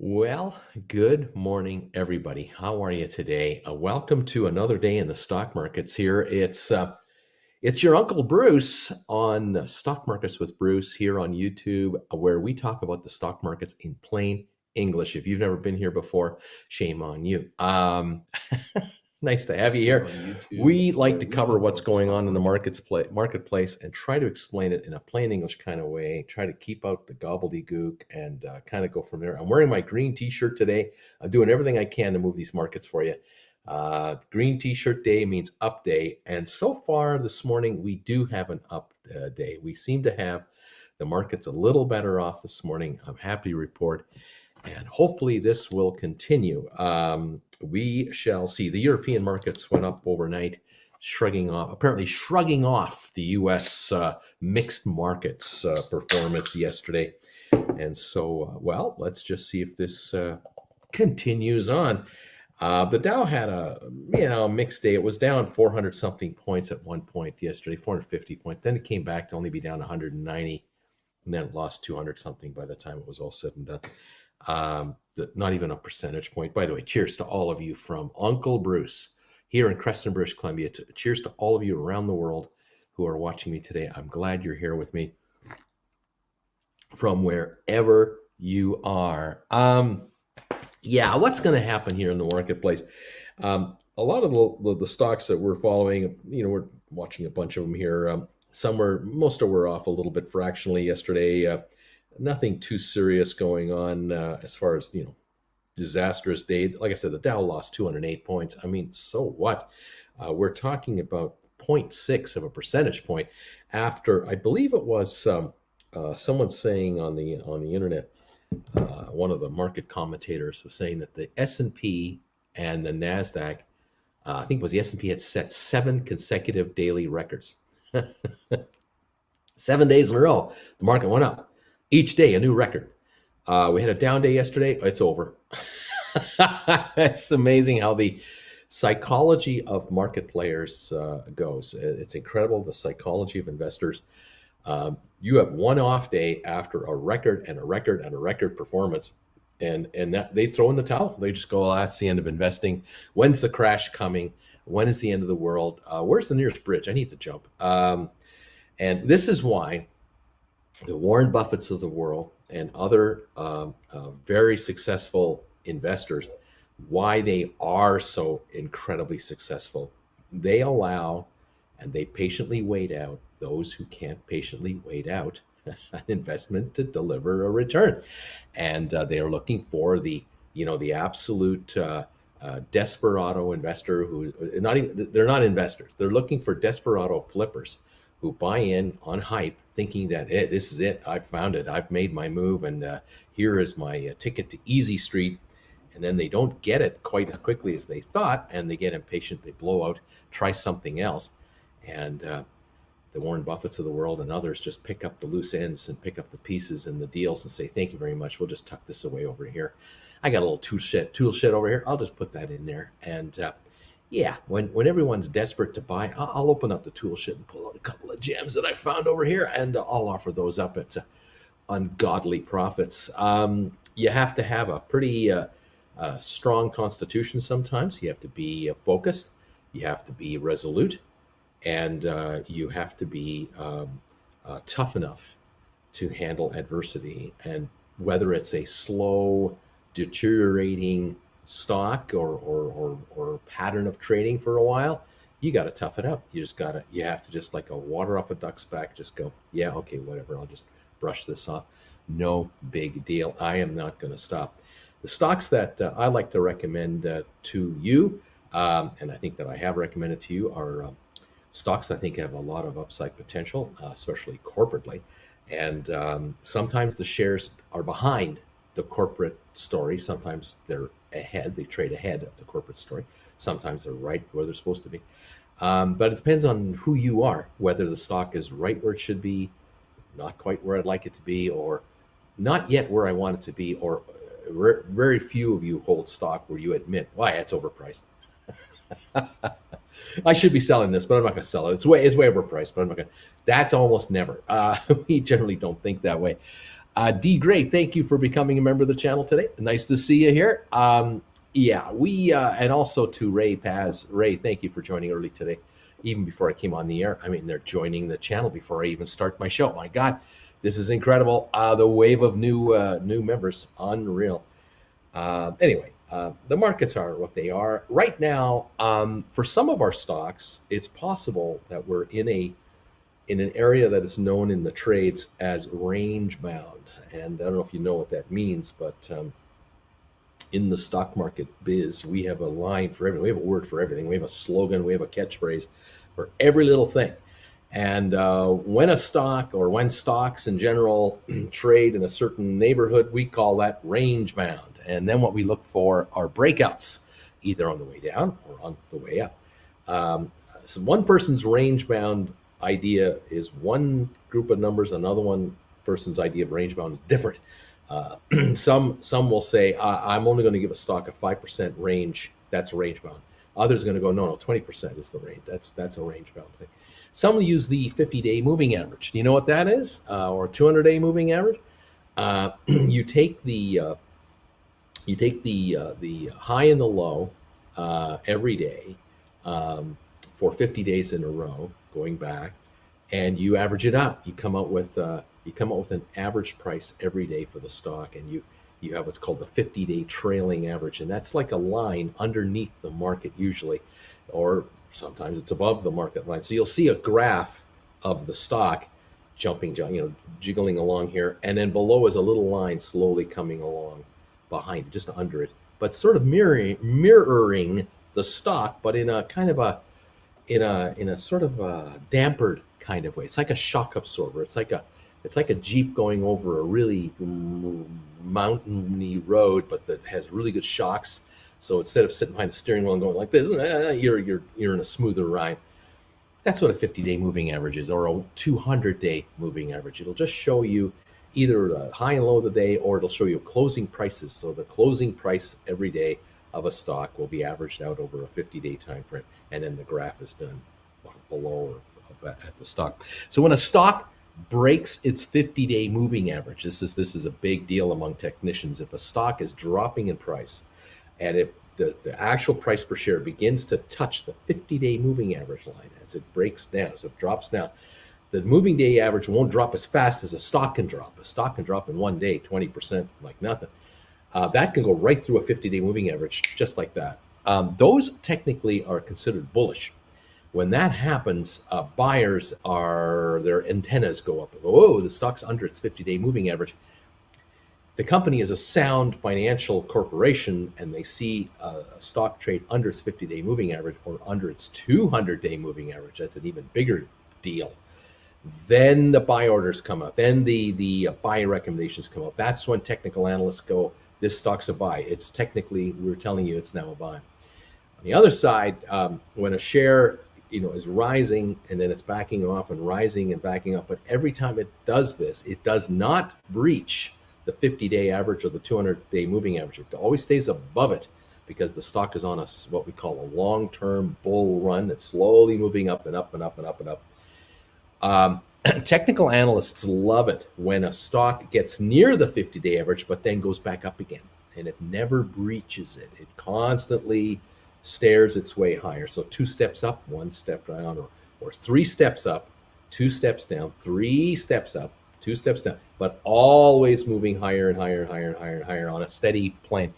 Well, good morning, everybody. How are you today? Welcome to another day in the stock markets. Here, it's your Uncle Bruce on Stock Markets with Bruce here on YouTube, where we talk about the stock markets in plain English. If you've never been here before, shame on you. Nice to have you here. We like to cover what's going on in the marketplace and try to explain it in a plain English kind of way, try to keep out the gobbledygook and kind of go from there. I'm wearing my green t-shirt today. I'm doing everything I can to move these markets for you. Green t-shirt day means up day. And so far this morning, we do have an up day. We seem to have the markets a little better off this morning. I'm happy to report. And hopefully this will continue. We shall see. The European markets went up overnight, apparently shrugging off the U.S. Mixed markets performance yesterday. And so, well, let's just see if this continues on. The Dow had a mixed day. It was down 400 something points at one point yesterday, 450 points. Then it came back to only be down 190, and then it lost 200 something by the time it was all said and done. Not even a percentage point. By the way, cheers to all of you from Uncle Bruce here in Creston, British Columbia. Cheers to all of you around the world who are watching me today. I'm glad you're here with me from wherever you are. What's going to happen here in the marketplace? A lot of the stocks that we're following, we're watching a bunch of them here. Most were off a little bit fractionally yesterday. Nothing too serious going on as far as, disastrous day. Like I said, the Dow lost 208 points. I mean, so what? We're talking about 0.6 of a percentage point after, I believe it was someone saying on the internet, one of the market commentators was saying that the S&P and the NASDAQ, I think it was the S&P, had set 7 consecutive daily records. 7 days in a row, the market went up. Each day, a new record. We had a down day yesterday. It's over. It's amazing how the psychology of market players goes. It's incredible, the psychology of investors. You have one off day after a record and a record and a record performance, and that they throw in the towel. They just go, that's the end of investing. When's the crash coming? When is the end of the world? Where's the nearest bridge? I need to jump. And this is why the Warren Buffetts of the world and other very successful investors, why they are so incredibly successful. They allow and they patiently wait out those who can't patiently wait out an investment to deliver a return. And they are looking for the absolute desperado investor who they're not investors. They're looking for desperado flippers who buy in on hype, thinking that, hey, this is it. I've found it. I've made my move, and here is my ticket to Easy Street. And then they don't get it quite as quickly as they thought, and they get impatient. They blow out, try something else, and the Warren Buffetts of the world and others just pick up the loose ends and pick up the pieces and the deals and say, thank you very much. We'll just tuck this away over here. I got a little tool shed over here. I'll just put that in there. And when everyone's desperate to buy, I'll open up the tool shed and pull out a couple of gems that I found over here, and I'll offer those up at ungodly profits. You have to have a pretty strong constitution sometimes. You have to be focused. You have to be resolute. And you have to be tough enough to handle adversity. And whether it's a slow, deteriorating stock or pattern of trading for a while, you got to tough it out. You have to just, like a water off a duck's back, just go, yeah, okay, whatever. I'll just brush this off. No big deal. I am not going to stop. The stocks that I like to recommend to you, and I think that I have recommended to you, are stocks I think have a lot of upside potential, especially corporately. And sometimes the shares are behind the corporate story. Sometimes they're ahead. They trade ahead of the corporate story. Sometimes they're right where they're supposed to be. But it depends on who you are, whether the stock is right where it should be, not quite where I'd like it to be, or not yet where I want it to be, or very few of you hold stock where you admit, why, it's overpriced. I should be selling this, but I'm not going to sell it. It's way overpriced, but I'm not going to. That's almost never. We generally don't think that way. D Gray, thank you for becoming a member of the channel today. Nice to see you here. Yeah, we and also to Ray Paz. Ray, thank you for joining early today, even before I came on the air. I mean, they're joining the channel before I even start my show. My God, this is incredible. The wave of new members, unreal. The markets are what they are right now. For some of our stocks, it's possible that we're in an area that is known in the trades as range bound. And I don't know if you know what that means, but in the stock market biz, we have a line for everything. We have a word for everything. We have a slogan. We have a catchphrase for every little thing. And when a stock or when stocks in general trade in a certain neighborhood, we call that range bound. And then what we look for are breakouts, either on the way down or on the way up. So one person's range bound idea is one group of numbers, another one person's idea of range bound is different. Some will say, I'm only going to give a stock a 5% range. That's range bound. Others are going to go, no, 20% is the range. That's a range bound thing. Some will use the 50-day moving average. Do you know what that is? Or 200-day moving average? You take the high and the low every day for 50 days in a row, going back, and you average it out. You come out with an average price every day for the stock, and you have what's called the 50-day trailing average, and that's like a line underneath the market usually, or sometimes it's above the market line. So you'll see a graph of the stock jumping, jiggling along here, and then below is a little line slowly coming along behind it, just under it, but sort of mirroring the stock, but in a kind of a sort of a dampered kind of way. It's like a shock absorber. It's like a Jeep going over a really mountainy road, but that has really good shocks. So instead of sitting behind the steering wheel and going like this, you're in a smoother ride. That's what a 50-day moving average is, or a 200-day moving average. It'll just show you either the high and low of the day, or it'll show you closing prices. So the closing price every day of a stock will be averaged out over a 50-day time frame, and then the graph is done below or at the stock. So when a stock breaks its 50-day moving average, this is a big deal among technicians. If a stock is dropping in price, and the actual price per share begins to touch the 50-day moving average line as it breaks down, as it drops down, the moving day average won't drop as fast as a stock can drop. A stock can drop in one day 20% like nothing. That can go right through a 50-day moving average just like that. Those technically are considered bullish. When that happens, buyers their antennas go up. Oh, the stock's under its 50-day moving average. The company is a sound financial corporation, and they see a stock trade under its 50-day moving average or under its 200-day moving average. That's an even bigger deal. Then the buy orders come out. Then the buy recommendations come out. That's when technical analysts go, this stock's a buy. It's technically, we're telling you it's now a buy. On the other side, when a share is rising and then it's backing off and rising and backing up, but every time it does this, it does not breach the 50-day average or the 200-day moving average. It always stays above it because the stock is on what we call a long-term bull run. It's slowly moving up and up and up and up and up. Technical analysts love it when a stock gets near the 50-day average, but then goes back up again, and it never breaches it. It constantly stairs its way higher. So 2 steps up, 1 step down, or 3 steps up, 2 steps down, 3 steps up, 2 steps down, but always moving higher and higher and higher and higher and higher on a steady plane.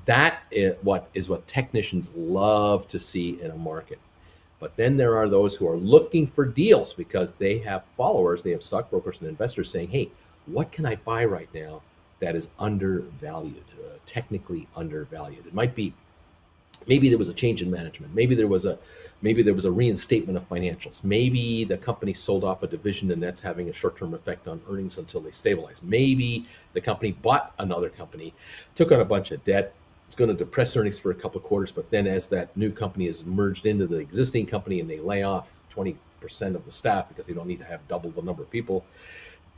That is what technicians love to see in a market. But then there are those who are looking for deals because they have followers, they have stockbrokers and investors saying, hey, what can I buy right now that is undervalued, technically undervalued? It might be, maybe there was a change in management. Maybe there was a reinstatement of financials. Maybe the company sold off a division and that's having a short-term effect on earnings until they stabilize. Maybe the company bought another company, took on a bunch of debt. It's going to depress earnings for a couple of quarters, but then as that new company is merged into the existing company and they lay off 20% of the staff because they don't need to have double the number of people,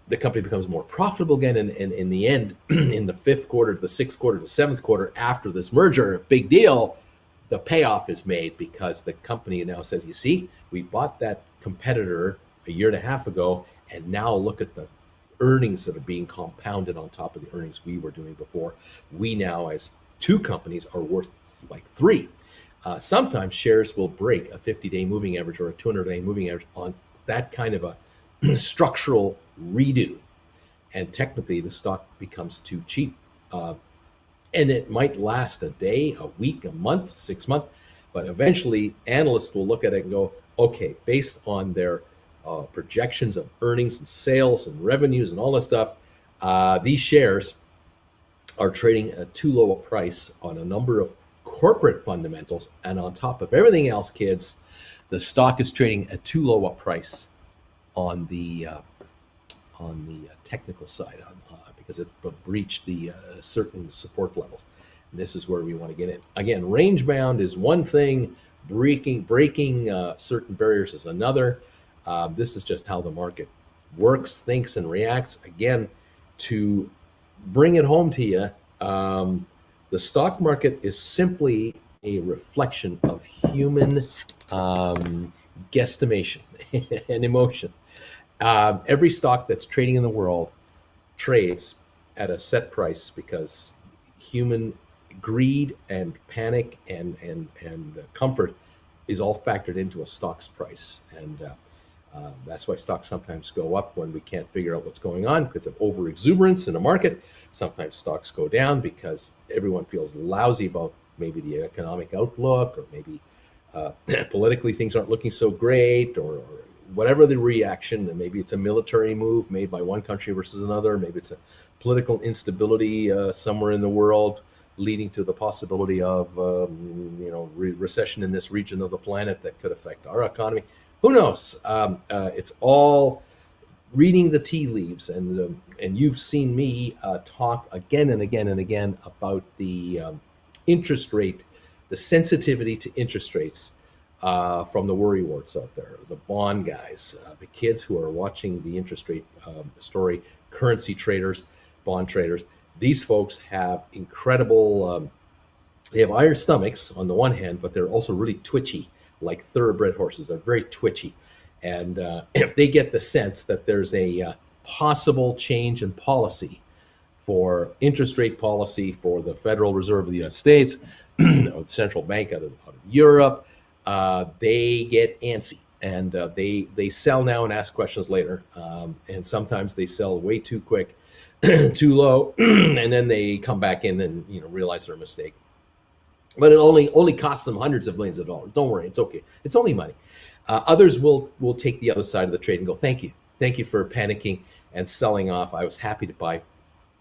the company becomes more profitable again. And in the end, in the 5th quarter, the 6th quarter, the 7th quarter after this merger, big deal, the payoff is made because the company now says, you see, we bought that competitor a year and a half ago, and now look at the earnings that are being compounded on top of the earnings we were doing before. We now, as two companies, are worth like three. Sometimes shares will break a 50-day moving average or a 200-day moving average on that kind of a structural redo. And technically, the stock becomes too cheap. And it might last a day, a week, a month, 6 months. But eventually, analysts will look at it and go, okay, based on their projections of earnings and sales and revenues and all this stuff, these shares are trading at too low a price on a number of corporate fundamentals. And on top of everything else, kids, the stock is trading at too low a price on the technical side because it breached the certain support levels. And this is where we want to get in. Again, range bound is one thing, breaking certain barriers is another. This is just how the market works, thinks, and reacts. Again, to bring it home to you, the stock market is simply a reflection of human guesstimation and emotion. Every stock that's trading in the world trades at a set price because human greed and panic and comfort is all factored into a stock's price. And that's why stocks sometimes go up when we can't figure out what's going on because of over exuberance in the market. Sometimes stocks go down because everyone feels lousy about maybe the economic outlook, or maybe politically things aren't looking so great, or whatever the reaction. And maybe it's a military move made by one country versus another. Maybe it's a political instability somewhere in the world leading to the possibility of recession in this region of the planet that could affect our economy. Who knows? It's all reading the tea leaves, and you've seen me talk again and again and again about the interest rate, the sensitivity to interest rates from the worry warts out there, the bond guys, the kids who are watching the interest rate story, currency traders, bond traders. These folks have incredible, they have iron stomachs on the one hand, but they're also really twitchy, like thoroughbred horses. They're very twitchy. And if they get the sense that there's a possible change in policy for interest rate policy for the Federal Reserve of the United States, or the central bank out of Europe, they get antsy, and they sell now and ask questions later. And sometimes they sell way too quick, too low, and then they come back in and realize their mistake. But it only costs them hundreds of millions of dollars. Don't worry, it's okay. It's only money. Others will take the other side of the trade and go, thank you for panicking and selling off. I was happy to buy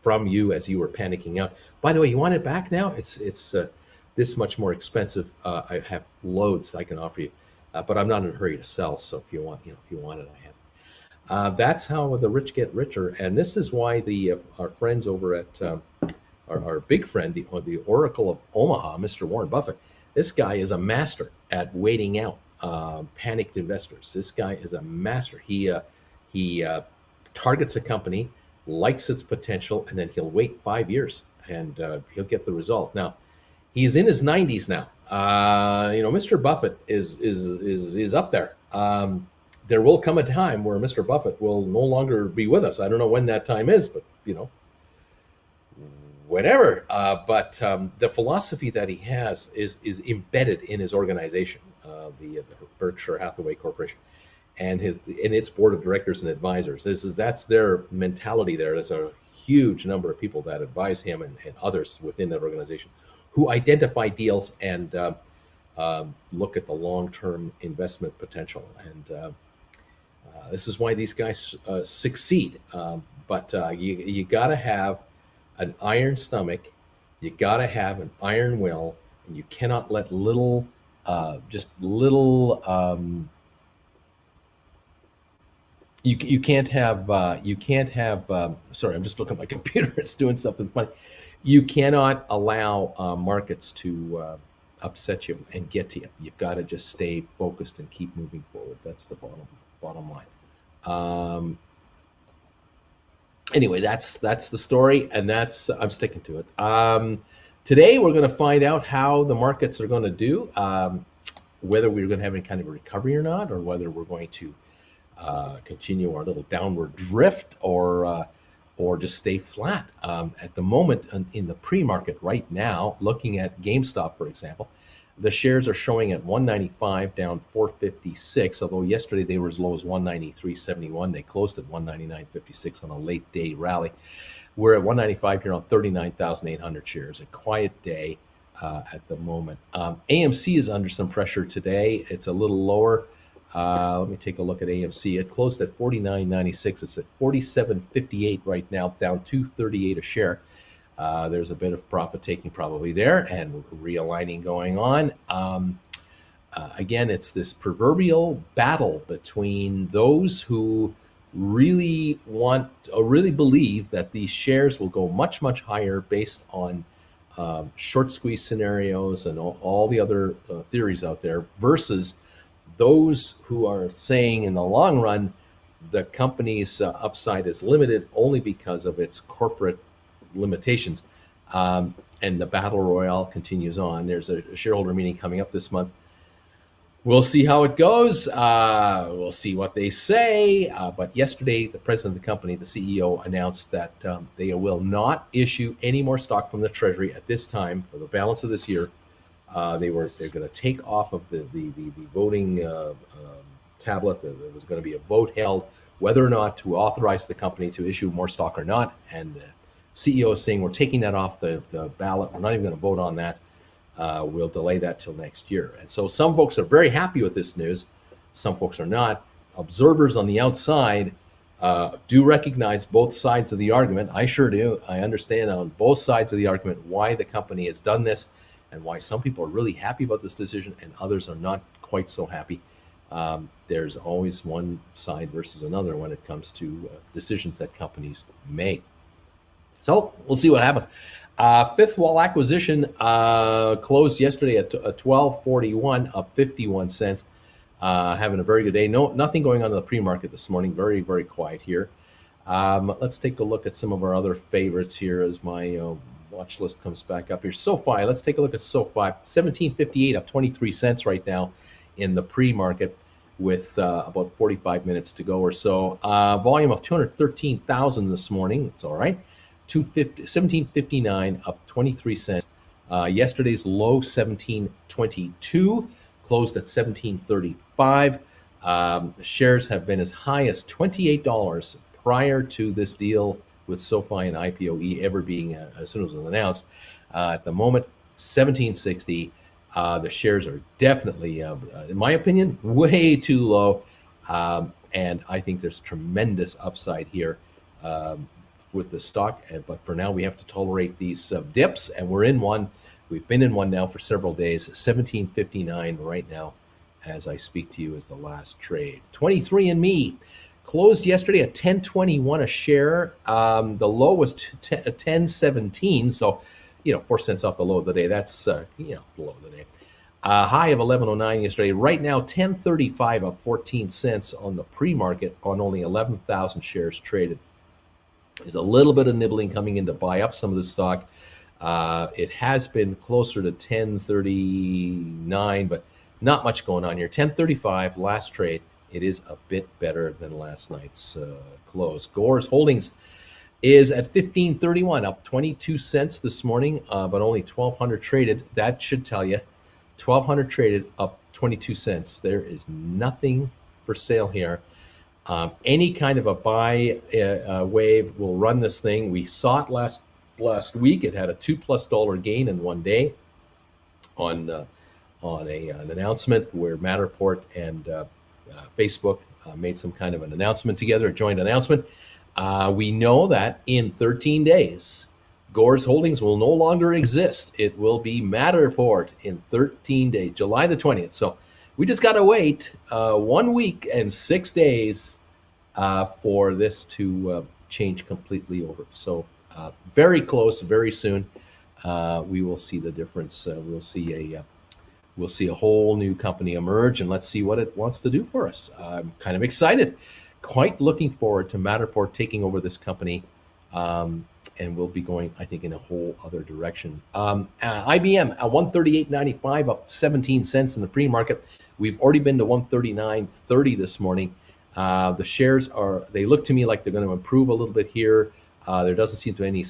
from you as you were panicking out. By the way, you want it back now? It's this much more expensive. I have loads I can offer you, but I'm not in a hurry to sell. So if you want it, I have. That's how the rich get richer, and this is why our friends over at our big friend, the Oracle of Omaha, Mr. Warren Buffett. This guy is a master at waiting out panicked investors. This guy is a master. He targets a company, likes its potential, and then he'll wait 5 years and he'll get the result. Now, he's in his 90s now. Mr. Buffett is up there. There will come a time where Mr. Buffett will no longer be with us. I don't know when that time is, but whatever. But the philosophy that he has is embedded in his organization, the Berkshire Hathaway Corporation, and its board of directors and advisors. That's their mentality there. There's a huge number of people that advise him and others within that organization who identify deals and look at the long-term investment potential. And this is why these guys succeed. But you got to have an iron stomach, you got to have an iron will, and you cannot let you can't have sorry, I'm just looking at my computer, it's doing something funny. You cannot allow markets to upset you and get to you. You've got to just stay focused and keep moving forward. That's the bottom line. Anyway, that's the story, and I'm sticking to it. Today, we're going to find out how the markets are going to do, whether we're going to have any kind of a recovery or not, or whether we're going to continue our little downward drift, or just stay flat. At the moment, in the pre-market right now, looking at GameStop, for example, the shares are showing at 195, down 456. Although yesterday they were as low as 193.71, they closed at 199.56 on a late day rally. We're at 195 here on 39,800 shares. A quiet day at the moment. AMC is under some pressure today. It's a little lower. Let me take a look at AMC. It closed at 49.96. It's at 47.58 right now, down 2.38 a share. There's a bit of profit taking probably there and realigning going on. Again, it's this proverbial battle between those who really really believe that these shares will go much, much higher based on short squeeze scenarios and all the other theories out there, versus those who are saying in the long run the company's upside is limited only because of its corporate limitations. And the battle royale continues on. There's a shareholder meeting coming up this month. We'll see how it goes. We'll see what they say. But yesterday, the president of the company, the CEO, announced that they will not issue any more stock from the Treasury at this time for the balance of this year. They're going to take off of the voting tablet. There was going to be a vote held whether or not to authorize the company to issue more stock or not. And the CEO is saying, we're taking that off the ballot. We're not even going to vote on that. We'll delay that till next year. And so some folks are very happy with this news. Some folks are not. Observers on the outside do recognize both sides of the argument. I sure do. I understand on both sides of the argument why the company has done this and why some people are really happy about this decision and others are not quite so happy. There's always one side versus another when it comes to decisions that companies make. So we'll see what happens. Fifth Wall acquisition closed yesterday at 12.41, up 51 cents. Having a very good day. Nothing going on in the pre-market this morning. Very, very quiet here. Let's take a look at some of our other favorites here as my watch list comes back up here. SOFI, let's take a look at SOFI. 17.58, up 23 cents right now in the pre-market with about 45 minutes to go or so. Volume of 213,000 this morning. It's all right. 17.59, up 23 cents. Yesterday's low 17.22, closed at 17.35. The shares have been as high as $28 prior to this deal with SOFI and IPOE ever being, as soon as it was announced. At the moment, 17.60. The shares are definitely, in my opinion, way too low. And I think there's tremendous upside here with the stock. But for now, we have to tolerate these dips, and we're in one. We've been in one now for several days. 17.59 right now as I speak to you is the last trade. 23andMe closed yesterday at 10.21 a share. The low was 10.17, so 4 cents off the low of the day. That's the low of the day. High of 11.09 yesterday. Right now 10.35, up 14 cents on the pre-market on only 11,000 shares traded. There's a little bit of nibbling coming in to buy up some of the stock. It has been closer to 10.39, but not much going on here. 10.35 last trade. It is a bit better than last night's close. Gore's Holdings is at 15.31, up 22 cents this morning, but only 1,200 traded. That should tell you 1,200 traded, up 22 cents. There is nothing for sale here. Any kind of a buy wave will run this thing. We saw it last week. It had a $2+ gain in one day on an announcement where Matterport and Facebook made some kind of an announcement together, a joint announcement. We know that in 13 days, Gore's Holdings will no longer exist. It will be Matterport in 13 days, July the 20th. So we just got to wait 1 week and 6 days for this to change completely over. So very close, very soon, we will see the difference. We'll see a whole new company emerge, and let's see what it wants to do for us. I'm kind of excited, quite looking forward to Matterport taking over this company, and we'll be going, I think, in a whole other direction. IBM at 138.95, up 17 cents in the pre-market. We've already been to 139.30 this morning. The shares they look to me like they're going to improve a little bit here. There doesn't seem to be any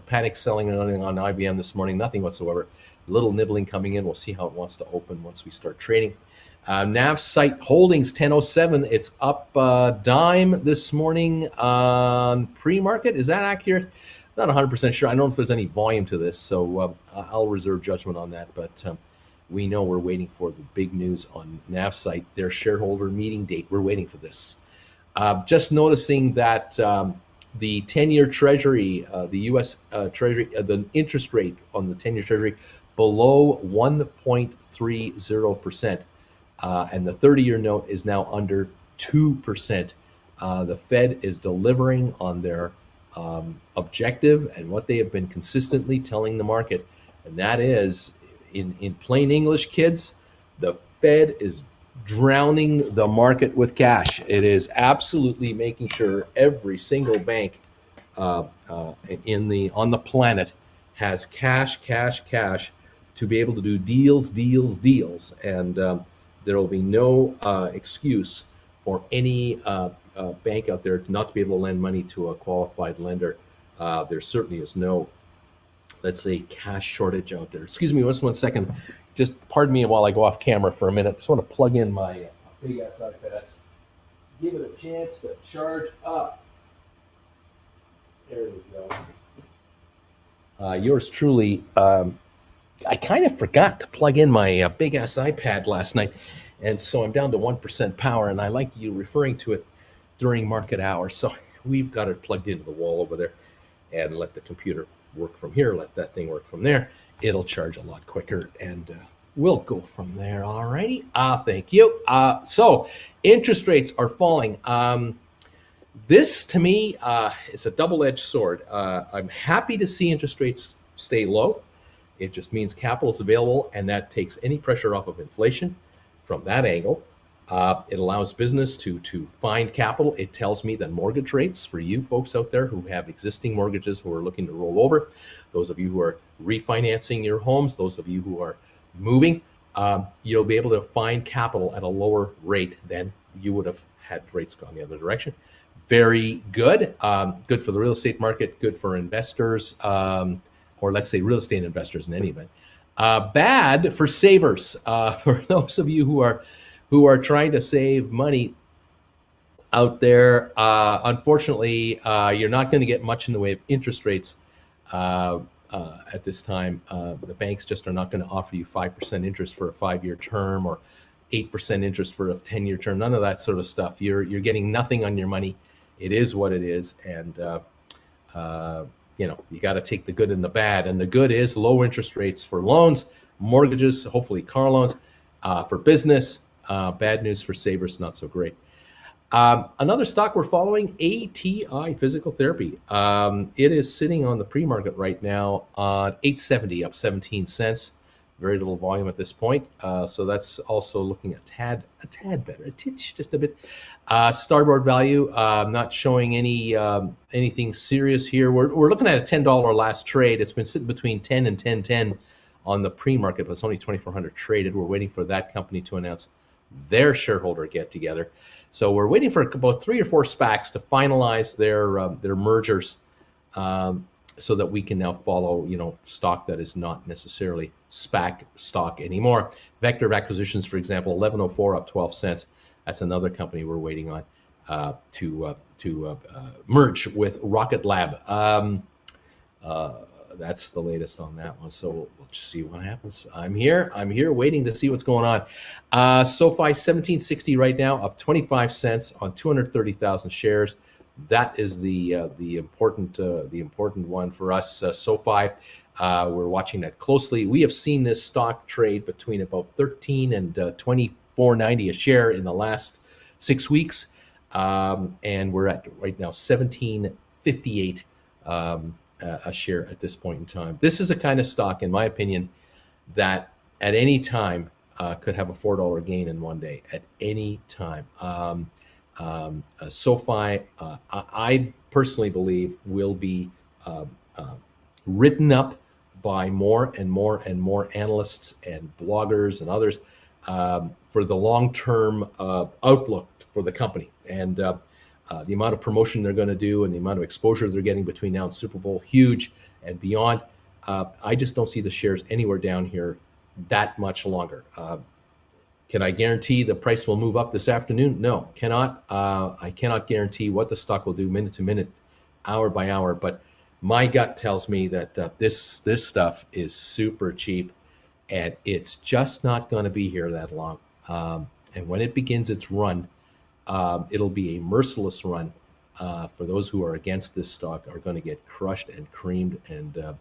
panic selling or anything on IBM this morning, nothing whatsoever. A little nibbling coming in. We'll see how it wants to open once we start trading. Nav Site Holdings 1007. It's up dime this morning on pre-market. Is that accurate? Not 100% sure. I don't know if there's any volume to this, so I'll reserve judgment on that. But we know we're waiting for the big news on Nav Site, their shareholder meeting date. We're waiting for this. Just noticing that the 10-year Treasury, the U.S. Treasury, the interest rate on the 10-year Treasury below 1.30%. And the 30-year note is now under 2%. The Fed is delivering on their objective and what they have been consistently telling the market. And that is, in plain English, kids, the Fed is drowning the market with cash. It is absolutely making sure every single bank on the planet has cash to be able to do deals. And there will be no excuse for any bank out there not to be able to lend money to a qualified lender. There certainly is no, let's say, cash shortage out there. Excuse me, just 1 second. Just pardon me while I go off camera for a minute. Just want to plug in my big ass iPad. Give it a chance to charge up. There we go. Yours truly. I kind of forgot to plug in my big ass iPad last night, and so I'm down to 1% power. And I like you referring to it during market hours. So we've got it plugged into the wall over there, and let the computer work from here. Let that thing work from there. It'll charge a lot quicker, and we'll go from there. All righty. Thank you. So interest rates are falling. This, to me, is a double-edged sword. I'm happy to see interest rates stay low. It just means capital is available, and that takes any pressure off of inflation from that angle. It allows business to find capital. It tells me that mortgage rates for you folks out there who have existing mortgages who are looking to roll over, those of you who are refinancing your homes, those of you who are moving, you'll be able to find capital at a lower rate than you would have had rates gone the other direction. Very good. Good for the real estate market, good for investors, or let's say real estate investors in any event. Bad for savers. For those of you who are trying to save money out there, unfortunately, you're not going to get much in the way of interest rates at this time. The banks just are not going to offer you 5% interest for a 5-year term or 8% interest for a 10-year term. None of that sort of stuff. You're getting nothing on your money. It is what it is, and you got to take the good and the bad. And the good is low interest rates for loans, mortgages, hopefully car loans, for business. Bad news for savers, not so great. Another stock we're following, ATI Physical Therapy. It is sitting on the pre-market right now on $8.70, up 17 cents. Very little volume at this point. So that's also looking a tad better, a titch, just a bit. Starboard value, not showing anything serious here. We're looking at a $10 last trade. It's been sitting between 10 and 10.10 on the pre-market, but it's only 2,400 traded. We're waiting for that company to announce their shareholder get together. So we're waiting for about 3 or 4 SPACs to finalize their mergers, so that we can now follow, stock that is not necessarily SPAC stock anymore. Vector of Acquisitions, for example, 1104 up 12 cents. That's another company we're waiting on to merge with Rocket Lab. That's the latest on that one. So we'll just see what happens. I'm here waiting to see what's going on. SoFi 1760 right now, up 25 cents on 230,000 shares. That is the important one for us. SoFi, we're watching that closely. We have seen this stock trade between about 13 and 24.90 a share in the last 6 weeks, and we're at right now 17.58 a share at this point in time. This is a kind of stock, in my opinion, that at any time could have a $4 gain in one day. At any time. SoFi, I personally believe, will be written up by more and more and more analysts and bloggers and others for the long-term outlook for the company. And the amount of promotion they're going to do and the amount of exposure they're getting between now and Super Bowl, huge and beyond. I just don't see the shares anywhere down here that much longer. Can I guarantee the price will move up this afternoon? No, cannot. I cannot guarantee what the stock will do minute to minute, hour by hour. But my gut tells me that this stuff is super cheap, and it's just not going to be here that long. And when it begins its run, it'll be a merciless run. For those who are against this stock are going to get crushed and creamed, and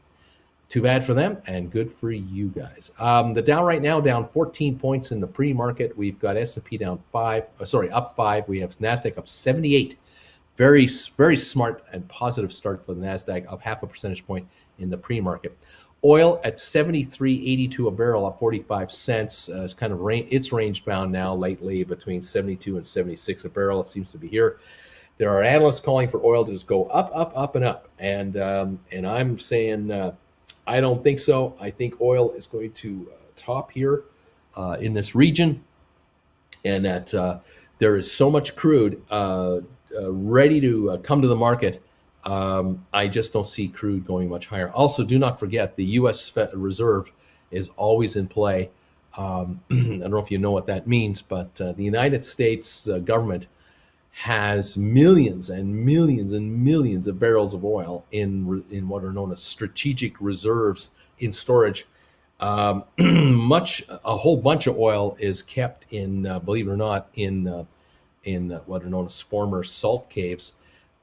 too bad for them and good for you guys. The Dow right now down 14 points in the pre-market. We've got S&P down up 5. We have NASDAQ up 78. Very, very smart and positive start for the NASDAQ, up half a percentage point in the pre-market. Oil at 73.82 a barrel, up 45 cents. It's kind of it's range bound now lately between 72 and 76 a barrel. It seems to be here. There are analysts calling for oil to just go up, up, up, and up. And I'm saying I don't think so. I think oil is going to top here in this region, and that there is so much crude ready to come to the market. I just don't see crude going much higher. Also, do not forget the U.S. Federal Reserve is always in play. I don't know if you know what that means, but the United States government has millions and millions and millions of barrels of oil in what are known as strategic reserves in storage. A whole bunch of oil is kept in, believe it or not, in what are known as former salt caves,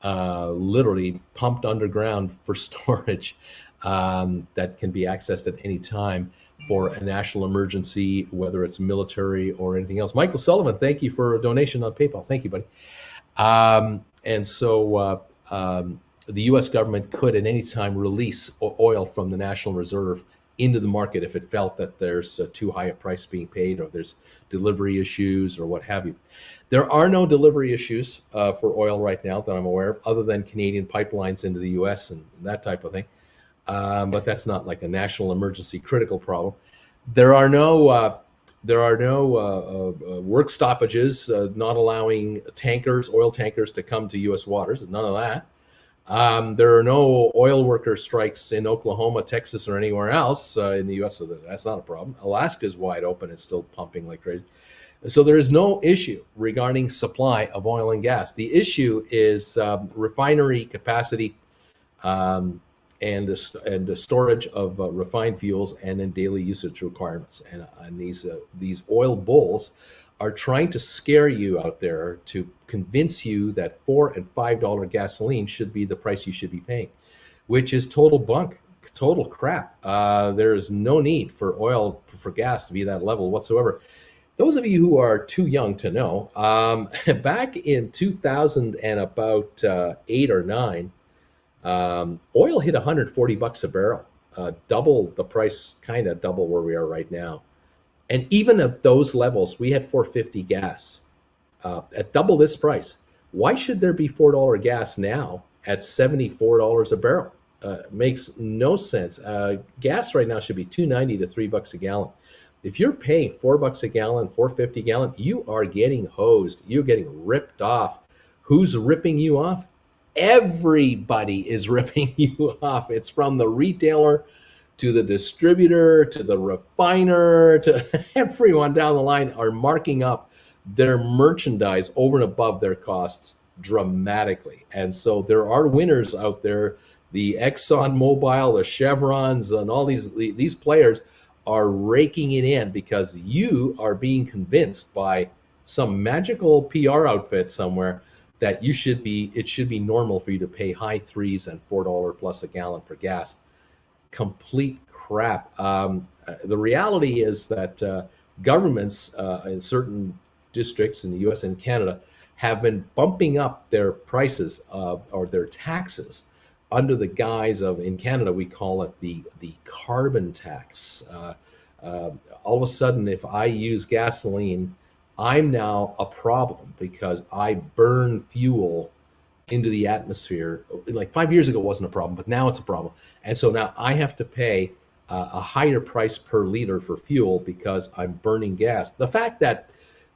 literally pumped underground for storage, that can be accessed at any time for a national emergency, whether it's military or anything else. Michael Sullivan, thank you for a donation on PayPal. Thank you, buddy. And so the U.S. government could at any time release oil from the National Reserve into the market if it felt that there's too high a price being paid, or there's delivery issues or what have you. There are no delivery issues for oil right now that I'm aware of, other than Canadian pipelines into the U.S. and that type of thing. But that's not like a national emergency critical problem. There are no work stoppages, not allowing oil tankers to come to U.S. waters. None of that. There are no oil worker strikes in Oklahoma, Texas, or anywhere else in the U.S., so that's not a problem. Alaska is wide open. It's still pumping like crazy. So there is no issue regarding supply of oil and gas. The issue is refinery capacity, and the storage of refined fuels, and then daily usage requirements. And these oil bulls are trying to scare you out there to convince you that $4 and $5 gasoline should be the price you should be paying, which is total bunk, total crap. There is no need for gas to be that level whatsoever. Those of you who are too young to know, back in 2000 and about 8 or 9, oil hit $140 a barrel, double the price, kind of double where we are right now. And even at those levels, we had $4.50 gas at double this price. Why should there be $4 gas now at $74 a barrel? Makes no sense. Gas right now should be $2.90 to $3 a gallon. If you're paying $4 a gallon, $4.50 a gallon, you are getting hosed. You're getting ripped off. Who's ripping you off? Everybody is ripping you off. It's from the retailer to the distributor to the refiner to everyone down the line are marking up their merchandise over and above their costs dramatically. And so there are winners out there. The Exxon Mobil, the Chevrons, and all these players are raking it in because you are being convinced by some magical PR outfit somewhere that it should be normal for you to pay high threes and $4 plus a gallon for gas. Complete crap. The reality is that governments in certain districts in the US and Canada have been bumping up their prices or their taxes under the guise of, in Canada, we call it the carbon tax. All of a sudden, if I use gasoline, I'm now a problem because I burn fuel into the atmosphere. Like 5 years ago, it wasn't a problem, but now it's a problem. And so now I have to pay a higher price per liter for fuel because I'm burning gas. The fact that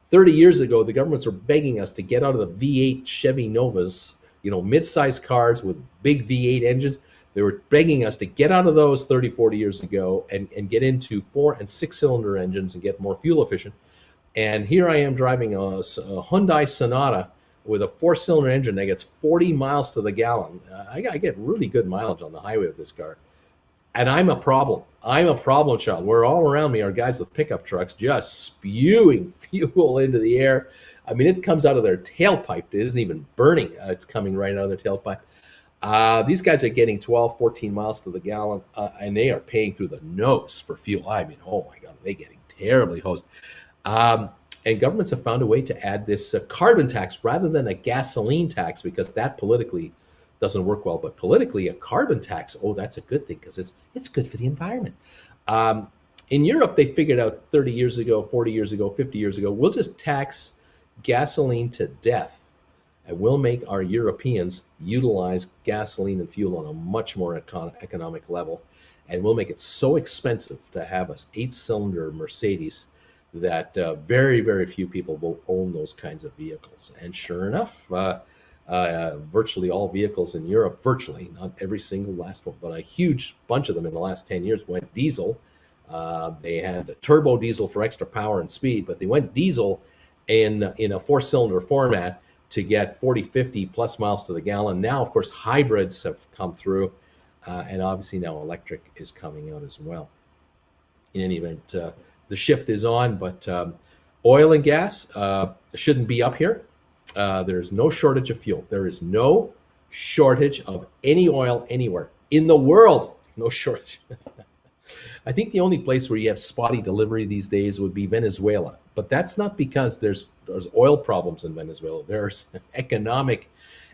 30 years ago, the governments were begging us to get out of the V8 Chevy Novas, mid-sized cars with big V8 engines. They were begging us to get out of those 30, 40 years ago and get into 4 and 6 cylinder engines and get more fuel efficient. And here I am driving a Hyundai Sonata with a 4-cylinder engine that gets 40 miles to the gallon. I get really good mileage on the highway with this car. And I'm a problem. I'm a problem child. Where all around me are guys with pickup trucks just spewing fuel into the air. I mean, it comes out of their tailpipe. It isn't even burning. It's coming right out of their tailpipe. These guys are getting 12, 14 miles to the gallon, and they are paying through the nose for fuel. I mean, oh my God, they're getting terribly hosed. And governments have found a way to add this carbon tax rather than a gasoline tax, because that politically doesn't work well. But politically, a carbon tax, oh, that's a good thing because it's good for the environment. In Europe, they figured out 30 years ago, 40 years ago, 50 years ago, we'll just tax gasoline to death, and we'll make our Europeans utilize gasoline and fuel on a much more economic level. And we'll make it so expensive to have an 8-cylinder Mercedes that very, very few people will own those kinds of vehicles. And sure enough, virtually all vehicles in Europe, virtually, not every single last one, but a huge bunch of them in the last 10 years went diesel. They had a turbo diesel for extra power and speed, but they went diesel in a 4-cylinder format to get 40, 50 plus miles to the gallon. Now, of course, hybrids have come through, and obviously now electric is coming out as well. In any event, the shift is on, but oil and gas shouldn't be up here. There's no shortage of fuel. There is no shortage of any oil anywhere in the world. No shortage. I think the only place where you have spotty delivery these days would be Venezuela. But that's not because there's oil problems in Venezuela. There's economic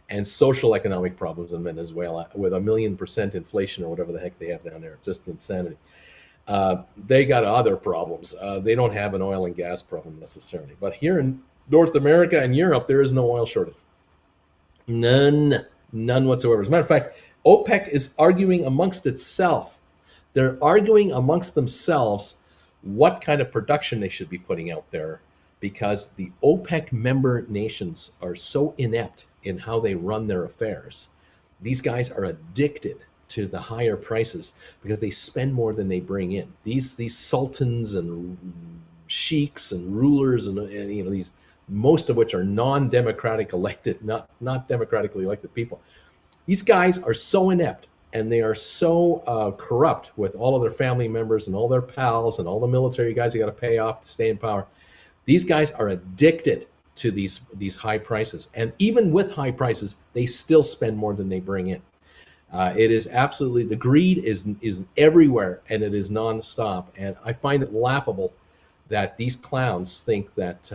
and social economic problems in Venezuela with 1,000,000% inflation or whatever the heck they have down there. Just insanity. They got other problems. They don't have an oil and gas problem necessarily. But here in North America and Europe, there is no oil shortage. None whatsoever. As a matter of fact, OPEC is arguing amongst itself. They're arguing amongst themselves what kind of production they should be putting out there, because the OPEC member nations are so inept in how they run their affairs. These guys are addicted to the higher prices because they spend more than they bring in. These sultans and sheiks and rulers and these, most of which are non-democratic elected, not democratically elected people. These guys are so inept, and they are so corrupt with all of their family members and all their pals and all the military guys they got to pay off to stay in power. These guys are addicted to these high prices. And even with high prices, they still spend more than they bring in. It is absolutely, the greed is everywhere, and it is nonstop. And I find it laughable that these clowns think that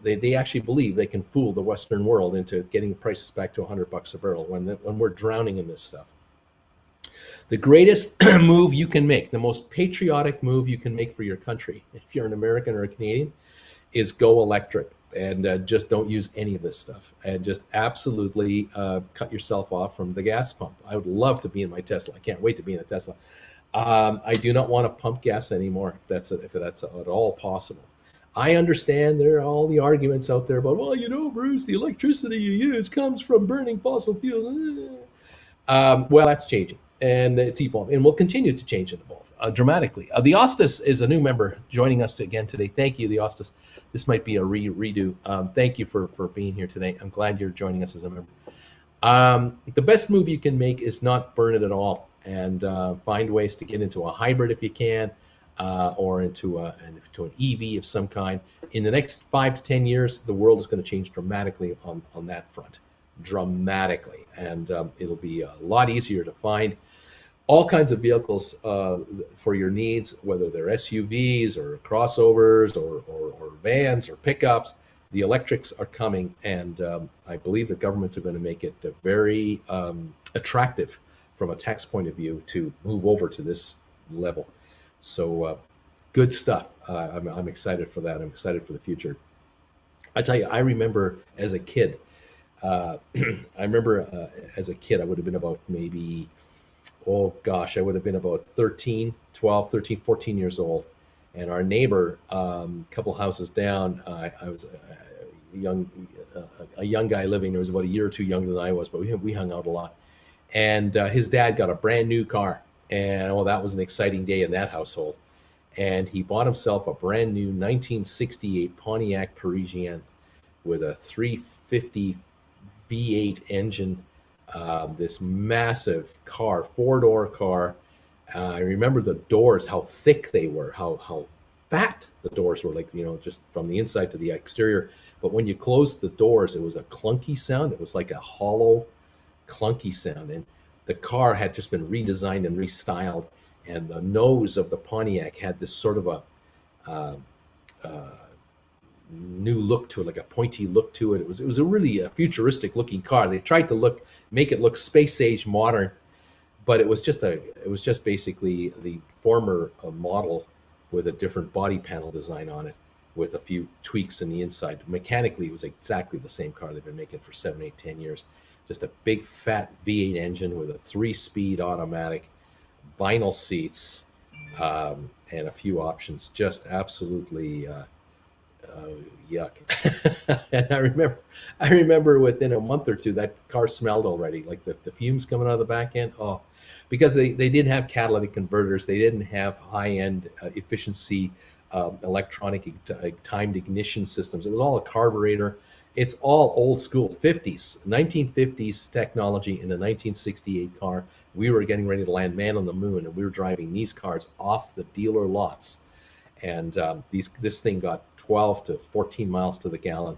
they actually believe they can fool the Western world into getting prices back to $100 a barrel when we're drowning in this stuff. The greatest move you can make, the most patriotic move you can make for your country, if you're an American or a Canadian, is go electric, and just don't use any of this stuff, and just absolutely cut yourself off from the gas pump. I would love to be in my Tesla. I can't wait to be in a Tesla. I do not want to pump gas anymore if that's at all possible. I understand there are all the arguments out there about, well, Bruce, the electricity you use comes from burning fossil fuels. Well, that's changing, and it's evolving, and will continue to change and evolve dramatically. The Ostis is a new member joining us again today. Thank you, the Ostis. This might be a redo. Thank you for being here today. I'm glad you're joining us as a member. The best move you can make is not burn it at all, and find ways to get into a hybrid if you can, or into an EV of some kind. In the next 5 to 10 years, the world is going to change dramatically on that front. Dramatically. And it'll be a lot easier to find all kinds of vehicles for your needs, whether they're SUVs or crossovers or vans or pickups. The electrics are coming, and I believe the governments are going to make it very attractive from a tax point of view to move over to this level. So good stuff. I'm excited for that. I'm excited for the future. I tell you, I remember as a kid, I would have been about maybe, I would have been about 13, 14 years old. And our neighbor, a couple houses down, I was young, a young guy living there, was about a year or two younger than I was, but we hung out a lot. And his dad got a brand new car, and oh, that was an exciting day in that household. And he bought himself a brand new 1968 Pontiac Parisienne with a 350 V8 engine, this massive car, four-door car. I remember the doors, how thick they were, how fat the doors were, like, just from the inside to the exterior. But when you closed the doors, it was a clunky sound. It was like a hollow, clunky sound. And the car had just been redesigned and restyled. And the nose of the Pontiac had this sort of uh, uh, new look to it, like a pointy look to it. It was a really futuristic looking car. They tried to make it look space age modern, but it was just basically the former model with a different body panel design on it, with a few tweaks in the inside. Mechanically, it was exactly the same car they've been making for 7, 8, 10 years. Just a big fat V8 engine with a 3-speed automatic, vinyl seats, and a few options. Just absolutely yuck. And I remember within a month or two, that car smelled already, like the fumes coming out of the back end. Oh, because they didn't have catalytic converters, they didn't have high end efficiency electronic timed ignition systems. It was all a carburetor. It's all old school 1950s technology in a 1968 car. We were getting ready to land man on the moon, and we were driving these cars off the dealer lots. And this thing got 12 to 14 miles to the gallon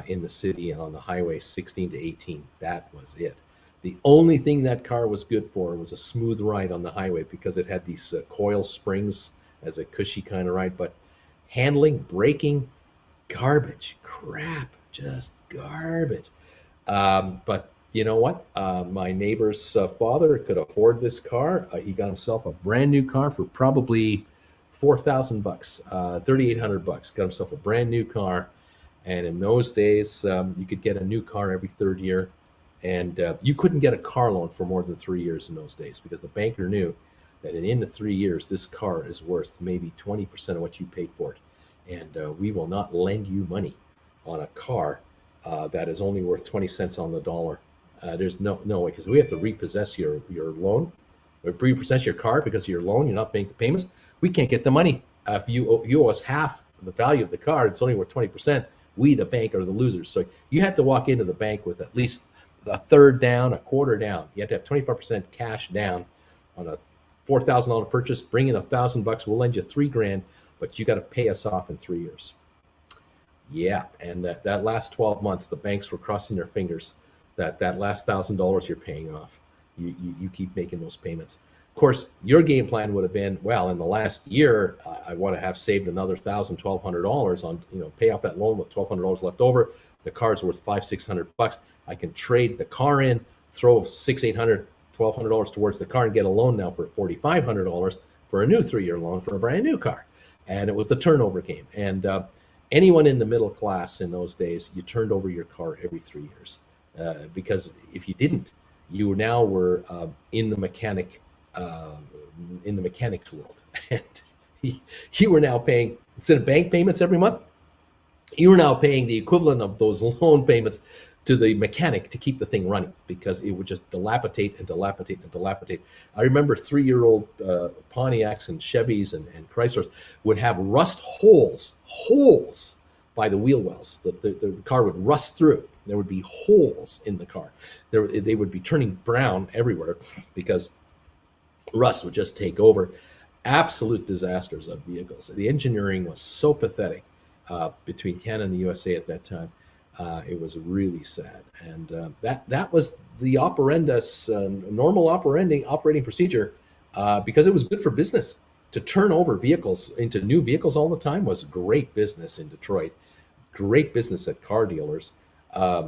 in the city, and on the highway 16 to 18. That was it. The only thing that car was good for was a smooth ride on the highway, because it had these coil springs as a cushy kind of ride. But handling, braking, garbage, crap, just garbage. But you know what? My neighbor's father could afford this car. He got himself a brand new car for probably $4,000, $3,800. Got himself a brand new car, and in those days, you could get a new car every third year, and you couldn't get a car loan for more than 3 years in those days, because the banker knew that in the 3 years, this car is worth maybe 20% of what you paid for it, and we will not lend you money on a car that is only worth 20 cents on the dollar. There's no way, because we have to repossess your loan, or repossess your car because of your loan. You're not paying the payments. We can't get the money. If you owe us half the value of the car, it's only worth 20%. We, the bank, are the losers. So you have to walk into the bank with at least a third down, a quarter down. You have to have 25% cash down on a $4,000 purchase. Bring in $1,000. We'll lend you $3,000, but you got to pay us off in 3 years. Yeah, and that last 12 months, the banks were crossing their fingers that last $1,000 you're paying off. You keep making those payments. Of course, your game plan would have been, well, in the last year, I want to have saved another $1,000, $1,200 on, pay off that loan with $1,200 left over. The car's worth $500, $600. I can trade the car in, throw $600, $800, $1,200 towards the car, and get a loan now for $4,500 for a new 3-year loan for a brand new car. And it was the turnover game. And anyone in the middle class in those days, you turned over your car every 3 years, because if you didn't, you now were in the mechanics world, and you were now paying, instead of bank payments every month, you were now paying the equivalent of those loan payments to the mechanic to keep the thing running, because it would just dilapidate and dilapidate and dilapidate. I remember 3-year-old Pontiacs and Chevys and Chryslers would have rust holes by the wheel wells. The car would rust through. There would be holes in the car. They would be turning brown everywhere because rust would just take over. Absolute disasters of vehicles. The engineering was so pathetic between Canada and the USA at that time. It was really sad, and that was the operandus, normal operating procedure, because it was good for business. To turn over vehicles into new vehicles all the time was great business in Detroit, great business at car dealers, a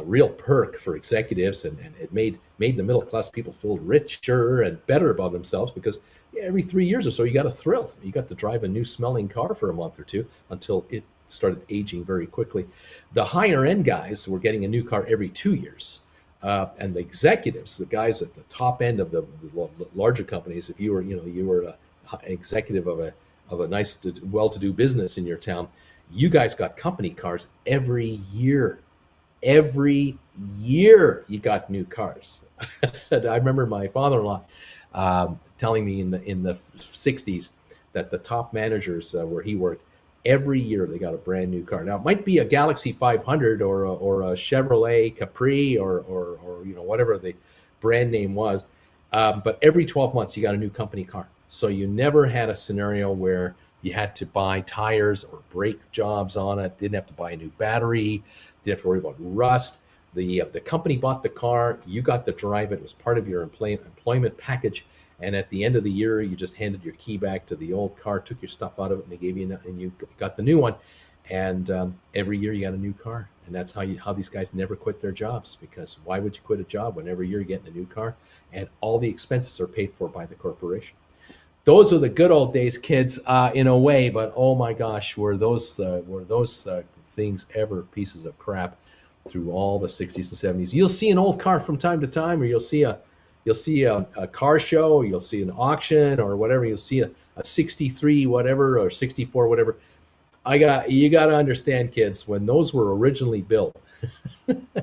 real perk for executives, and it made the middle class people feel richer and better about themselves, because every 3 years or so you got a thrill. You got to drive a new smelling car for a month or two until it started aging very quickly. The higher end guys were getting a new car every 2 years. And the executives, the guys at the top end of the larger companies, if you were an executive of a nice, well-to-do business in your town, you guys got company cars every year. Every year you got new cars. I remember my father-in-law telling me in the 60s that the top managers where he worked, every year they got a brand new car. Now it might be a Galaxy 500 or a Chevrolet Capri or whatever the brand name was, but every 12 months you got a new company car. So you never had a scenario where you had to buy tires or brake jobs on it. Didn't have to buy a new battery. Didn't have to worry about rust. The company bought the car. You got to drive it. It was part of your employment package. And at the end of the year, you just handed your key back to the old car, took your stuff out of it, and they gave you, and you got the new one. And every year you got a new car. And that's how these guys never quit their jobs, because why would you quit a job when every year you're getting a new car and all the expenses are paid for by the corporation? Those are the good old days, kids, in a way. But oh my gosh, were those things ever pieces of crap through all the 60s and 70s? You'll see an old car from time to time, or you'll see a car show, or you'll see an auction or whatever. You'll see a 63 whatever or 64 whatever. You got to understand, kids, when those were originally built,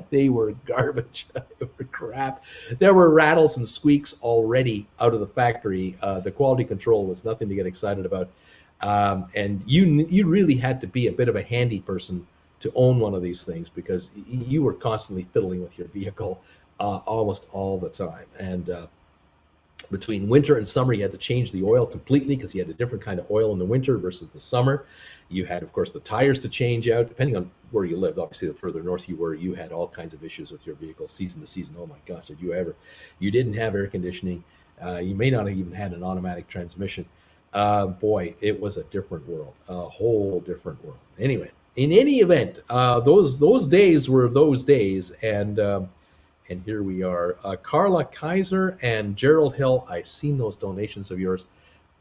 they were garbage. They were crap. There were rattles and squeaks already out of the factory. The quality control was nothing to get excited about. And you really had to be a bit of a handy person to own one of these things, because you were constantly fiddling with your vehicle almost all the time. And between winter and summer, you had to change the oil completely, because you had a different kind of oil in the winter versus the summer. You had, of course, the tires to change out, depending on where you lived. Obviously, the further north you were, you had all kinds of issues with your vehicle season to season. Oh my gosh, did you ever? You didn't have air conditioning. You may not have even had an automatic transmission. Boy, it was a different world, a whole different world. Anyway, in any event, those days were those days, and here we are. Carla Kaiser and Gerald Hill, I've seen those donations of yours.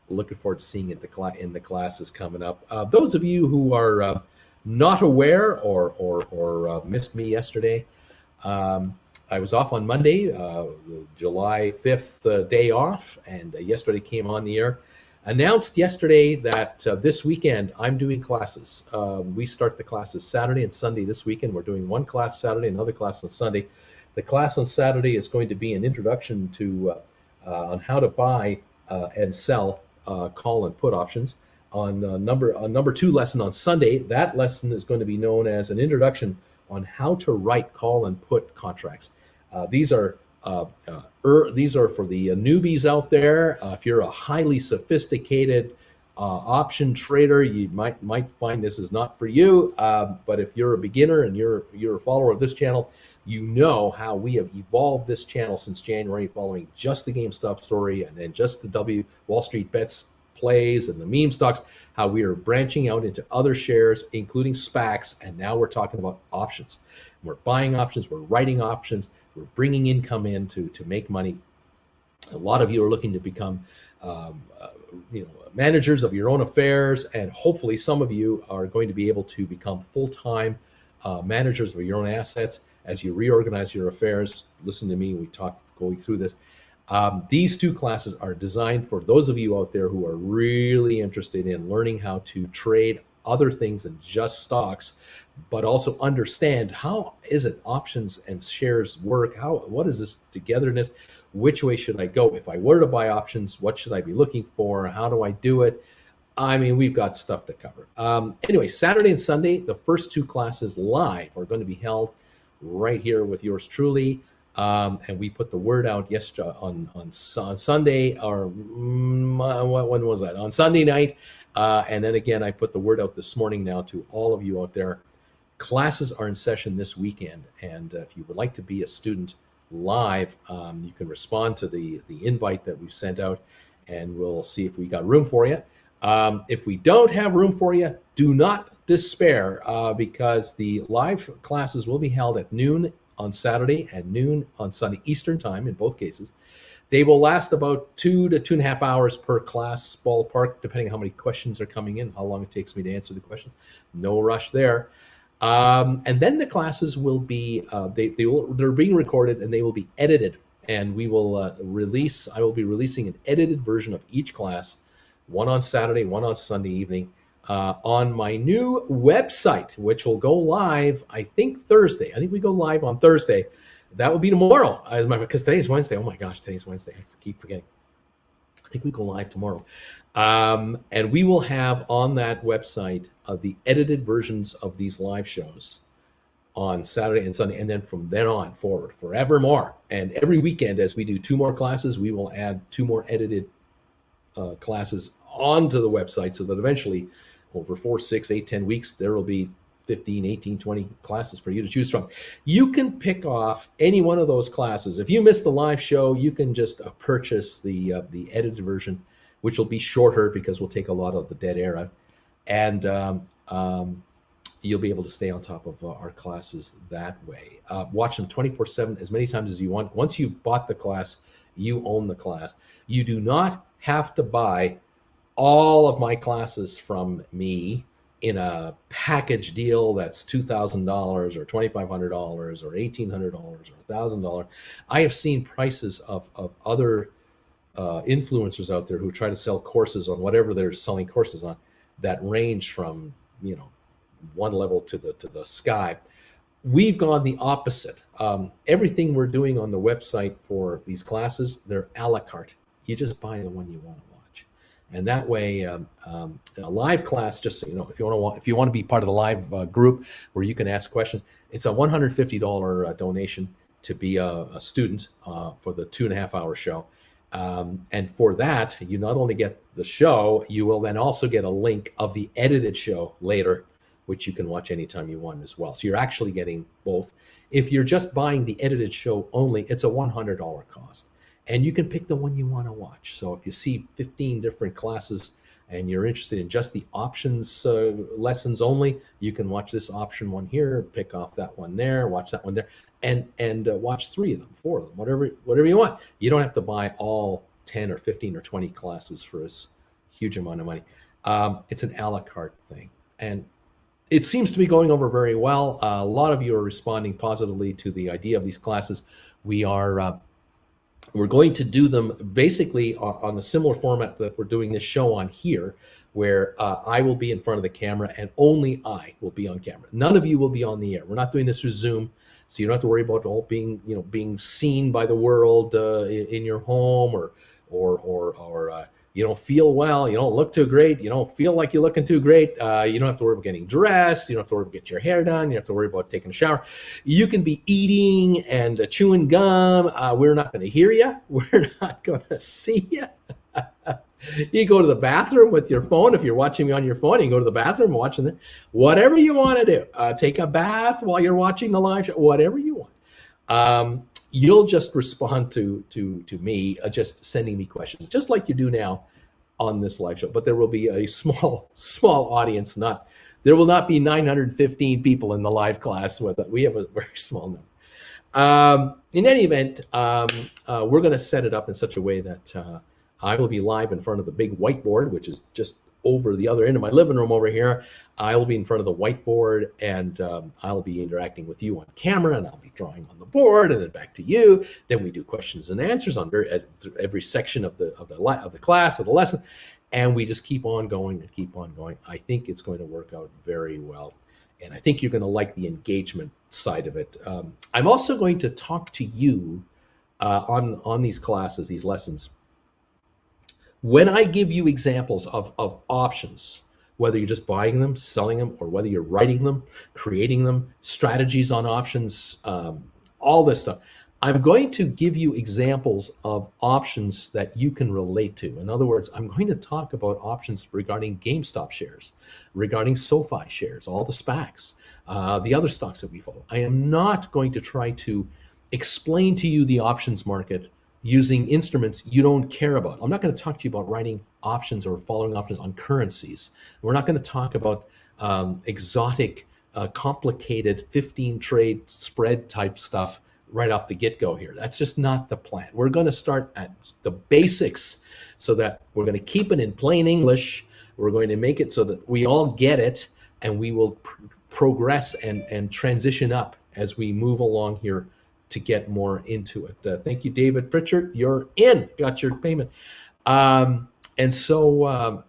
Looking forward to seeing it in the classes coming up. Those of you who are not aware or missed me yesterday, I was off on Monday, July 5th, day off, and yesterday came on the air. Announced yesterday that this weekend I'm doing classes. We start the classes Saturday and Sunday this weekend. We're doing one class Saturday, another class on Sunday. The class on Saturday is going to be an introduction to on how to buy and sell call and put options. On number 2 lesson on Sunday, that lesson is going to be known as an introduction on how to write call and put contracts. These are for the newbies out there. If you're a highly sophisticated option trader, you might find this is not for you. But if you're a beginner and you're a follower of this channel, you know how we have evolved this channel since January, following just the GameStop story and then just the Wall Street bets plays and the meme stocks, how we are branching out into other shares, including SPACs, and now we're talking about options. We're buying options, we're writing options, we're bringing income in to make money. A lot of you are looking to become managers of your own affairs, and hopefully some of you are going to be able to become full-time managers of your own assets as you reorganize your affairs. Listen to me, we talked going through this. These 2 classes are designed for those of you out there who are really interested in learning how to trade other things than just stocks, but also understand how is it options and shares work? What is this togetherness? Which way should I go? If I were to buy options, what should I be looking for? How do I do it? I mean, we've got stuff to cover. Anyway, Saturday and Sunday, the first 2 classes live are going to be held right here with yours truly. And we put the word out yesterday on Sunday, or when was that? On Sunday night. And then again, I put the word out this morning now to all of you out there. Classes are in session this weekend. And if you would like to be a student live, you can respond to the invite that we've sent out, and we'll see if we got room for you. If we don't have room for you, do not despair, because the live classes will be held at noon on Saturday and noon on Sunday, Eastern time in both cases. They will last about 2 to 2.5 hours per class, ballpark, depending on how many questions are coming in, how long it takes me to answer the question. No rush there. And then the classes will be, they're being recorded and they will be edited. And we will I will be releasing an edited version of each class one on Saturday, one on Sunday evening, on my new website, which will go live, I think, Thursday. I think we go live on Thursday. That will be tomorrow, because today's Wednesday. Oh my gosh, today's Wednesday. I keep forgetting. I think we go live tomorrow. And we will have on that website the edited versions of these live shows on Saturday and Sunday, and then from then on forward, forevermore. And every weekend, as we do 2 more classes, we will add 2 more edited classes onto the website, so that eventually, over 4, 6, 8, 10 weeks, there will be 15, 18, 20 classes for you to choose from. You can pick off any one of those classes. If you missed the live show, you can just purchase the edited version, which will be shorter because we'll take a lot of the dead air out. And you'll be able to stay on top of our classes that way. Watch them 24/7 as many times as you want. Once you bought the class, you own the class. You do not have to buy all of my classes from me in a package deal that's $2,000 or $2,500 or $1,800 or $1,000. I have seen prices of other influencers out there who try to sell courses on whatever they're selling courses on that range from, one level to the sky. We've gone the opposite. Everything we're doing on the website for these classes, they're a la carte. You just buy the one you want to watch, and that way, a live class. Just so you know, if you want to be part of the live group where you can ask questions, it's a $150 donation to be a student for the 2.5-hour show. And for that, you not only get the show, you will then also get a link of the edited show later, which you can watch anytime you want as well. So you're actually getting both. If you're just buying the edited show only, it's a $100 cost. And you can pick the one you want to watch. So if you see 15 different classes and you're interested in just the options lessons only, you can watch this option one here, pick off that one there, watch that one there, and watch 3 of them, 4 of them, whatever you want. You don't have to buy all 10 or 15 or 20 classes for this huge amount of money. It's an a la carte thing. And it seems to be going over very well. A lot of you are responding positively to the idea of these classes. We're going to do them basically on a similar format that we're doing this show on here, where I will be in front of the camera and only I will be on camera. None of you will be on the air. We're not doing this through Zoom, so you don't have to worry about all being seen by the world in your home, or you don't feel well, you don't look too great, you don't feel like you're looking too great. You don't have to worry about getting dressed. You don't have to worry about getting your hair done. You don't have to worry about taking a shower. You can be eating and chewing gum. We're not going to hear you. We're not going to see you. You go to the bathroom with your phone. If you're watching me on your phone, you can go to the bathroom watching it. Whatever you want to do. Take a bath while you're watching the live show. Whatever you want. You'll just respond to me, just sending me questions, just like you do now on this live show. But there will be a small audience. There will not be 915 people in the live class with it. We have a very small number. In any event, we're going to set it up in such a way that I will be live in front of the big whiteboard, which is just over the other end of my living room over here. I will be in front of the whiteboard, and I'll be interacting with you on camera, and I'll be drawing on the board, and then back to you. Then we do questions and answers on every section of the class, of the lesson, and we just keep on going and keep on going. I think it's going to work out very well, and I think you're going to like the engagement side of it. I'm also going to talk to you on these classes, these lessons. When I give you examples of options, whether you're just buying them, selling them, or whether you're writing them, creating them, strategies on options, all this stuff, I'm going to give you examples of options that you can relate to. In other words, I'm going to talk about options regarding GameStop shares, regarding SOFI shares, all the SPACs, the other stocks that we follow. I am not going to try to explain to you the options market using instruments you don't care about. I'm not going to talk to you about writing options or following options on currencies. We're not going to talk about exotic, complicated 15-trade spread type stuff right off the get-go here. That's just not the plan. We're going to start at the basics so that we're going to keep it in plain English. We're going to make it so that we all get it, and we will progress and transition up as we move along here to get more into it. Thank you, David Pritchard. You're in. Got your payment. And so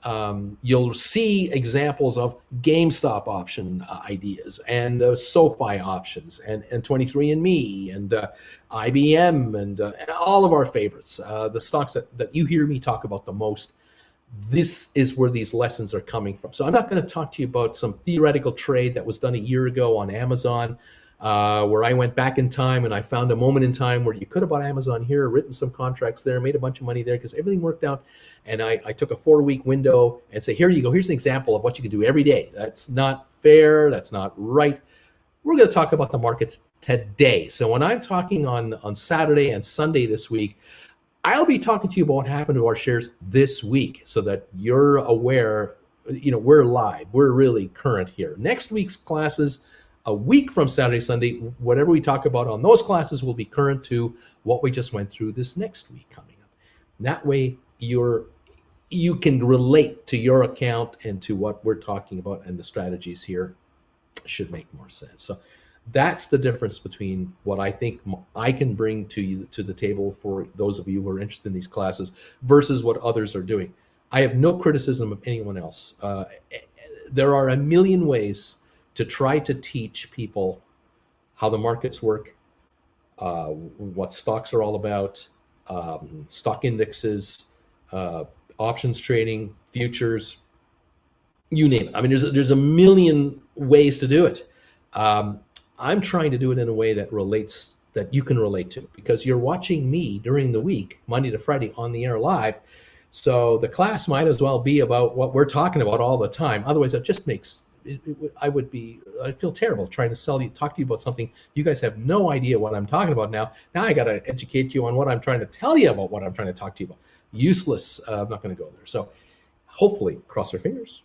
you'll see examples of GameStop option ideas and SoFi options and 23andMe and IBM and all of our favorites, the stocks that you hear me talk about the most. This is where these lessons are coming from. So I'm not going to talk to you about some theoretical trade that was done a year ago on Amazon, where I went back in time and I found a moment in time where you could have bought Amazon here, written some contracts there, made a bunch of money there because everything worked out. And I took a 4-week window and say, here you go. Here's an example of what you can do every day. That's not fair. That's not right. We're going to talk about the markets today. So when I'm talking on Saturday and Sunday this week, I'll be talking to you about what happened to our shares this week so that you're aware, we're live. We're really current here. Next week's classes, a week from Saturday, Sunday, whatever we talk about on those classes will be current to what we just went through this next week coming up. That way you can relate to your account and to what we're talking about, and the strategies here should make more sense. So that's the difference between what I think I can bring to you to the table for those of you who are interested in these classes versus what others are doing. I have no criticism of anyone else. There are a million ways to try to teach people how the markets work, what stocks are all about, stock indexes, options trading, futures, you name it. I mean, there's a million ways to do it. I'm trying to do it in a way that you can relate to, because you're watching me during the week, Monday to Friday, on the air live. So the class might as well be about what we're talking about all the time. Otherwise, it just makes I feel terrible trying to talk to you about something you guys have no idea what I'm talking about now. Now I got to educate you on what I'm trying to tell you about what I'm trying to talk to you about. Useless. I'm not going to go there. So hopefully, cross our fingers,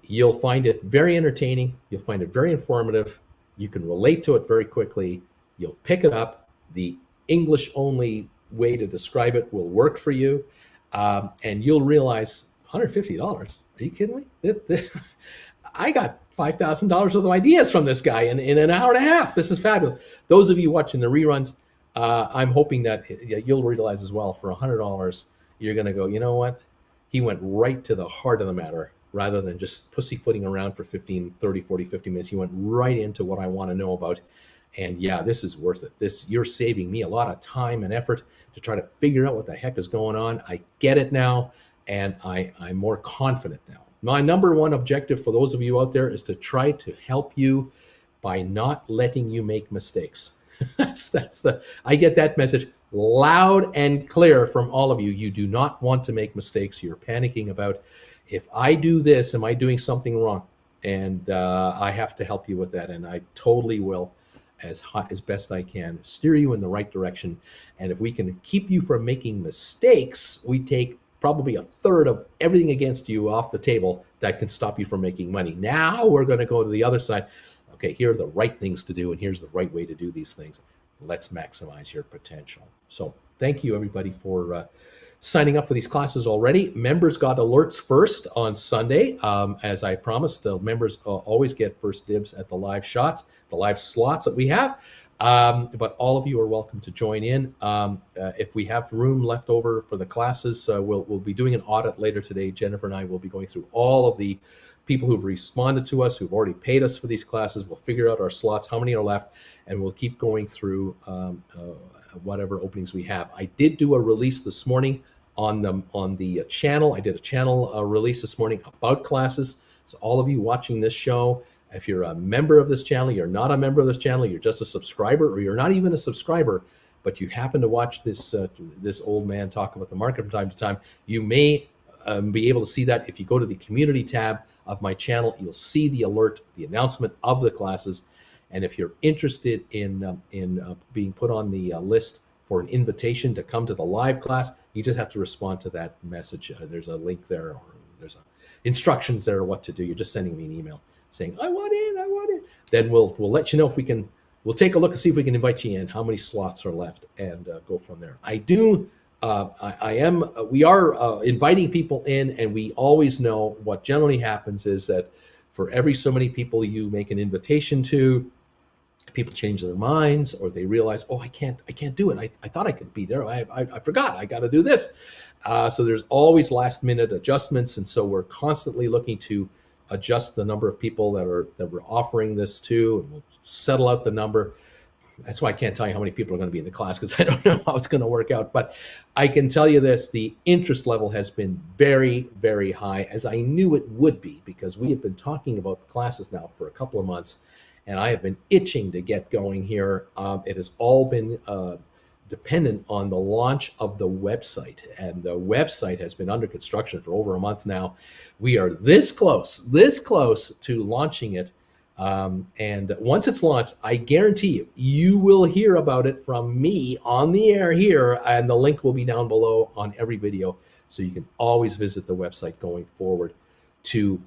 you'll find it very entertaining. You'll find it very informative. You can relate to it very quickly. You'll pick it up. The English only way to describe it will work for you. And you'll realize $150. Are you kidding me? I got $5,000 worth of ideas from this guy in an hour and a half. This is fabulous. Those of you watching the reruns, I'm hoping that you'll realize as well, for $100, you're going to go, you know what? He went right to the heart of the matter rather than just pussyfooting around for 15, 30, 40, 50 minutes. He went right into what I want to know about. And yeah, this is worth it. You're saving me a lot of time and effort to try to figure out what the heck is going on. I get it now, and I'm more confident now. My number one objective for those of you out there is to try to help you by not letting you make mistakes. I get that message loud and clear from all of you. You do not want to make mistakes. You're panicking about, if I do this, am I doing something wrong? And I have to help you with that, and I totally will, as best I can, steer you in the right direction. And if we can keep you from making mistakes, we take probably a third of everything against you off the table that can stop you from making money. Now we're going to go to the other side. Okay, here are the right things to do, and here's the right way to do these things. Let's maximize your potential. So thank you, everybody, for signing up for these classes already. Members got alerts first on Sunday. As I promised, the members always get first dibs at the live shots, the live slots that we have. But all of you are welcome to join in. If we have room left over for the classes, we'll be doing an audit later today. Jennifer and I will be going through all of the people who've responded to us, who've already paid us for these classes. We'll figure out our slots, how many are left, and we'll keep going through whatever openings we have. I did do a release this morning on the channel. I did a channel release this morning about classes. So all of you watching this show, if you're a member of this channel, you're not a member of this channel, you're just a subscriber, or you're not even a subscriber, but you happen to watch this old man talk about the market from time to time, you may be able to see that. If you go to the community tab of my channel, you'll see the alert, the announcement of the classes. And if you're interested in being put on the list for an invitation to come to the live class, you just have to respond to that message. There's a link there, or there's instructions there of what to do. You're just sending me an email saying, I want in. Then we'll let you know if we can. We'll take a look and see if we can invite you in, how many slots are left, and go from there. We are inviting people in, and we always know what generally happens is that for every so many people you make an invitation to, people change their minds, or they realize, oh, I can't do it. I thought I could be there. I forgot. I got to do this. So there's always last minute adjustments. And so we're constantly looking to adjust the number of people that we're offering this to, and we'll settle out the number. That's why I can't tell you how many people are going to be in the class, because I don't know how it's going to work out. But I can tell you this, the interest level has been very, very high, as I knew it would be, because we have been talking about the classes now for a couple of months, and I have been itching to get going here. It has all been dependent on the launch of the website, and the website has been under construction for over a month now. We are this close to launching it. And once it's launched, I guarantee you will hear about it from me on the air here, and the link will be down below on every video. So you can always visit the website going forward to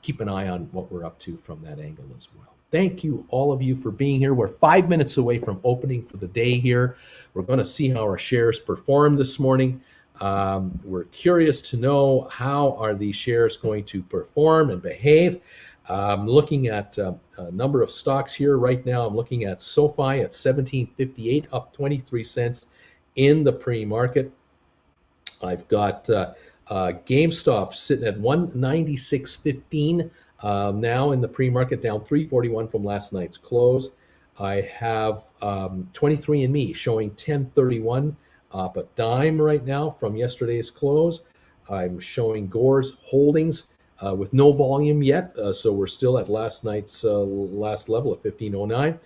keep an eye on what we're up to from that angle as well. Thank you, all of you, for being here. We're 5 minutes away from opening for the day here. We're going to see how our shares perform this morning. We're curious to know how are these shares going to perform and behave. Looking at a number of stocks here right now. I'm looking at SOFI at 17.58, up 23 cents in the pre-market. I've got GameStop sitting at 196.15 now in the pre-market, down 3.41 from last night's close. I have 23andMe showing 10.31, up a dime right now from yesterday's close. I'm showing Gore's Holdings with no volume yet, so we're still at last night's last level of 15.09.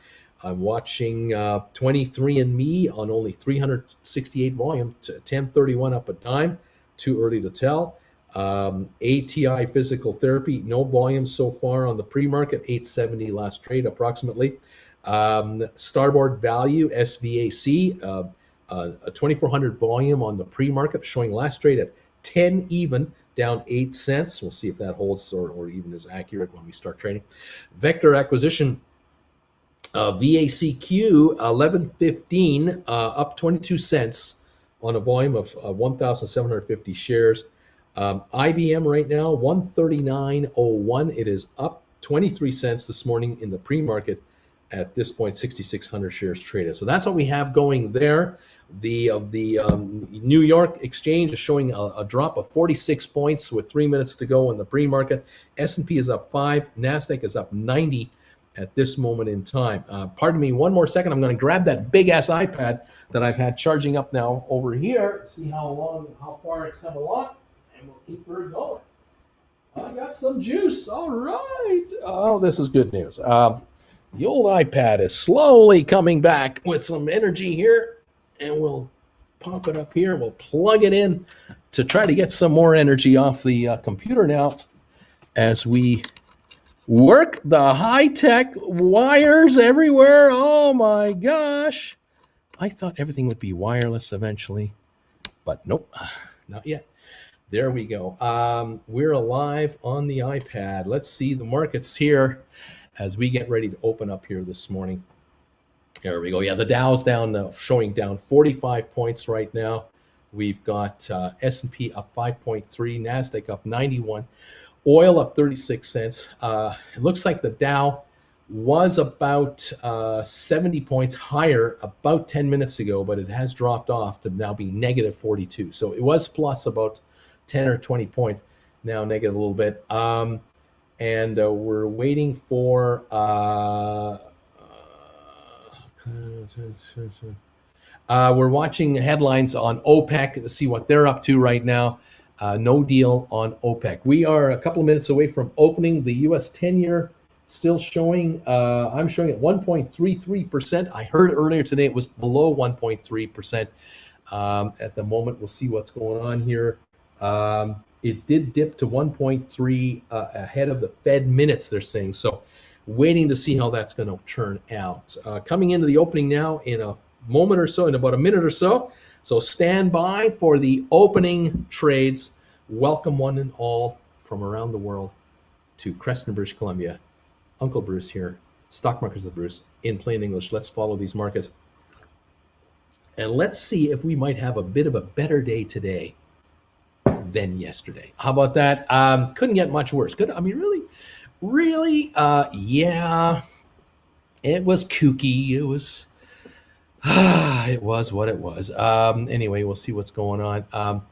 I'm watching 23andMe on only 368 volume, to 10.31, up a dime. Too early to tell. ATI Physical Therapy, no volume so far on the pre-market, 870 last trade approximately. Starboard Value, SVAC, a 2400 volume on the pre-market, showing last trade at 10 even, down 8 cents. We'll see if that holds or even is accurate when we start trading. Vector Acquisition, VACQ, 1115, up 22 cents on a volume of 1,750 shares. IBM right now, 139.01. It is up 23 cents this morning in the pre-market. At this point, 6,600 shares traded. So that's what we have going there. The New York Exchange is showing a drop of 46 points with 3 minutes to go in the pre-market. S&P is up 5. NASDAQ is up 90 at this moment in time. Pardon me one more second. I'm going to grab that big-ass iPad that I've had charging up now over here. See how far it's come along, and we'll keep her going. I got some juice. All right. Oh, this is good news. The old iPad is slowly coming back with some energy here, and we'll pop it up here. We'll plug it in to try to get some more energy off the computer now as we work the high-tech wires everywhere. Oh my gosh. I thought everything would be wireless eventually, but nope, not yet. There we go. We're alive on the iPad. Let's see the markets here as we get ready to open up here this morning. There we go. Yeah, the Dow's down, showing down 45 points right now. We've got S&P up 5.3, NASDAQ up 91, oil up 36 cents. It looks like the Dow was about 70 points higher about 10 minutes ago, but it has dropped off to now be negative 42. So it was plus about 10 or 20 points, now negative a little bit. And we're waiting for we're watching headlines on OPEC to see what they're up to right now. No deal on OPEC. We are a couple of minutes away from opening. The U.S. 10-year still showing, I'm showing at 1.33%. I heard earlier today it was below 1.3%. At the moment, we'll see what's going on here. It did dip to 1.3 ahead of the Fed minutes, they're saying. So waiting to see how that's going to turn out. Coming into the opening now in a moment or so, in about a minute or so. So stand by for the opening trades. Welcome one and all from around the world to Creston, British Columbia. Uncle Bruce here. Stock Markets with Bruce in plain English. Let's follow these markets. And let's see if we might have a bit of a better day today than yesterday. How about that? Couldn't get much worse. I mean, really, yeah, it was kooky. It was, it was what it was. Anyway, we'll see what's going on.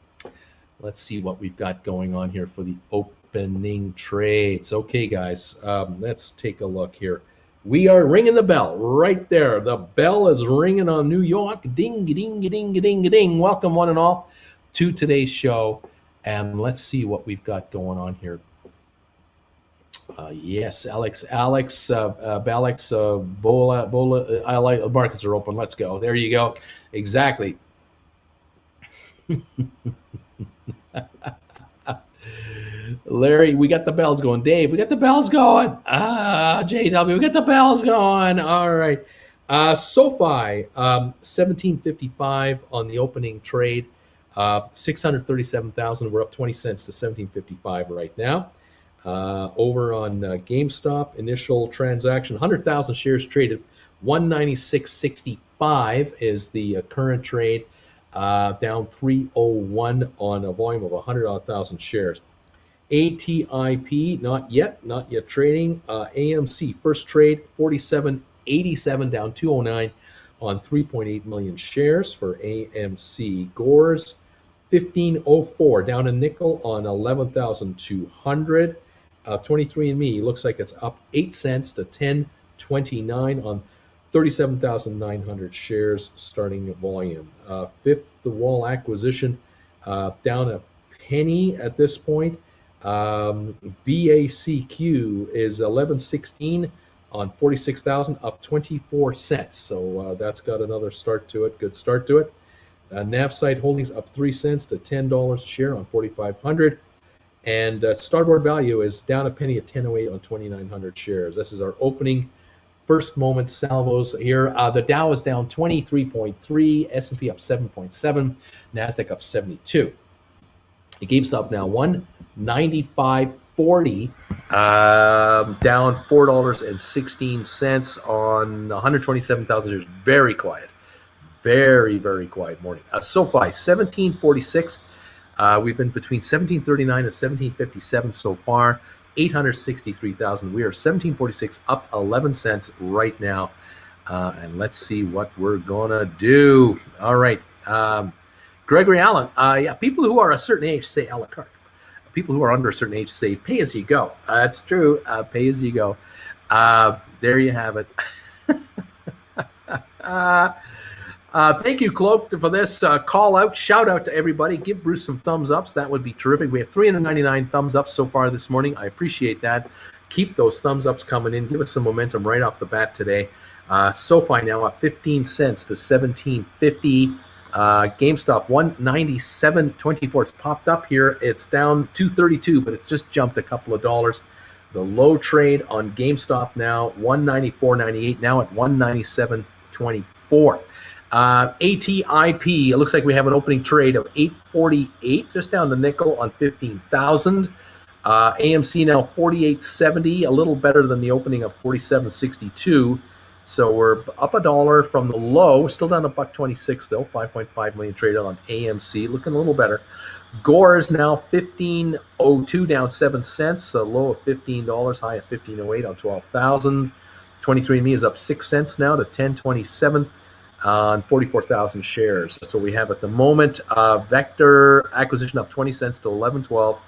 Let's see what we've got going on here for the opening trades. Okay, guys, let's take a look here. We are ringing the bell right there. The bell is ringing on New York. Ding, ding, ding, ding, ding. Welcome, one and all, to today's show. And let's see what we've got going on here. Yes, Bola, I like markets are open. Let's go. There you go. Exactly. Larry, we got the bells going. Dave, we got the bells going. JW, we got the bells going. All right. SOFI, 1755 on the opening trade. 637,000. We're up 20 cents to 1755 right now. Over on GameStop, initial transaction, 100,000 shares traded. 196.65 is the current trade. Down 301 on a volume of 100,000 shares. ATIP, not yet trading. AMC, first trade, 47.87, down 209 on 3.8 million shares for AMC. Gores, 1504, down a nickel on 11,200. 23andMe looks like it's up 8 cents to 10.29 on 37,900 shares starting volume. Fifth, the Wall acquisition, down a penny at this point. VACQ is 11.16 on 46,000, up 24 cents. So that's got another start to it. Good start to it. Navsite Holdings up 3 cents to $10 a share on 4,500. And Starboard Value is down a penny at 10.08 on 2,900 shares. This is our opening first moment salvos here. The Dow is down 23.3, S&P up 7.7, NASDAQ up 72. The GameStop now 195.40, down $4.16 on 127,000 shares. Very quiet. Very, very quiet morning. SOFI 1746. We've been between 1739 and 1757 so far. 863,000. We are 1746, up 11 cents right now. And let's see what we're gonna do. All right. Gregory Allen. Yeah, people who are a certain age say a la carte. People who are under a certain age say pay as you go. That's true. Pay as you go. There you have it. Thank you, Cloak, for this call out. Shout out to everybody. Give Bruce some thumbs ups. That would be terrific. We have 399 thumbs up so far this morning. I appreciate that. Keep those thumbs ups coming in. Give us some momentum right off the bat today. SOFI now up 15 cents to 17.50. GameStop 197.24. It's popped up here. It's down 232, but it's just jumped a couple of dollars. The low trade on GameStop now 194.98. Now at 197.24. ATIP, it looks like we have an opening trade of 848, just down the nickel on 15,000. AMC now 48.70, a little better than the opening of 47.62. So we're up $1 from the low. We're still down $1.26 though. 5.5 million traded on AMC, looking a little better. Gores now 15.02, down 7 cents. A low of $15, high of 15.08 on 12,000. 23andMe is up 6 cents now to 10.27. On 44,000 shares. That's what we have at the moment. Vector acquisition up 20 cents to 11.12.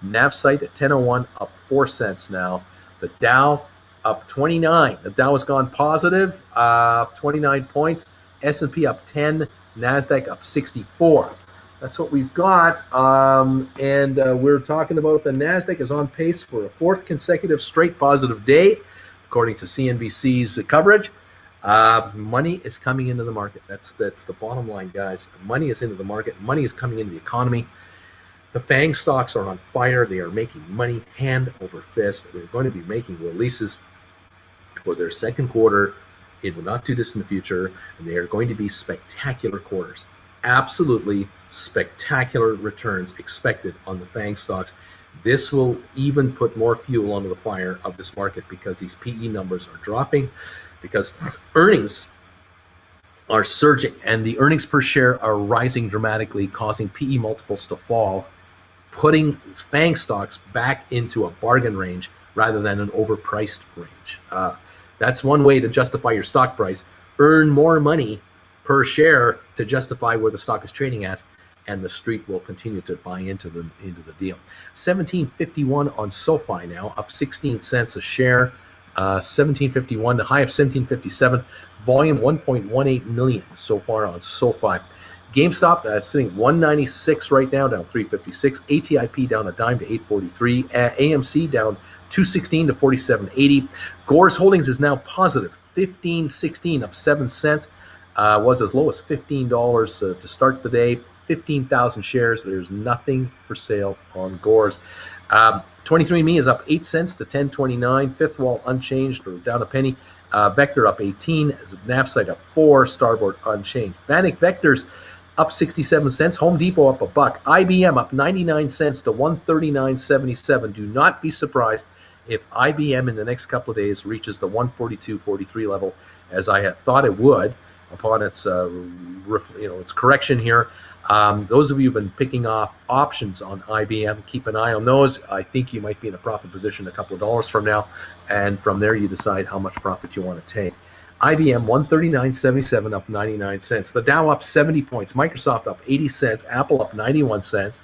Navsite at 10.01, up 4 cents now. The Dow up 29. The Dow has gone positive, 29 points. S&P up 10. NASDAQ up 64. That's what we've got. And we're talking about the NASDAQ is on pace for a 4th consecutive straight positive day, according to CNBC's coverage. Money is coming into the market. That's the bottom line, guys. Money is into the market. Money is coming into the economy. The FANG stocks are on fire. They are making money hand over fist. They're going to be making releases for their second quarter in the not too distant future, and they are going to be spectacular quarters. Absolutely spectacular returns expected on the FANG stocks. This will even put more fuel onto the fire of this market because these PE numbers are dropping, because earnings are surging and the earnings per share are rising dramatically, causing PE multiples to fall, putting FANG stocks back into a bargain range rather than an overpriced range. That's one way to justify your stock price. Earn more money per share to justify where the stock is trading at, and the street will continue to buy into the deal. 1751 on SoFi now, up 16 cents a share. 1751, the high of 1757. Volume 1.18 million so far on SoFi. GameStop sitting 196 right now, down 356. ATIP down a dime to 843. AMC down 216 to 47.80. Gores Holdings is now positive 15.16, up 7 cents. Was as low as $15 to start the day. 15,000 shares. There's nothing for sale on Gores. 23andMe is up 8 cents to 10.29. Fifth Wall unchanged or down a penny. Vector up 18. Navsite up 4. Starboard unchanged. Vanek Vectors up 67 cents. Home Depot up $1. IBM up 99 cents to 139.77. Do not be surprised if IBM in the next couple of days reaches the 142.43 level, as I had thought it would upon its its correction here. Those of you who've been picking off options on IBM, keep an eye on those. I think you might be in a profit position a couple of dollars from now, and from there you decide how much profit you want to take. IBM 139.77, up 99 cents. The Dow up 70 points. Microsoft up 80 cents. Apple up 91 cents.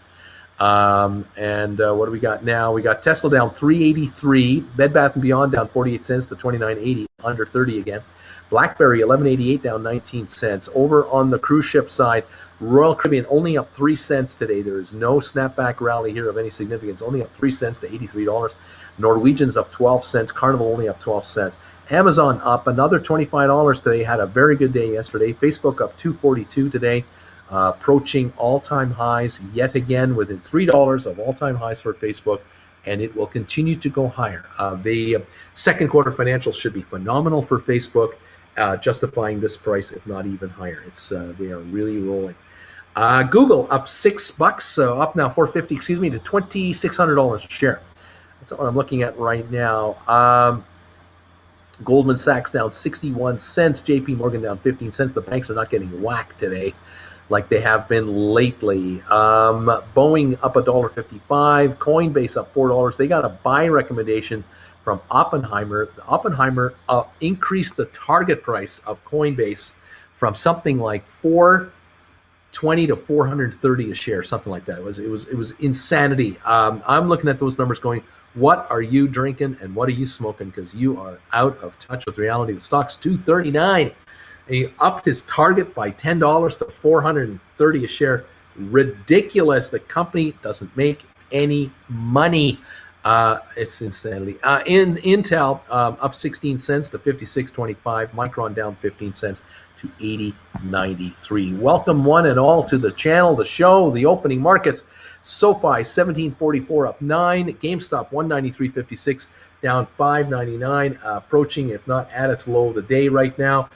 What do we got now? We got Tesla down 383. Bed Bath & Beyond down 48 cents to 29.80, under 30 again. BlackBerry 11.88, down 19 cents. Over on the cruise ship side, Royal Caribbean only up 3 cents today. There is no snapback rally here of any significance. Only up 3 cents to $83. Norwegian's up 12 cents. Carnival only up 12 cents. Amazon up another $25 today. Had a very good day yesterday. Facebook up $2.42 today. Approaching all-time highs yet again, within $3 of all-time highs for Facebook, and it will continue to go higher. The second quarter financials should be phenomenal for Facebook, justifying this price, if not even higher. They are really rolling. Google up $6, up now $4.50, to $2,600 a share. That's what I'm looking at right now. Goldman Sachs down 61 cents. JP Morgan down 15 cents. The banks are not getting whacked today like they have been lately. Boeing up $1.55. Coinbase up $4. They got a buy recommendation from Oppenheimer. Oppenheimer increased the target price of Coinbase from something like $420 to $430 a share, something like that. It was insanity. I'm looking at those numbers going, what are you drinking and what are you smoking? Because you are out of touch with reality. The stock's $239. And he upped his target by $10 to $430 a share. Ridiculous. The company doesn't make any money. It's insanity. Intel up 16 cents to 56.25. Micron down 15 cents to 80.93. Welcome one and all to the channel, the show, the opening markets. SoFi 17.44 up 9. GameStop 193.56 down 5.99. Approaching, if not at its low of the day right now,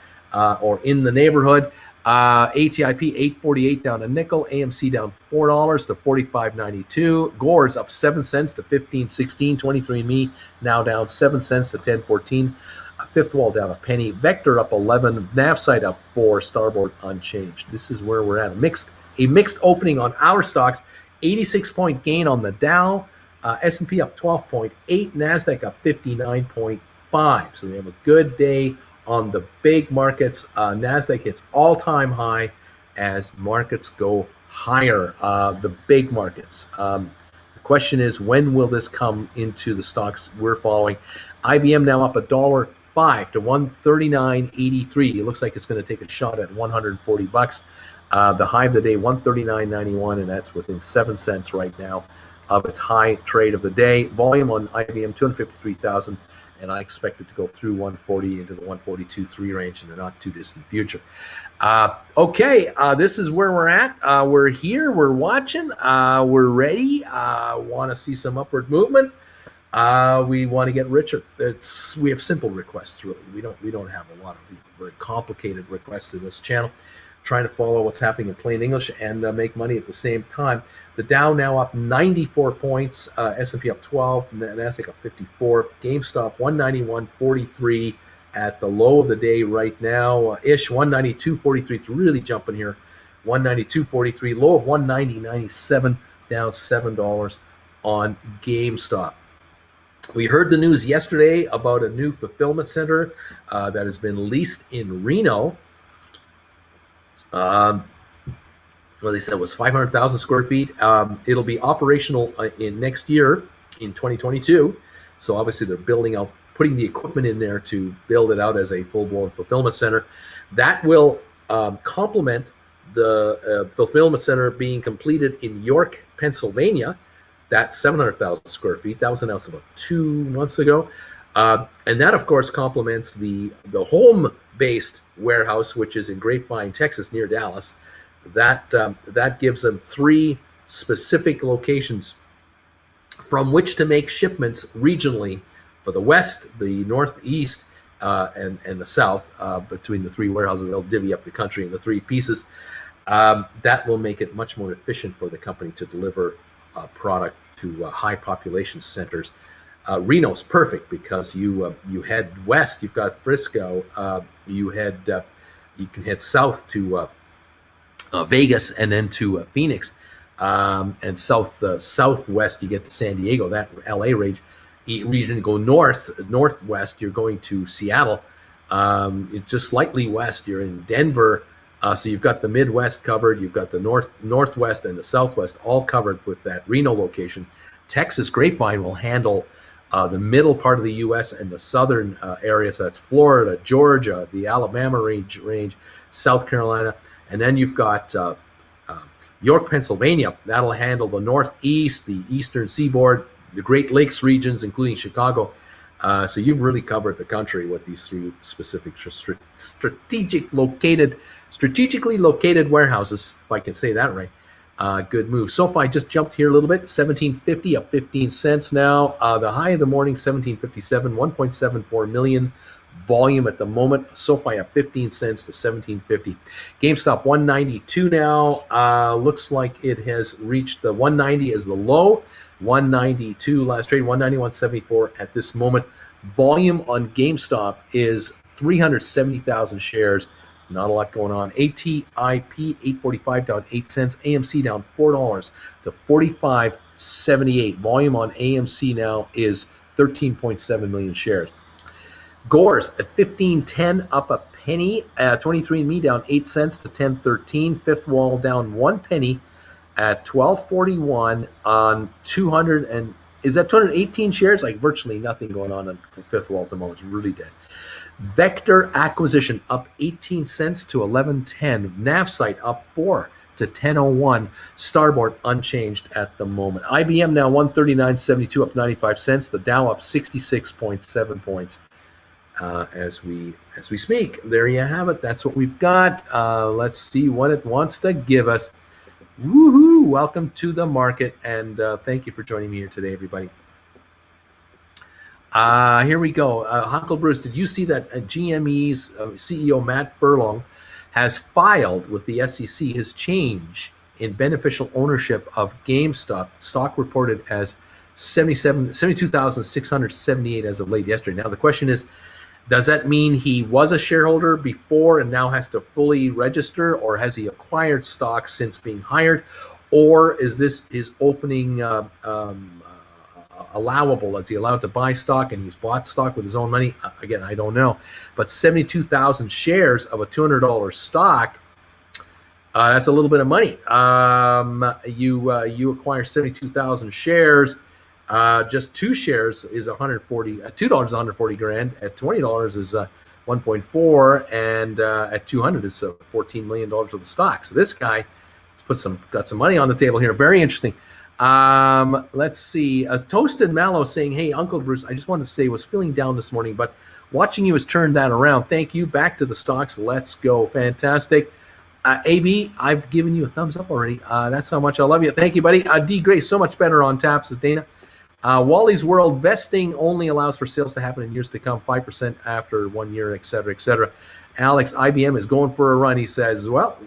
or in the neighborhood. ATIP 8.48 down a nickel. AMC down $4 to 45.92. Gores up 7 cents to 15.16. 23andMe now down 7 cents to 10.14. Fifth Wall down a penny. Vector up 11. Navsite up 4. Starboard unchanged. This is where we're at. A mixed opening on our stocks. 86-point gain on the Dow. S&P up 12.8. NASDAQ up 59.5. So we have a good day on the big markets. NASDAQ hits all-time high as markets go higher, the big markets. The question is, when will this come into the stocks we're following? IBM now up $1.05 to 139.83. It looks like it's going to take a shot at $140. The high of the day, 139.91, and that's within 7 cents right now of its high trade of the day. Volume on IBM, 253,000. And I expect it to go through 140 into the 142.3 range in the not too distant future. Okay, this is where we're at. We're here, we're watching, we're ready. Want to see some upward movement. We want to get richer. We have simple requests, really. We don't have a lot of very complicated requests in this channel. Trying to follow what's happening in plain English and make money at the same time. The Dow now up 94 points, S&P up 12, NASDAQ up 54, GameStop 191.43 at the low of the day right now, 192.43. It's really jumping here. 192.43, low of 190.97, down $7 on GameStop. We heard the news yesterday about a new fulfillment center that has been leased in Reno. well, they said it was 500,000 square feet. It'll be operational in next year in 2022. So obviously they're building out, putting the equipment in there to build it out as a full-blown fulfillment center. That will complement the fulfillment center being completed in York, Pennsylvania. That's 700,000 square feet. That was announced about 2 months ago. And that, of course, complements the home-based warehouse, which is in Grapevine, Texas, near Dallas. That gives them 3 specific locations from which to make shipments regionally for the West, the Northeast, and the South. Between the 3 warehouses, they'll divvy up the country into 3 pieces. That will make it much more efficient for the company to deliver product to high population centers. Reno's perfect because you head west, you've got Frisco. You can head south to Vegas, and then to Phoenix, and southwest you get to San Diego, that LA region. Go northwest, you're going to Seattle. Just slightly west, you're in Denver. So you've got the Midwest covered, you've got the northwest and the southwest all covered with that Reno location. Texas Grapevine will handle the middle part of the U.S. and the southern area. So that's Florida, Georgia, the Alabama range, South Carolina. And then you've got York, Pennsylvania. That'll handle the Northeast, the Eastern Seaboard, the Great Lakes regions, including Chicago. So you've really covered the country with these 3 specific strategically located warehouses, if I can say that right. Good move. SoFi just jumped here a little bit, 17.50, up 15 cents now. The high of the morning, 17.57, 1.74 million volume at the moment. SoFi up 15 cents to 17.50. GameStop 192 now. Looks like it has reached the 190 as the low. 192 last trade, 191.74 at this moment. Volume on GameStop is 370,000 shares. Not a lot going on. ATIP 845 down 8 cents. AMC down $4 to 45.78. Volume on AMC now is 13.7 million shares. Gores at 15.10, up a penny. 23andMe down 8 cents to 10.13. Fifth Wall down 1 penny at 12.41 on 200 and is that 218 shares? Like virtually nothing going on for Fifth Wall at the moment. It's really dead. Vector Acquisition up 18 cents to 11.10. Navsite up 4 to 10.01. Starboard unchanged at the moment. IBM now 139.72, up 95 cents. The Dow up 66.7 points as we speak. There you have it. That's what we've got. Let's see what it wants to give us. Woohoo! Welcome to the market, and thank you for joining me here today, everybody. Here we go. Uncle Bruce, did you see that GME's CEO Matt Furlong has filed with the SEC his change in beneficial ownership of GameStop? Stock reported as 72,678 as of late yesterday. Now the question is, does that mean he was a shareholder before and now has to fully register, or has he acquired stock since being hired, or is this his opening allowable? Is he allowed to buy stock and he's bought stock with his own money? Again, I don't know. But 72,000 shares of a $200 stock, that's a little bit of money. You acquire 72,000 shares. Just 2 shares is $140. $2 is 140 grand. At $20 is 1.4, and at 200 is $14 million worth of stock. So this guy has got some money on the table here. Very interesting. Let's see. Toasted Mallow saying, "Hey, Uncle Bruce, I just wanted to say was feeling down this morning, but watching you has turned that around. Thank you. Back to the stocks. Let's go. Fantastic." AB, I've given you a thumbs up already. That's how much I love you. Thank you, buddy. D. Gray, so much better on tap, says Dana. Wally's World, vesting only allows for sales to happen in years to come, 5% after 1 year, et cetera, et cetera. Alex, IBM is going for a run. He says, well,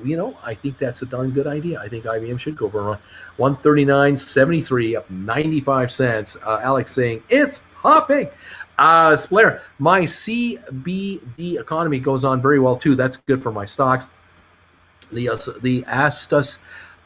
I think that's a darn good idea. I think IBM should go for a run. 139.73, up 95 cents. Alex saying, it's popping. Splair, my CBD economy goes on very well, too. That's good for my stocks. The Astus,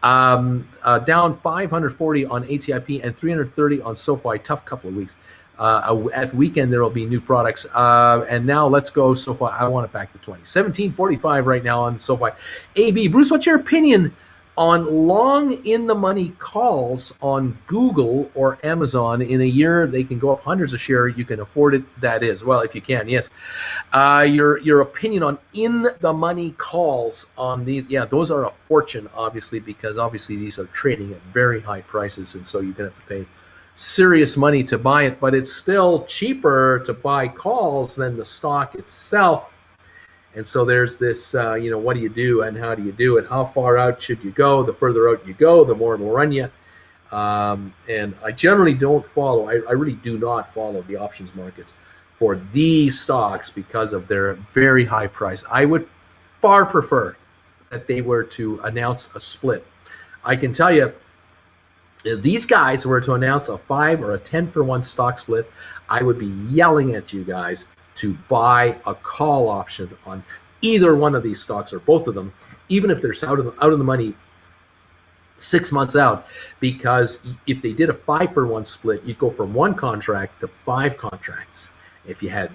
down 540 on ATIP and 330 on SoFi. Tough couple of weeks. At weekend, there will be new products. And now let's go SoFi. I want it back to 20. 17.45 right now on SoFi. AB, Bruce, what's your opinion On long in the money calls on Google or Amazon in a year, they can go up hundreds a share. You can afford it. That is, well, if you can, yes. Your opinion on in the money calls on these, yeah, those are a fortune, obviously, because obviously these are trading at very high prices, and so you're gonna have to pay serious money to buy it. But it's still cheaper to buy calls than the stock itself. And so there's this, what do you do and how do you do it? How far out should you go? The further out you go, the more it'll run you. And I generally don't follow, I really do not follow the options markets for these stocks because of their very high price. I would far prefer that they were to announce a split. I can tell you, if these guys were to announce a 5 or a 10-for-1 stock split, I would be yelling at you guys to buy a call option on either one of these stocks or both of them, even if they're out of the money 6 months out, because if they did a 5-for-1 split, you'd go from 1 contract to 5 contracts. If you had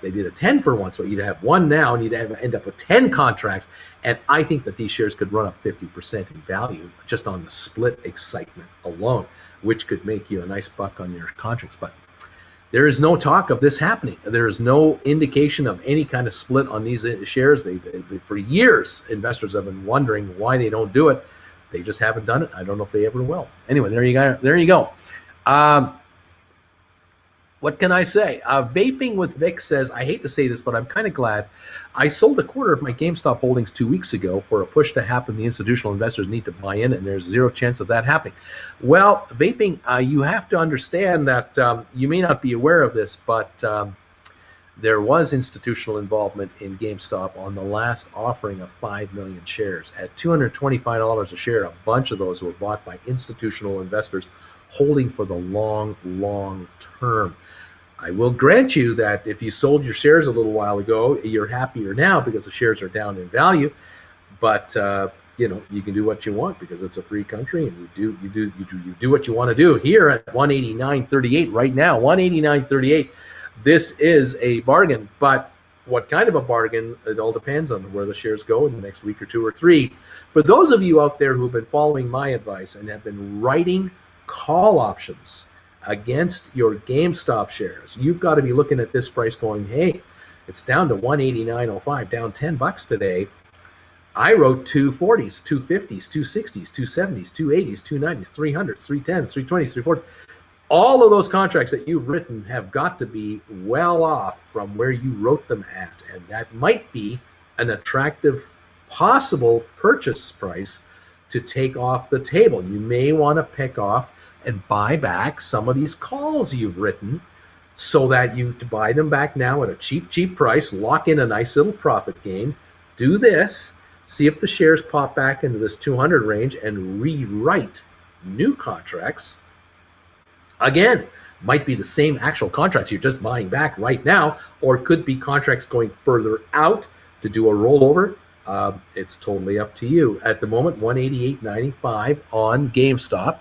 they did a 10-for-1 split, you'd have 1 now and you'd end up with 10 contracts. And I think that these shares could run up 50% in value just on the split excitement alone, which could make you a nice buck on your contracts. But there is no talk of this happening. There is no indication of any kind of split on these shares. For years, investors have been wondering why they don't do it. They just haven't done it. I don't know if they ever will. Anyway, there you go. What can I say? Vaping with Vic says, I hate to say this, but I'm kind of glad. I sold a quarter of my GameStop holdings 2 weeks ago for a push to happen. The institutional investors need to buy in, and there's zero chance of that happening. Well, vaping, you have to understand that you may not be aware of this, but there was institutional involvement in GameStop on the last offering of 5 million shares. At $225 a share, a bunch of those were bought by institutional investors holding for the long, long term. I will grant you that if you sold your shares a little while ago, you're happier now because the shares are down in value. But you can do what you want because it's a free country, and you do what you want to do. Here at 189.38 right now, 189.38. This is a bargain, but what kind of a bargain? It all depends on where the shares go in the next week or 2 or 3. For those of you out there who have been following my advice and have been writing call options against your GameStop shares, you've got to be looking at this price going, hey, it's down to 189.05, down $10 today. I wrote 240s, 250s, 260s, 270s, 280s, 290s, 300s, 310s, 320s, 340s. All of those contracts that you've written have got to be well off from where you wrote them at, and that might be an attractive possible purchase price to take off the table. You may want to pick off and buy back some of these calls you've written so that you buy them back now at a cheap price, lock in a nice little profit gain, do this, see if the shares pop back into this 200 range and rewrite new contracts. Again, might be the same actual contracts you're just buying back right now, or could be contracts going further out to do a rollover. It's totally up to you. At the moment, 188.95 on GameStop.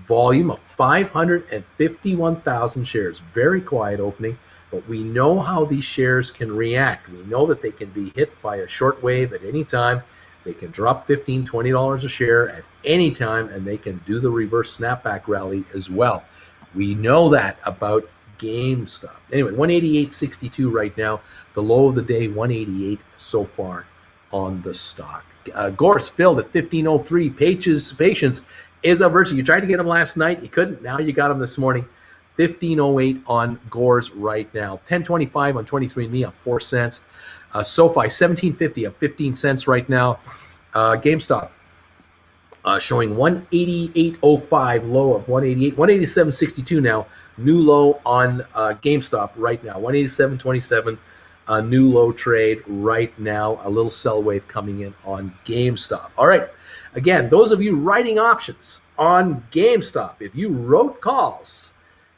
Volume of 551,000 shares. Very quiet opening, but we know how these shares can react. We know that they can be hit by a short wave at any time. They can drop $15, $20 a share at any time, and they can do the reverse snapback rally as well. We know that about GameStop. Anyway, 188.62 right now. The low of the day, 188 so far on the stock. Gorse filled at 1503. Patience is a virtue. You tried to get him last night. You couldn't. Now you got him this morning. 1508 on Gores right now. 1025 on 23andMe, up 4 cents. SoFi 1750, up 15 cents right now. GameStop showing 188.05, low of 188, 187.62 now. New low on GameStop right now. 187.27. A new low trade right now. A little sell wave coming in on GameStop. All right. Again, those of you writing options on GameStop, if you wrote calls,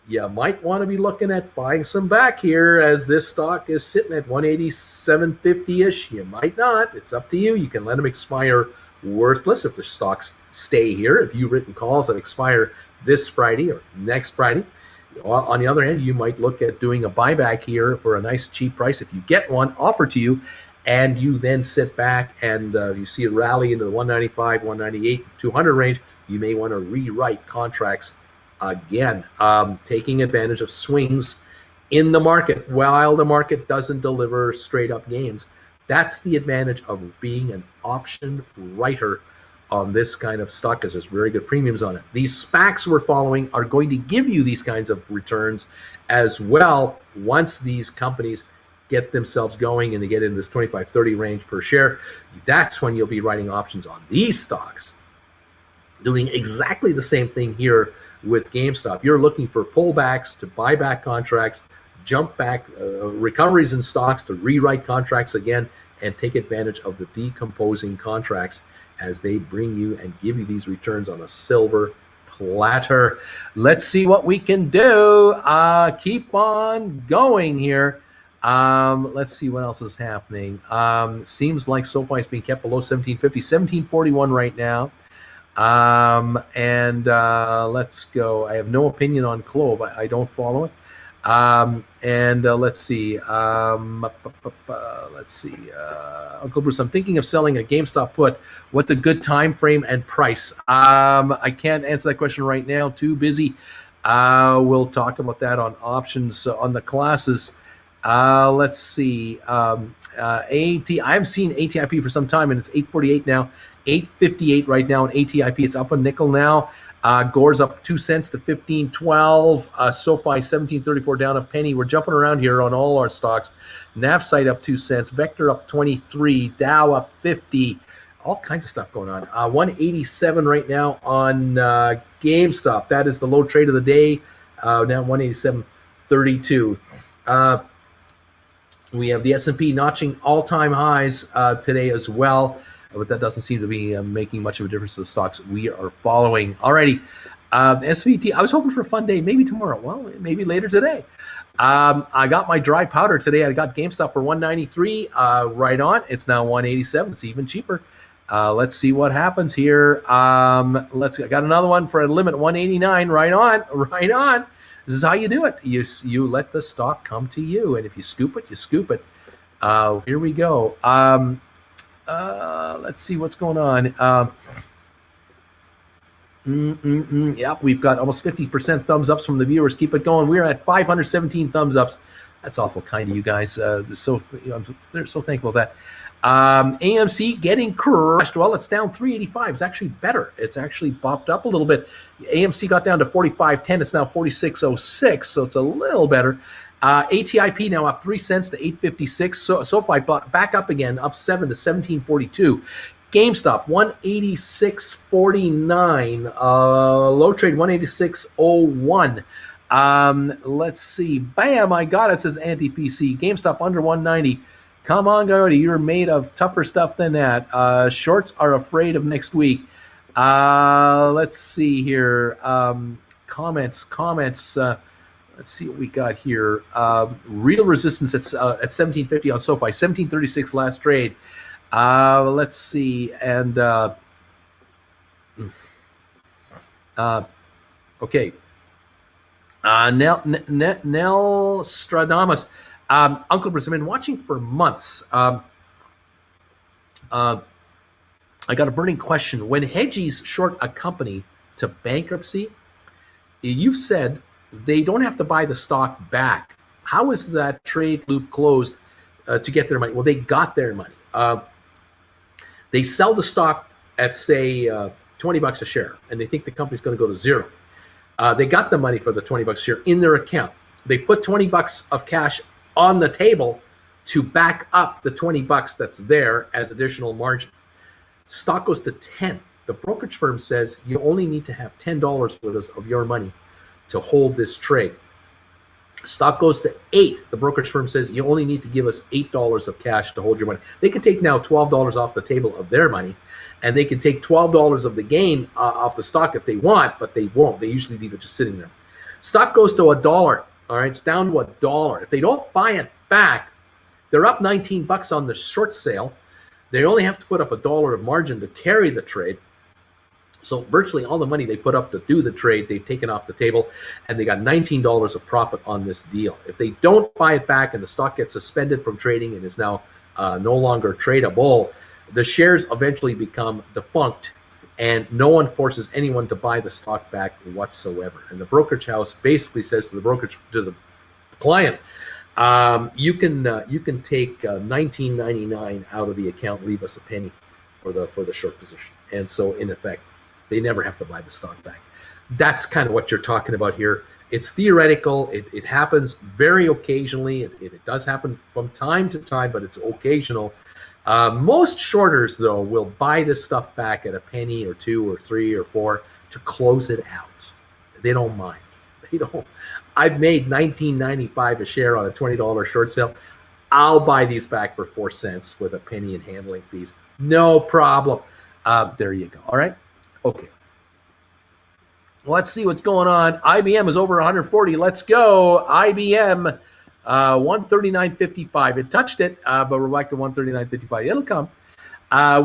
you might want to be looking at buying some back here as this stock is sitting at 187.50-ish. You might not. It's up to you. You can let them expire worthless if the stocks stay here. If you've written calls that expire this Friday or next Friday. On the other hand, you might look at doing a buyback here for a nice cheap price if you get one offered to you and you then sit back and you see a rally into the 195, 198, 200 range, you may want to rewrite contracts again, taking advantage of swings in the market while the market doesn't deliver straight up gains. That's the advantage of being an option writer on this kind of stock, because there's very good premiums on it. These SPACs we're following are going to give you these kinds of returns as well once these companies get themselves going and they get into this 25-30 range per share. That's when you'll be writing options on these stocks. Doing exactly the same thing here with GameStop. You're looking for pullbacks to buy back contracts, jump back recoveries in stocks to rewrite contracts again, and take advantage of the decomposing contracts as they bring you and give you these returns on a silver platter. Let's see what we can do. Keep on going here. Let's see what else is happening. Seems like SoFi is being kept below 1750, 1741 right now. Let's go. I have no opinion on Clove. I don't follow it. Let's see. Uncle Bruce, I'm thinking of selling a GameStop put. What's a good time frame and price? I can't answer that question right now. Too busy. We'll talk about that on options on the classes. Let's see. I've seen ATIP for some time, and it's 848 now. 858 right now in ATIP. It's up a nickel now. Gore's up 2 cents to 15.12. SoFi 17.34 down a penny. We're jumping around here on all our stocks. NavSite up 2 cents. Vector up 23. Dow up 50. All kinds of stuff going on. 187 right now on GameStop. That is the low trade of the day. Now 187.32. We have the S&P notching all-time highs today as well. But that doesn't seem to be making much of a difference to the stocks we are following. Alrighty, SVT. I was hoping for a fun day, maybe tomorrow. Well, maybe later today. I got my dry powder today. I got GameStop for 193. Right on. It's now 187. It's even cheaper. Let's see what happens here. I got another one for a limit 189. Right on. Right on. This is how you do it. You let the stock come to you, and if you scoop it, you scoop it. Here we go. Let's see what's going on. Yep, we've got almost 50% thumbs ups from the viewers. Keep it going. We're at 517 thumbs ups. That's awful kind of you guys. I'm so thankful for that. AMC getting crushed. Well, it's down 385. It's actually better. It's actually bopped up a little bit. AMC got down to 45.10. It's now 46.06, so it's a little better. ATIP now up 3 cents to 8.56. SoFi back up again, up 7 to 17.42. GameStop 186.49. Low trade 186.01. Let's see. Bam! I got it. Says anti-PC. GameStop under 190. Come on, Gordy. You're made of tougher stuff than that. Shorts are afraid of next week. Let's see here. Comments. Let's see what we got here. Real resistance at 1750 on SoFi, 1736 last trade. Let's see. And okay. Nell Stradamus. Uncle Bruce, I've been watching for months. I got a burning question. When hedgies short a company to bankruptcy, you've said they don't have to buy the stock back. How is that trade loop closed to get their money? Well, they got their money. They sell the stock at, say, $20 a share, and they think the company's going to go to zero. They got the money for the $20 a share in their account. They put $20 of cash on the table to back up the $20 that's there as additional margin. Stock goes to 10. The brokerage firm says you only need to have $10 with us of your money to hold this trade. Stock goes to 8. The brokerage firm says you only need to give us $8 of cash to hold your money. They can take now $12 off the table of their money, and they can take $12 of the gain off the stock if they want, but they won't. They usually leave it just sitting there. Stock goes to $1. All right, it's down to $1. If they don't buy it back, they're up $19 on the short sale. They only have to put up $1 of margin to carry the trade. So virtually all the money they put up to do the trade, they've taken off the table, and they got $19 of profit on this deal. If they don't buy it back and the stock gets suspended from trading and is now no longer tradable, the shares eventually become defunct, and no one forces anyone to buy the stock back whatsoever. And the brokerage house basically says to the client, you can take $19.99 out of the account, leave us a penny for the short position. And so in effect, they never have to buy the stock back. That's kind of what you're talking about here. It's theoretical. It happens very occasionally. It does happen from time to time, but it's occasional. Most shorters, though, will buy this stuff back at a penny or two or three or four to close it out. They don't mind. They don't. I've made $19.95 a share on a $20 short sale. I'll buy these back for 4 cents with a penny in handling fees. No problem. There you go. All right. Okay. Let's see what's going on. IBM is over 140. Let's go. IBM, 139.55. It touched it, but we're back to 139.55. It'll come.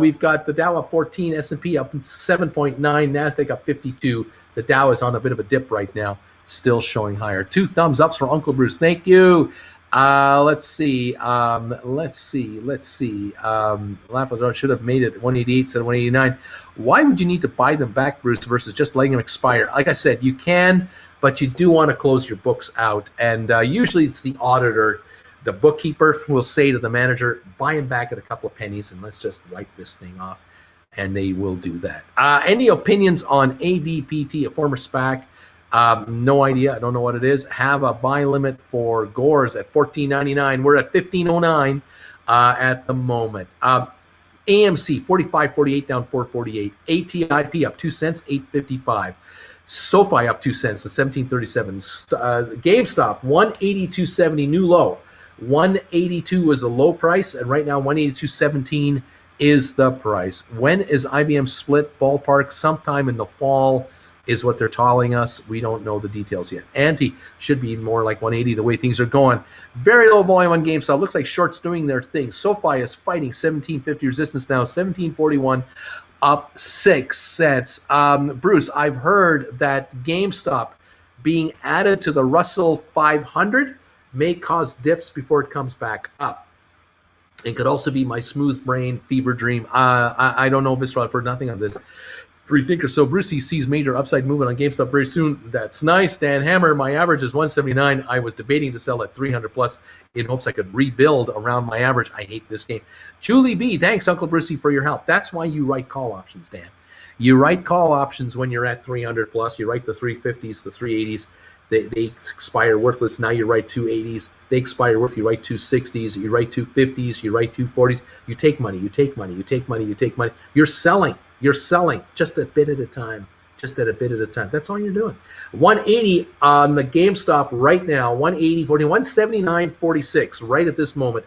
We've got the Dow up 14, S&P up 7.9, NASDAQ up 52. The Dow is on a bit of a dip right now, still showing higher. 2 thumbs ups for Uncle Bruce. Thank you. Let's see. Lafayette should have made it 188 instead of 189. Why would you need to buy them back, Bruce, versus just letting them expire? Like I said, you can, but you do want to close your books out. And usually it's the auditor, the bookkeeper will say to the manager, buy them back at a couple of pennies and let's just wipe this thing off. And they will do that. Any opinions on AVPT, a former SPAC? No idea. I don't know what it is. Have a buy limit for Gores at $14.99. We're at $15.09 at the moment. AMC 45.48 down 4.48. ATIP up 2 cents, 8.55. SOFI up 2 cents to 17.37. GameStop 182.70 new low. 182 was the low price, and right now 182.17 is the price. When is IBM split? Ballpark sometime in the fall is what they're telling us. We don't know the details yet. Anti should be more like 180 the way things are going. Very low volume on GameStop. Looks like shorts doing their thing. SoFi is fighting 1750 resistance now, 1741, up 6 cents. Bruce, I've heard that GameStop being added to the Russell 500 may cause dips before it comes back up. It could also be my smooth brain fever dream. I don't know, Visceral. I've heard nothing of this. Free thinker. So Brucey sees major upside movement on GameStop very soon. That's nice. Dan Hammer, my average is 179. I was debating to sell at 300 plus in hopes I could rebuild around my average. I hate this game. Julie B, thanks, Uncle Brucey, for your help. That's why you write call options, Dan. You write call options when you're at 300 plus. You write the 350s, the 380s. They expire worthless. Now you write 280s. They expire worth. You write 260s. You write 250s. You write 240s. You take money. You take money. You take money. You take money. You're selling. You're selling just a bit at a time, just at a bit at a time. That's all you're doing. 180 on the GameStop right now, 180.40, 179.46 right at this moment,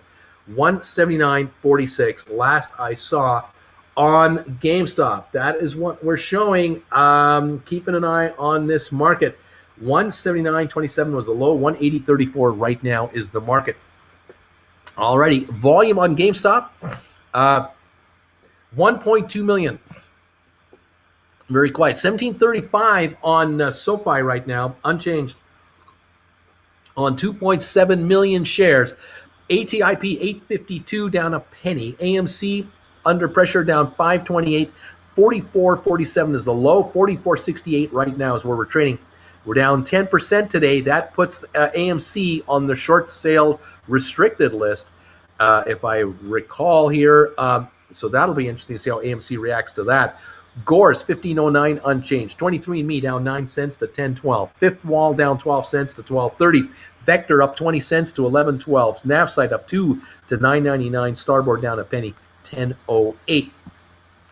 179.46. Last I saw on GameStop. That is what we're showing. Keeping an eye on this market. 179.27 was the low. 180.34 right now is the market. Alrighty, volume on GameStop. 1.2 million. Very quiet. 1735 on SoFi right now, unchanged. On 2.7 million shares. ATIP 852 down a penny. AMC under pressure down 528. 44.47 is the low. 44.68 right now is where we're trading. We're down 10% today. That puts AMC on the short sale restricted list, if I recall here. So that'll be interesting to see how AMC reacts to that. Gores 15.09 unchanged. 23andMe down 9 cents to 10.12. Fifth Wall down 12 cents to 12.30. Vector up 20 cents to 11.12. Navsite up 2 to 9.99. Starboard down a penny, 10.08.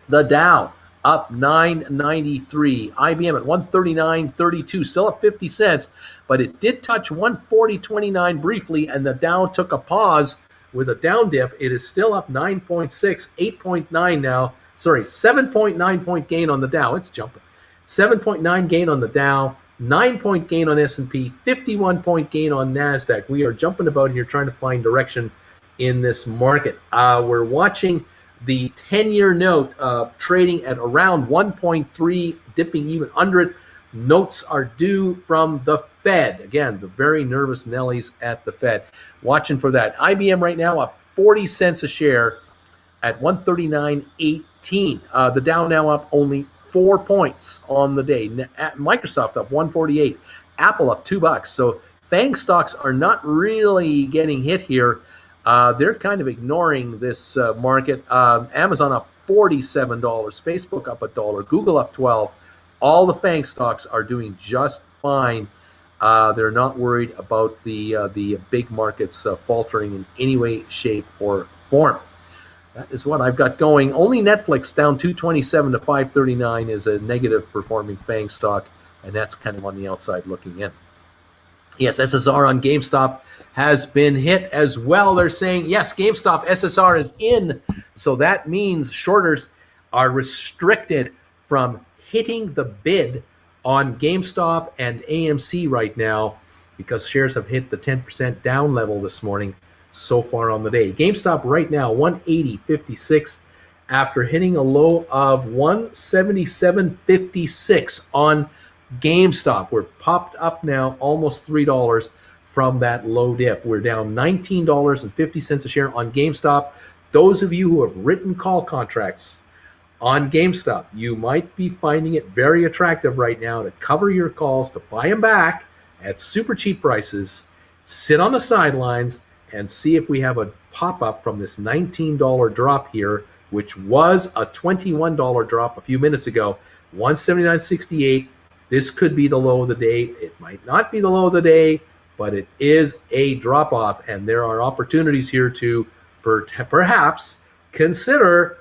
The Dow up 9.93. IBM at 139.32, still up 50 cents, but it did touch 140.29 briefly, and the Dow took a pause with a down dip. It is still up 9.6, 8.9 now. Sorry, 7.9 point gain on the Dow. It's jumping. 7.9 gain on the Dow, 9-point gain on S&P, 51-point gain on NASDAQ. We are jumping about here trying to find direction in this market. We're watching the 10-year note trading at around 1.3, dipping even under it. Notes are due from the Fed. Again, the very nervous Nellies at the Fed. Watching for that. IBM right now up 40 cents a share at 139.18. The Dow now up only 4 points on the day. Microsoft up 148. Apple up $2. So FANG stocks are not really getting hit here. They're kind of ignoring this market. Amazon up $47. Facebook up $1. Google up 12. All the FANG stocks are doing just fine. They're not worried about the big markets faltering in any way, shape, or form. That is what I've got going. Only Netflix down 227 to 539 is a negative performing FANG stock, and that's kind of on the outside looking in. Yes, SSR on GameStop has been hit as well. They're saying, yes, GameStop SSR is in. So that means shorters are restricted from hitting the bid on GameStop and AMC right now because shares have hit the 10% down level this morning so far on the day. GameStop right now, 180.56 after hitting a low of 177.56 on GameStop. We're popped up now almost $3 from that low dip. We're down $19.50 a share on GameStop. Those of you who have written call contracts on GameStop, you might be finding it very attractive right now to cover your calls, to buy them back at super cheap prices, sit on the sidelines, and see if we have a pop-up from this $19 drop here, which was a $21 drop a few minutes ago, 179.68. This could be the low of the day. It might not be the low of the day, but it is a drop-off, and there are opportunities here to perhaps consider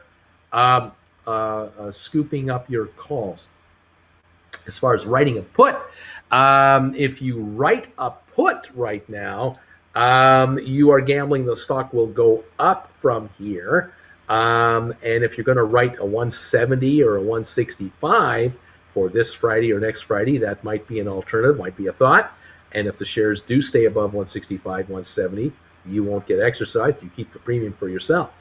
scooping up your calls. As far as writing a put, if you write a put right now, you are gambling the stock will go up from here. And if you're going to write a 170 or a 165 for this Friday or next Friday, that might be an alternative, might be a thought. And if the shares do stay above 165, 170, you won't get exercised. You keep the premium for yourself.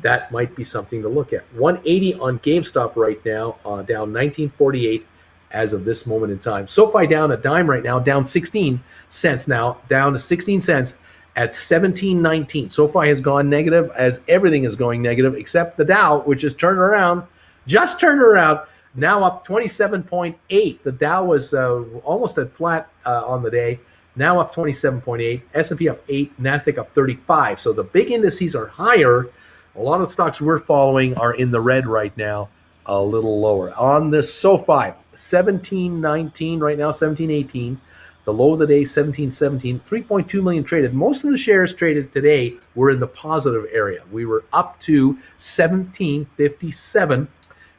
That might be something to look at. 180 on GameStop right now, down 19.48 as of this moment in time. SoFi down a dime right now, down 16 cents now, down to 16 cents at 17.19. SoFi has gone negative as everything is going negative except the Dow, which has turned around, just turned around, now up 27.8. The Dow was almost at flat on the day, now up 27.8. S&P up 8, NASDAQ up 35. So the big indices are higher. A lot of the stocks we're following are in the red right now, a little lower. On this SoFi, 17.19 right now, 17.18. The low of the day, 17.17. 3.2 million traded. Most of the shares traded today were in the positive area. We were up to 17.57. And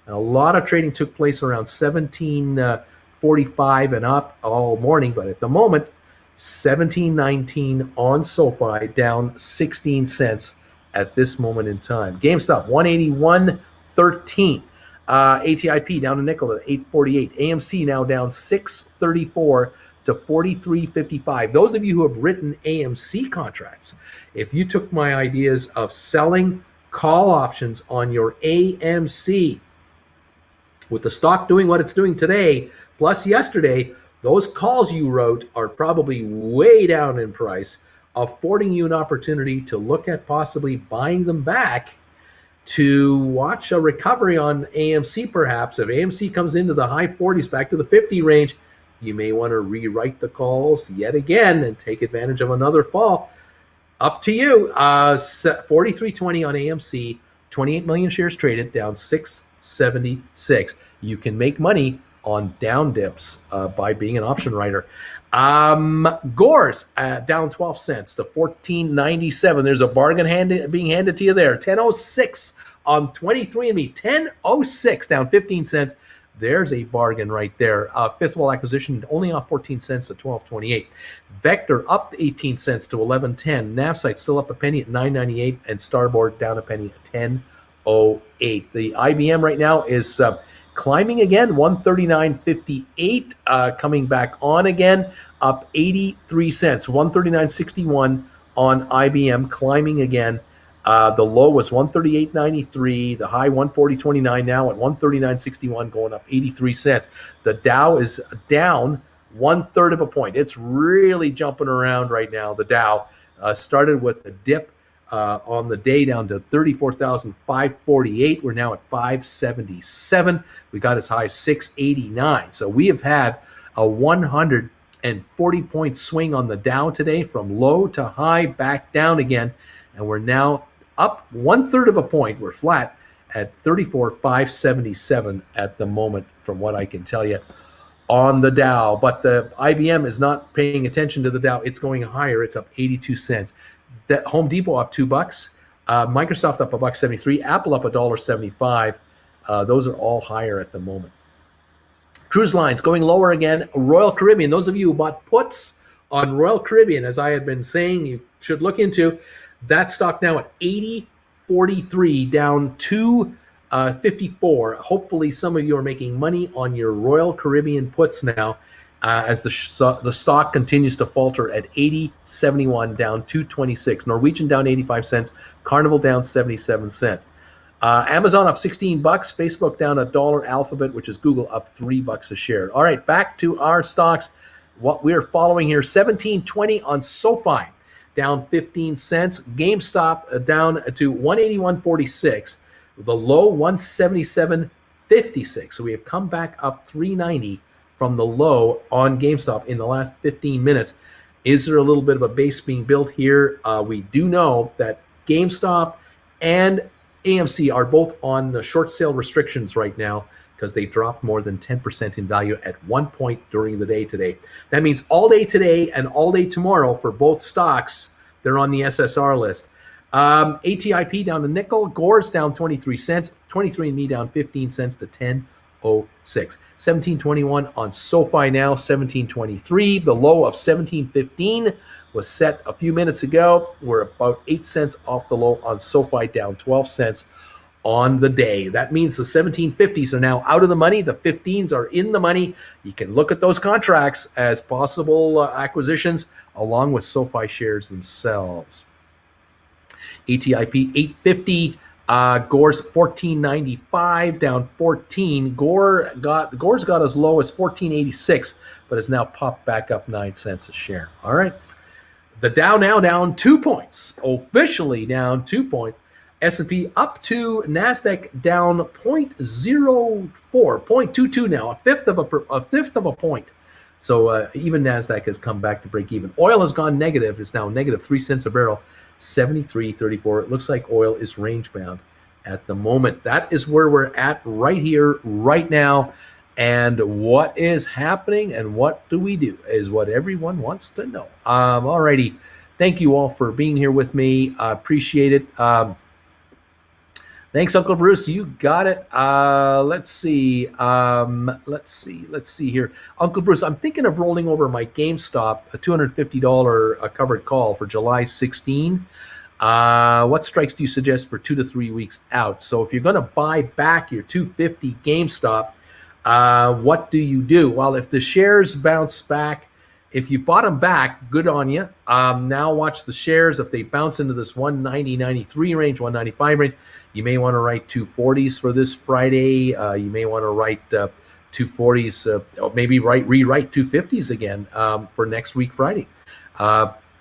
a lot of trading took place around 17.45 and up all morning. But at the moment, 17.19 on SoFi, down 16 cents at this moment in time. GameStop, 181.13. ATIP down a nickel at 8.48. AMC now down 6.34 to 43.55. Those of you who have written AMC contracts, if you took my ideas of selling call options on your AMC, with the stock doing what it's doing today, plus yesterday, those calls you wrote are probably way down in price, affording you an opportunity to look at possibly buying them back to watch a recovery on AMC perhaps. If AMC comes into the high 40s, back to the 50 range, you may want to rewrite the calls yet again and take advantage of another fall. Up to you. 43.20 on AMC, 28 million shares traded, down 676. You can make money on down dips by being an option writer. Gores down 12 cents to 14.97. There's a bargain being handed to you there. 10.06 on 23andMe. 10.06 down 15 cents. There's a bargain right there. Fifth Wall acquisition only off 14 cents to 12.28. Vector up 18 cents to 11.10. Navsite still up a penny at 9.98, and Starboard down a penny at 10.08. The IBM right now is climbing again, 139.58, coming back on again, up 83 cents, 139.61 on IBM, climbing again. The low was 138.93, the high 140.29, now at 139.61, going up 83 cents. The Dow is down 1/3 of a point. It's really jumping around right now. The Dow started with a dip on the day, down to 34,548. We're now at 577. We got as high as 689. So we have had a 140-point swing on the Dow today, from low to high, back down again. And we're now up 1/3 of a point. We're flat at 34,577 at the moment, from what I can tell you, on the Dow. But the IBM is not paying attention to the Dow. It's going higher. It's up 82 cents. The Home Depot up $2. Microsoft up $1.73. Apple up $1.75. Those are all higher at the moment. Cruise lines going lower again. Royal Caribbean, those of you who bought puts on Royal Caribbean, as I had been saying, you should look into that stock now at 80.43, down 2.54. Hopefully some of you are making money on your Royal Caribbean puts now, as the stock continues to falter at 80.71, down 2.26. Norwegian down 85 cents. Carnival down 77 cents. Amazon up $16, Facebook down $1, Alphabet, which is Google, up $3 a share. All right, back to our stocks. What we're following here, 17.20 on SOFI, down 15 cents. GameStop down to 181.46, the low 177.56. So we have come back up 3.90 from the low on GameStop in the last 15 minutes. Is there a little bit of a base being built here? We do know that GameStop and AMC are both on the short sale restrictions right now, because they dropped more than 10% in value at one point during the day today. That means all day today and all day tomorrow for both stocks, they're on the SSR list. ATIP down to nickel. Gores down 23 cents. 23andMe down 15 cents to 10.06. 17.21 on SOFI now. 17.23. The low of 17.15 was set a few minutes ago. We're about 8 cents off the low on SOFI, down 12 cents on the day. That means the 1750s are now out of the money. The 15s are in the money. You can look at those contracts as possible acquisitions, along with SOFI shares themselves. ATIP 850. Gore's 14.95, down 14. Gore's got as low as 14.86, but has now popped back up 9 cents a share. All right. The Dow now down 2 points, officially down 2 points. S&P up 2, NASDAQ down 0.04, 0.22 now, a fifth of a point. So even NASDAQ has come back to break even. Oil has gone negative. It's now negative 3 cents a barrel, 73.34. It looks like oil is range bound at the moment. That is where we're at right here, right now. And what is happening and what do we do is what everyone wants to know. Alrighty. Thank you all for being here with me. I appreciate it. Thanks, Uncle Bruce. You got it. Let's see. Let's see here. Uncle Bruce, I'm thinking of rolling over my GameStop, a $250 covered call for July 16. What strikes do you suggest for 2 to 3 weeks out? So if you're going to buy back your $250 GameStop, what do you do? Well, if the shares bounce back, if you bought them back, good on you. Now watch the shares. If they bounce into this 190.93 range, 195 range, you may want to write 240s for this Friday. You may want to write 240s, maybe rewrite 250s again for next week Friday.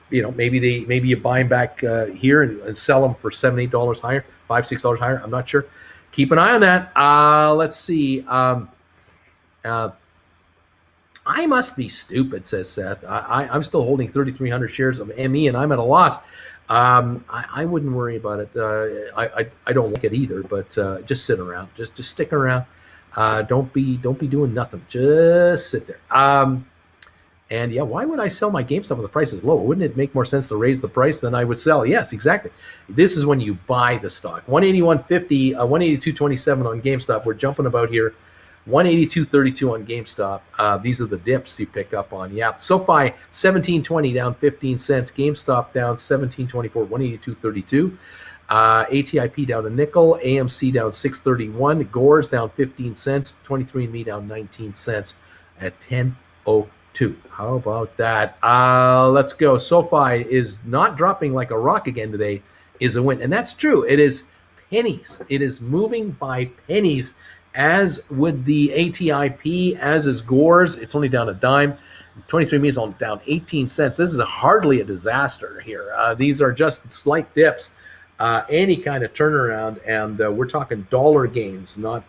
Maybe you buy them back here and sell them for $7, $8 higher, $5, $6 higher. I'm not sure. Keep an eye on that. Let's see. I must be stupid, says Seth. I'm still holding 3,300 shares of ME, and I'm at a loss. I wouldn't worry about it. I don't like it either, but just sit around. Just stick around. Don't be doing nothing. Just sit there. And yeah, why would I sell my GameStop when the price is low? Wouldn't it make more sense to raise the price than I would sell? Yes, exactly. This is when you buy the stock. 181.50, 182.27 on GameStop. We're jumping about here. 182.32 on GameStop. These are the dips you pick up on. Yeah, SoFi 17.20 down 15 cents. GameStop down 17.24, 182.32. ATIP down a nickel. AMC down 6.31. Gores down 15 cents. 23andMe down 19 cents at 10.02. How about that? Let's go. SoFi is not dropping like a rock again today. Is a win, and that's true. It is pennies. It is moving by pennies. As with the ATIP, as is Gores, it's only down a dime. 23andMe is on down 18 cents. This is hardly a disaster here. These are just slight dips. Any kind of turnaround, and we're talking dollar gains, not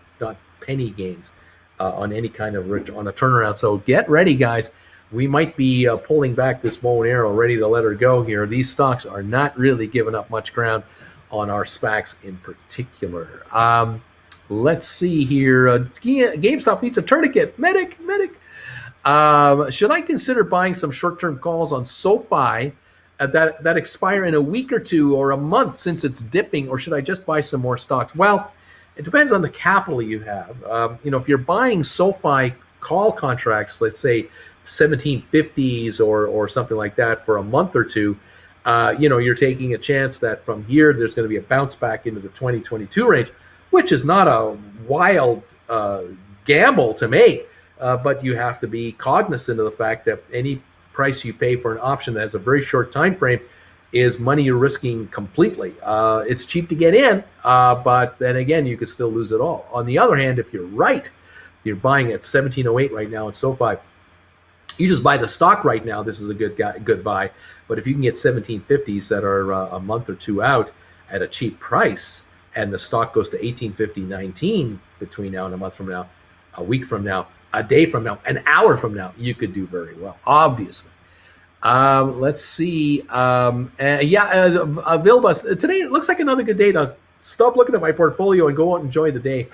penny gains on any kind of on a turnaround. So get ready, guys. We might be pulling back this bow and arrow, ready to let her go here. These stocks are not really giving up much ground on our SPACs in particular. Let's see here. GameStop needs a tourniquet. Medic. Should I consider buying some short-term calls on SOFI that expire in a week or two or a month since it's dipping, or should I just buy some more stocks? Well, it depends on the capital you have. If you're buying SOFI call contracts, let's say 1750s or something like that for a month or two, you're taking a chance that from here there's going to be a bounce back into the 2022 range, which is not a wild gamble to make, but you have to be cognizant of the fact that any price you pay for an option that has a very short time frame is money you're risking completely. It's cheap to get in, but then again, you could still lose it all. On the other hand, if you're right, you're buying at 1708 right now in SoFi. You just buy the stock right now. This is a good buy. But if you can get 1750s that are a month or two out at a cheap price, and the stock goes to 1850.19 between now and a month from now, a week from now, a day from now, an hour from now, you could do very well, obviously. Let's see. Vilbus, today it looks like another good day to stop looking at my portfolio and go out and enjoy the day.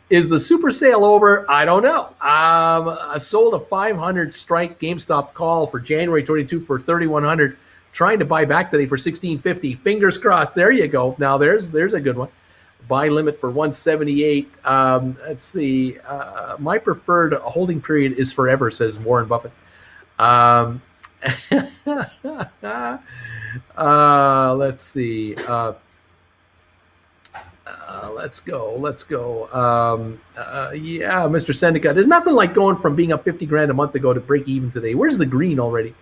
Is the super sale over? I don't know. I sold a 500 strike GameStop call for January 22 for 3,100. Trying to buy back today for 1,650. Fingers crossed. There you go. Now there's a good one. Buy limit for 178. Let's see. My preferred holding period is forever, says Warren Buffett. Let's see. Let's go. Yeah, Mr. Sendica. There's nothing like going from being up 50 grand a month ago to break even today. Where's the green already?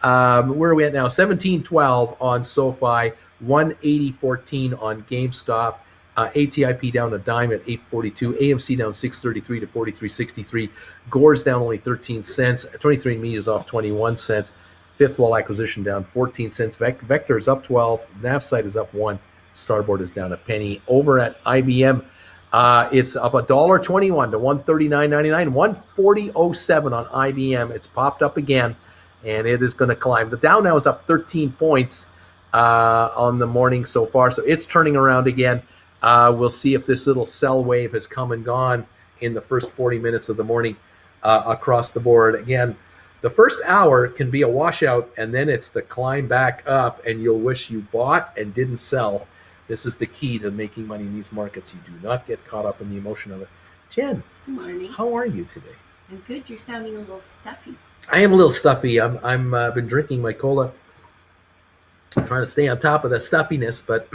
Where are we at now? 1712 on SoFi, 180.14 on GameStop. ATIP down a dime at 842. AMC down 633 to 43.63. Gore's down only 13 cents. 23andMe is off 21 cents. Fifth Wall Acquisition down 14 cents. Vector is up 12. Navsite is up 1. Starboard is down a penny. Over at IBM, it's up $1.21 to 139.99. 140.07 on IBM. It's popped up again, and it is going to climb. The Dow now is up 13 points on the morning so far, so it's turning around again. We'll see if this little sell wave has come and gone in the first 40 minutes of the morning across the board. Again, the first hour can be a washout, and then it's the climb back up, and you'll wish you bought and didn't sell. This is the key to making money in these markets. You do not get caught up in the emotion of it. Jen, good morning. How are you today? I'm good. You're sounding a little stuffy. I am a little stuffy. I'm been drinking my cola, trying to stay on top of the stuffiness, but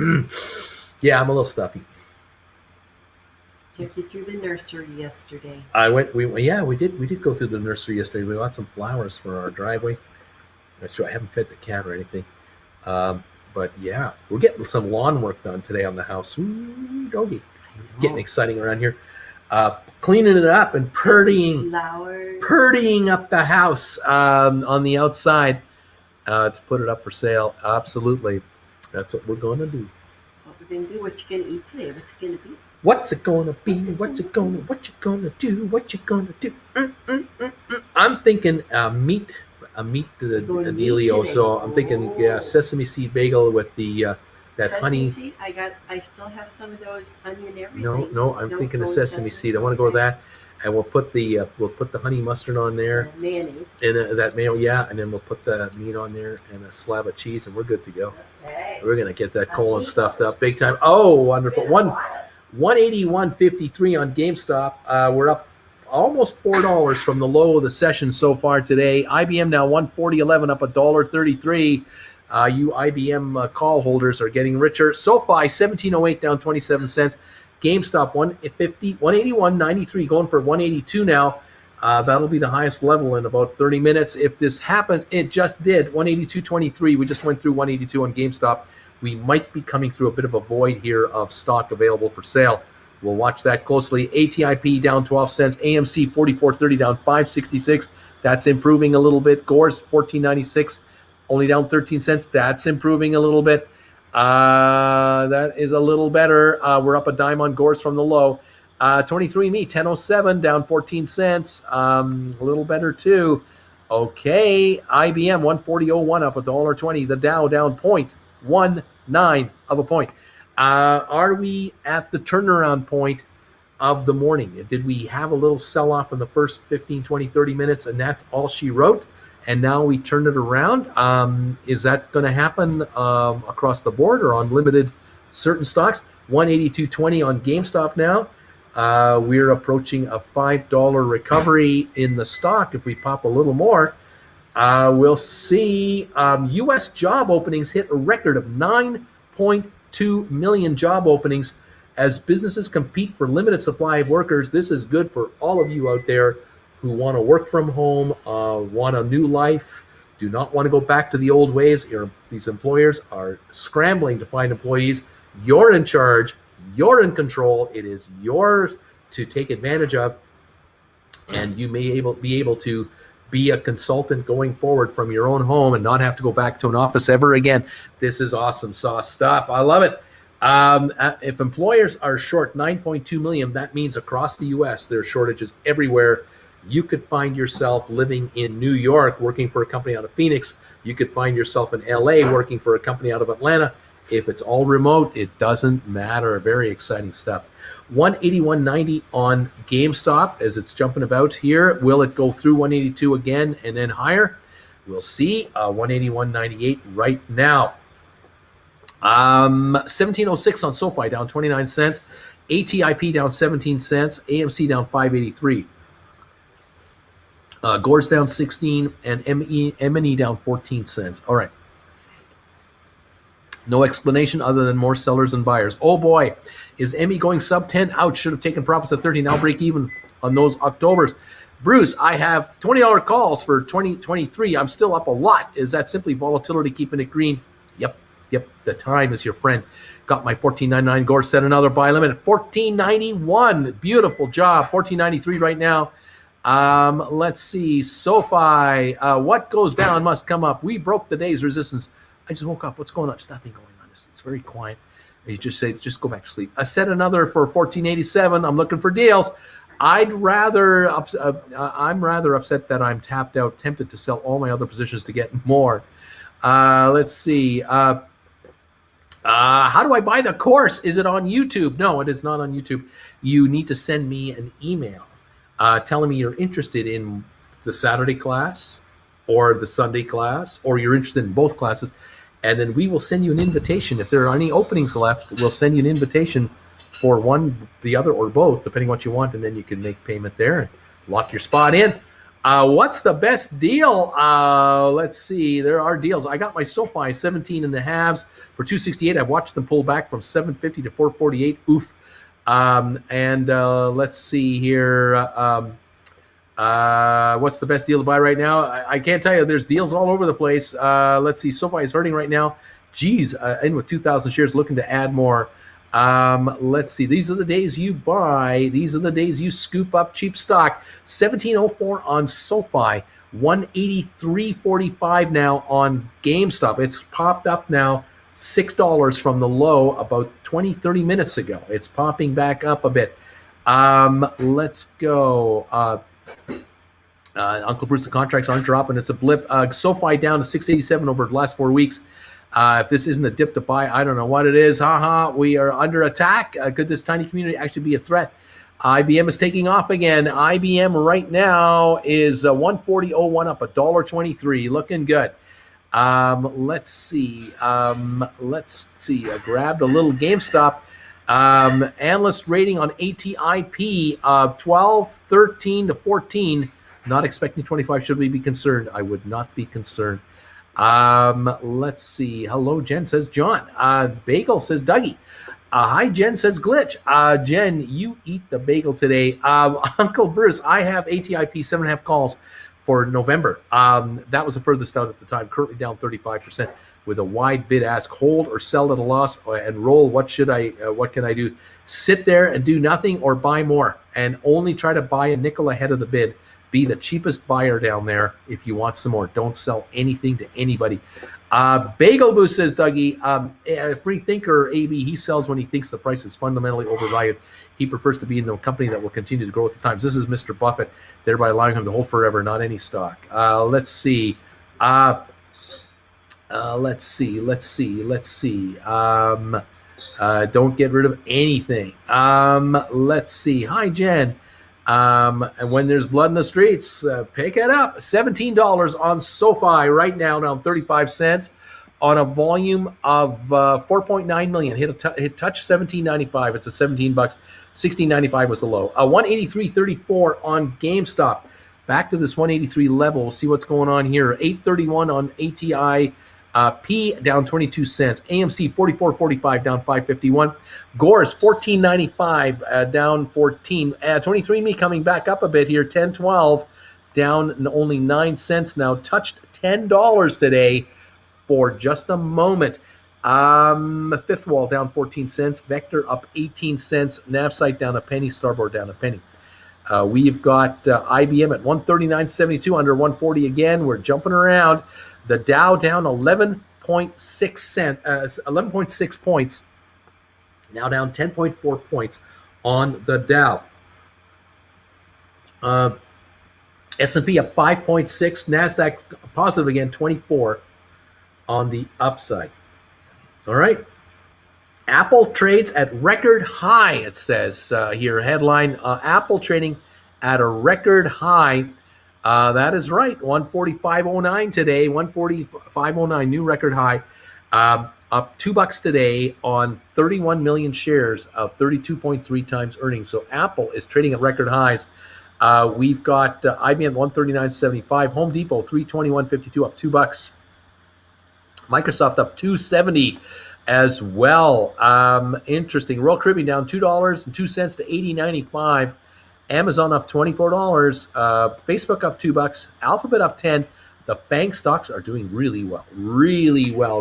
yeah, I'm a little stuffy. Took you through the nursery yesterday. We did go through the nursery yesterday. We got some flowers for our driveway. That's true. I haven't fed the cat or anything. But yeah, we're getting some lawn work done today on the house. Ooh, doggy. Getting exciting around here. Cleaning it up and purdying up the house on the outside to put it up for sale. Absolutely. That's what we're going to do. That's what we're going to do. What you going to eat today? What's it going to be? What's it gonna be? What you gonna do? I'm thinking meat dealio. So I'm thinking sesame seed bagel with the that sesame honey. Seed? I still have some of those onion everything. No, I'm thinking of sesame seed. I want to go with that, and we'll put the honey mustard on there, mayonnaise, and that mayo, and then we'll put the meat on there and a slab of cheese, and we're good to go. Okay. We're gonna get that colon stuffed up big time. Oh, wonderful! 181.53 on GameStop. We're up almost $4 from the low of the session so far today. IBM now 140.11, up $1.33. You IBM call holders are getting richer. SoFi 1708 down 27 cents. GameStop 181.93 going for 182 now. That'll be the highest level in about 30 minutes. If this happens, it just did 182.23. We just went through 182 on GameStop. We might be coming through a bit of a void here of stock available for sale. We'll watch that closely. ATIP down 12 cents. AMC 44.30 down 5.66. That's improving a little bit. Gores 14.96, only down 13 cents. That's improving a little bit. That is a little better. We're up a dime on Gores from the low. 23andMe 10.07 down 14 cents. A little better too. Okay, IBM 140.01 up $1.20. The Dow down 0.19 of a point. Are we at the turnaround point of the morning? Did we have a little sell-off in the first 15, 20, 30 minutes, and that's all she wrote? And now we turned it around. Is that going to happen across the board or on limited certain stocks? 182.20 on GameStop now. We're approaching a $5 recovery in the stock. If we pop a little more, we'll see U.S. job openings hit a record of 9.2 million job openings as businesses compete for limited supply of workers. This is good for all of you out there who want to work from home, want a new life, do not want to go back to the old ways. These employers are scrambling to find employees. You're in charge. You're in control. It is yours to take advantage of, and you may be able to be a consultant going forward from your own home and not have to go back to an office ever again. This is awesome sauce stuff. I love it. If employers are short 9.2 million, that means across the U.S. there are shortages everywhere. You could find yourself living in New York working for a company out of Phoenix. You could find yourself in L.A. working for a company out of Atlanta. If it's all remote, it doesn't matter. Very exciting stuff. 181.90 on GameStop as it's jumping about here. Will it go through 182 again and then higher? We'll see. 181.98 right now. 17.06 on SoFi, down 29 cents. ATIP down 17 cents. AMC down 5.83. Gores down 16 and M&E down 14 cents. All right. No explanation other than more sellers and buyers. Oh boy, is ME going sub 10? Ouch, should have taken profits at 30. Now break even on those Octobers. Bruce, I have $20 calls for 2023. I'm still up a lot. Is that simply volatility keeping it green? Yep. The time is your friend. Got my 14.99. Gore set another buy limit at 14.91. Beautiful job. 14.93 right now. Let's see. SoFi, what goes down must come up. We broke the day's resistance. I just woke up. What's going on? There's nothing going on. It's very quiet. You just say, just go back to sleep. I set another for 14.87. I'm looking for deals. I'm rather upset that I'm tapped out, tempted to sell all my other positions to get more. Let's see. How do I buy the course? Is it on YouTube? No, it is not on YouTube. You need to send me an email telling me you're interested in the Saturday class or the Sunday class, or you're interested in both classes, and then we will send you an invitation. If there are any openings left, we'll send you an invitation for one, the other, or both, depending what you want, and then you can make payment there and lock your spot in. What's the best deal? Let's see. There are deals. I got my SoFi 17 and the halves for 268. I've watched them pull back from 750 to 448. Oof. Let's see here. What's the best deal to buy right now? I can't tell you. There's deals all over the place. Let's see. SoFi is hurting right now. Geez, in with 2,000 shares, looking to add more. Let's see. These are the days you buy. These are the days you scoop up cheap stock. 1704 on SoFi. 183.45 now on GameStop. It's popped up now $6 from the low about 20, 30 minutes ago. It's popping back up a bit. Let's go. Uncle Bruce, the contracts aren't dropping. It's a blip. SoFi down to 687 over the last 4 weeks. If this isn't a dip to buy, I don't know what it is. We are under attack. Could this tiny community actually be a threat? IBM is taking off again. IBM right now is 140.01 up $1.23. Looking good. Let's see. I grabbed a little GameStop. Analyst rating on ATIP 12, 13 to 14. Not expecting 25. Should we be concerned? I would not be concerned. Let's see. Hello, Jen, says John. Bagel, says Dougie. Hi, Jen, says Glitch. Jen, you eat the bagel today. Uncle Bruce, I have ATIP 7.5 calls for November. That was the furthest out at the time, currently down 35%. with a wide bid-ask, hold or sell at a loss and roll. What can I do? Sit there and do nothing or buy more, and only try to buy a nickel ahead of the bid. Be the cheapest buyer down there if you want some more. Don't sell anything to anybody. Bagel Boost says, Dougie, a free thinker, AB, he sells when he thinks the price is fundamentally overvalued. He prefers to be in a company that will continue to grow with the times. This is Mr. Buffett, thereby allowing him to hold forever, not any stock. Let's see. Let's see. Don't get rid of anything. Let's see. Hi, Jen. And when there's blood in the streets, pick it up. $17 on SOFI right now, down 35 cents on a volume of 4.9 million. Hit touch 17.95. It's a 17 bucks. 16.95 was the low. 183.34 on GameStop. Back to this 183 level. We'll see what's going on here. 831 on ATI. P down 22 cents. AMC 44.45 down 5.51. Gores 14.95 down 14. 23andMe coming back up a bit here. 10.12 down only 9 cents now. Touched $10 today for just a moment. Fifth Wall down 14 cents. Vector up 18 cents. Navsite down a penny. Starboard down a penny. We've got IBM at 139.72 under 140 again. We're jumping around. The Dow down 11.6 points. Now down 10.4 points on the Dow. S&P up 5.6. NASDAQ positive again, 24 on the upside. All right. Apple trades at record high, it says here. Headline, Apple trading at a record high. That is right. 145.09 today. 145.09, new record high. Up $2 today on 31 million shares of 32.3 times earnings. So Apple is trading at record highs. We've got IBM 139.75. Home Depot 321.52, up $2. Microsoft up $2.70 as well. Interesting. Royal Caribbean down $2.02 to 80.95. Amazon up $24. Facebook up $2. Alphabet up 10. The FANG stocks are doing really well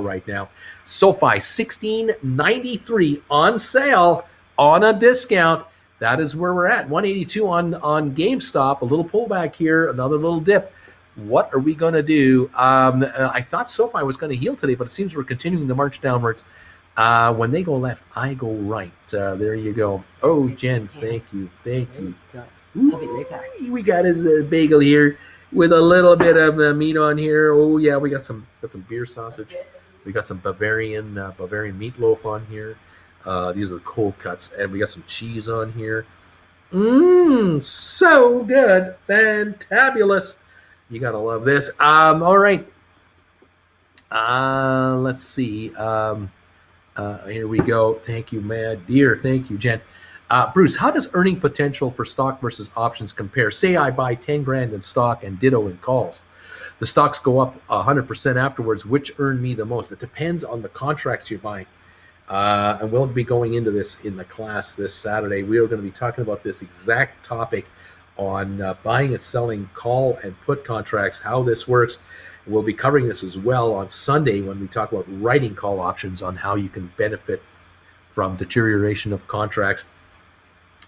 right now. SOFI $16.93 on sale on a discount. That is where we're at. 182 on GameStop. A little pullback here. Another little dip. What are we going to do? I thought SOFI was going to heal today, but it seems we're continuing to march downwards. When they go left, I go right. There you go. Oh, Jen, thank you. I'll be right back. We got his bagel here with a little bit of meat on here. Oh yeah, we got some beer sausage. We got some Bavarian meatloaf on here. These are the cold cuts, and we got some cheese on here. So good, fantabulous. You gotta love this. All right. Let's see. Here we go. Thank you, Mad Dear. Thank you, Jen. Bruce, how does earning potential for stock versus options compare? Say I buy 10 grand in stock and ditto in calls. The stocks go up 100% afterwards. Which earn me the most? It depends on the contracts you're buying. And we'll be going into this in the class this Saturday. We are going to be talking about this exact topic on buying and selling call and put contracts, how this works. We'll be covering this as well on Sunday when we talk about writing call options, on how you can benefit from deterioration of contracts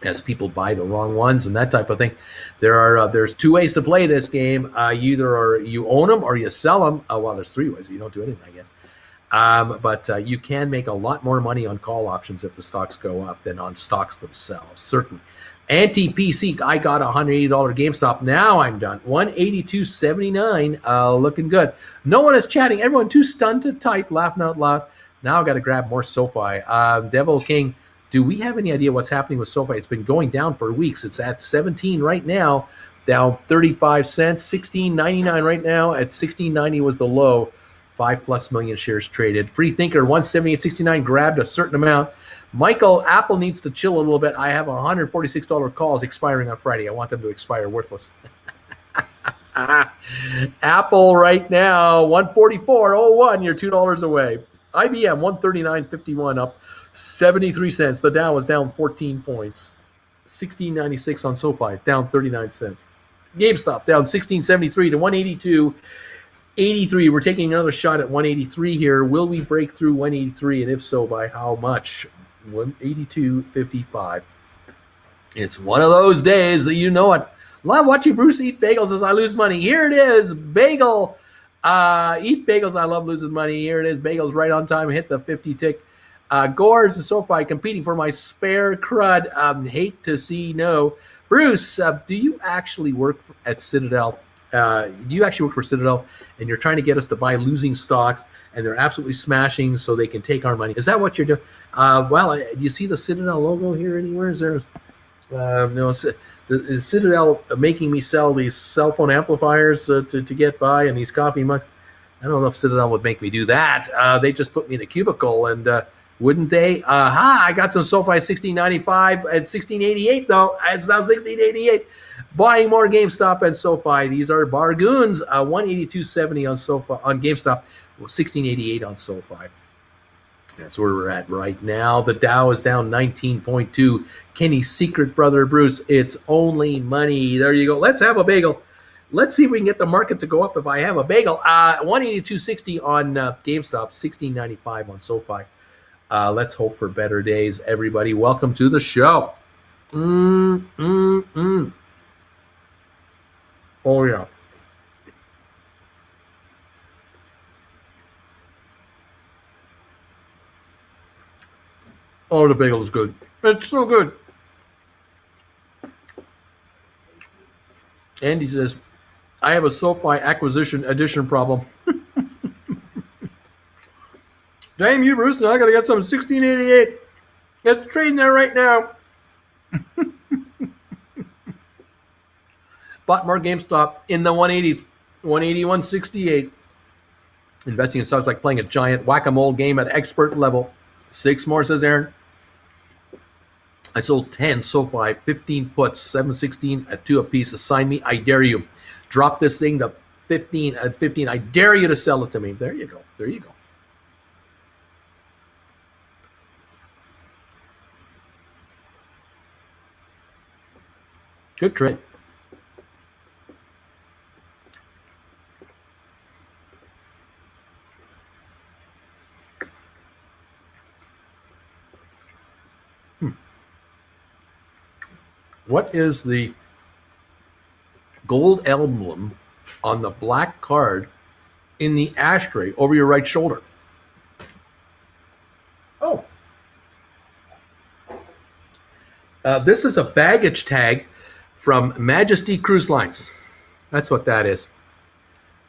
as people buy the wrong ones and that type of thing. There's two ways to play this game. You own them or you sell them. Well, there's three ways. You don't do anything, I guess. But you can make a lot more money on call options if the stocks go up than on stocks themselves, certainly. Anti-PC, I got a $180 GameStop. Now I'm done. 182.79, looking good. No one is chatting. Everyone too stunned to type, laughing out loud. Now I've got to grab more SOFI. Devil King, do we have any idea what's happening with SOFI? It's been going down for weeks. It's at 17 right now, down 35 cents, 16.99 right now. At 16.90 was the low. 5+ million shares traded. Free Thinker, 178.69, grabbed a certain amount. Michael, Apple needs to chill a little bit. I have $146 calls expiring on Friday. I want them to expire worthless. Apple right now, 144.01. You're $2 away. IBM, 139.51, up 73 cents. The Dow was down 14 points. 16.96 on SOFI, down 39 cents. GameStop down 16.73 to 182. 83. We're taking another shot at 183 here. Will we break through 183? And if so, by how much? 182.55. It's one of those days that you know it. Love watching Bruce eat bagels as I lose money. Here it is. Bagel. Eat bagels. I love losing money. Here it is. Bagels right on time. Hit the 50 tick. Gores and SoFi competing for my spare crud. Hate to see no. Bruce, do you actually work at Citadel? Do you actually work for Citadel and you're trying to get us to buy losing stocks and they're absolutely smashing so they can take our money? Is that what you're doing? Well, do you see the Citadel logo here anywhere? Is there? No, is Citadel making me sell these cell phone amplifiers to get by and these coffee mugs? I don't know if Citadel would make me do that. They just put me in a cubicle, and wouldn't they? I got some SoFi at 1695 at 1688 though. It's now 1688. Buying more GameStop and SoFi. These are bargains. 182.70 on SoFi on GameStop. 1688 on SoFi. That's where we're at right now. The Dow is down 19.2. Kenny's secret brother, Bruce. It's only money. There you go. Let's have a bagel. Let's see if we can get the market to go up if I have a bagel. 182.60 on GameStop. 16.95 on SoFi. Let's hope for better days, everybody. Welcome to the show. Oh, yeah. Oh, the bagel is good. It's so good. Andy says, I have a SoFi acquisition edition problem. Damn you, Bruce. Now I got to get some 1688. It's trading there right now. Bought more GameStop in the 180s. 181.68. Investing in stocks like playing a giant whack-a-mole game at expert level. 6 more, says Aaron. I sold 10 SoFi, 15 puts, 716 at 2 apiece. Assign me, I dare you. Drop this thing to 15 at 15. I dare you to sell it to me. There you go. There you go. Good trade. What is the gold emblem on the black card in the ashtray over your right shoulder? Oh. This is a baggage tag from Majesty Cruise Lines. That's what that is.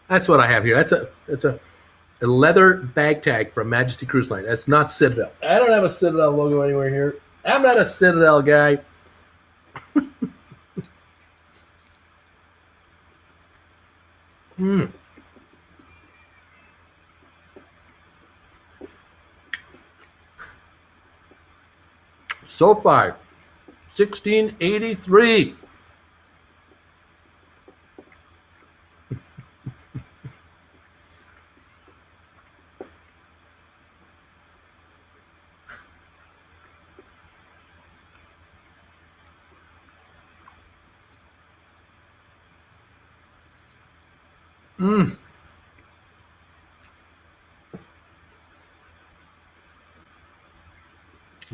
That's what I have here. It's a leather bag tag from Majesty Cruise Line. That's not Citadel. I don't have a Citadel logo anywhere here. I'm not a Citadel guy. SoFi, 1683.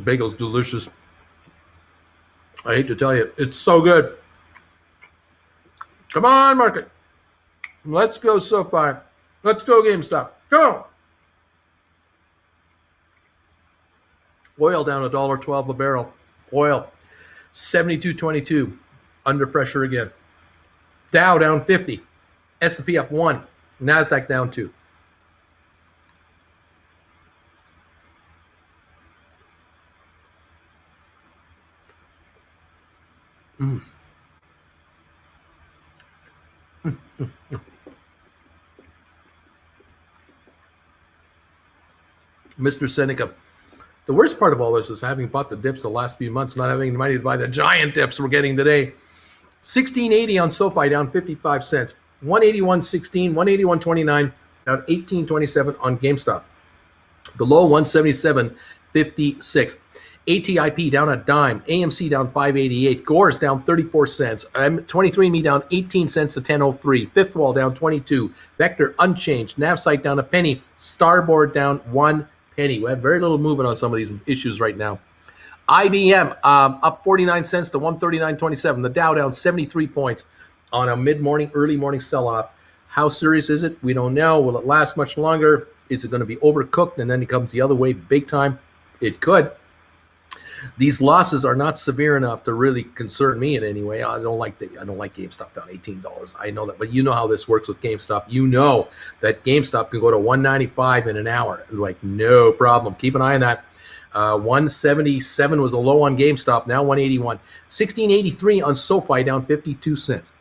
Bagel's delicious. I hate to tell you, it's so good. Come on, market. Let's go SoFi. Let's go GameStop. Go. Oil down $1.12 a barrel. Oil, 72.22. Under pressure again. Dow down 50. S&P up 1. NASDAQ down 2. Mr. Seneca, the worst part of all this is having bought the dips the last few months, not having the money to buy the giant dips we're getting today. 1680 on SoFi, down 55 cents. 181.16, 181.29, down 18.27 on GameStop. The low 177.56. ATIP down a dime. AMC down 588. Gore's down 34 cents. 23andMe down 18 cents to 1003. Fifth Wall down 22. Vector unchanged. Navsite down a penny. Starboard down 1 penny. We have very little movement on some of these issues right now. IBM up 49 cents to 139.27. The Dow down 73 points on a mid-morning, early morning sell-off. How serious is it? We don't know. Will it last much longer? Is it going to be overcooked and then it comes the other way big time? It could. These losses are not severe enough to really concern me in any way. I don't like GameStop down $18. I know that, but you know how this works with GameStop. You know that GameStop can go to 195 in an hour. Like, no problem. Keep an eye on that. 177 was the low on GameStop. Now 181. 1683 on SoFi, down 52 cents.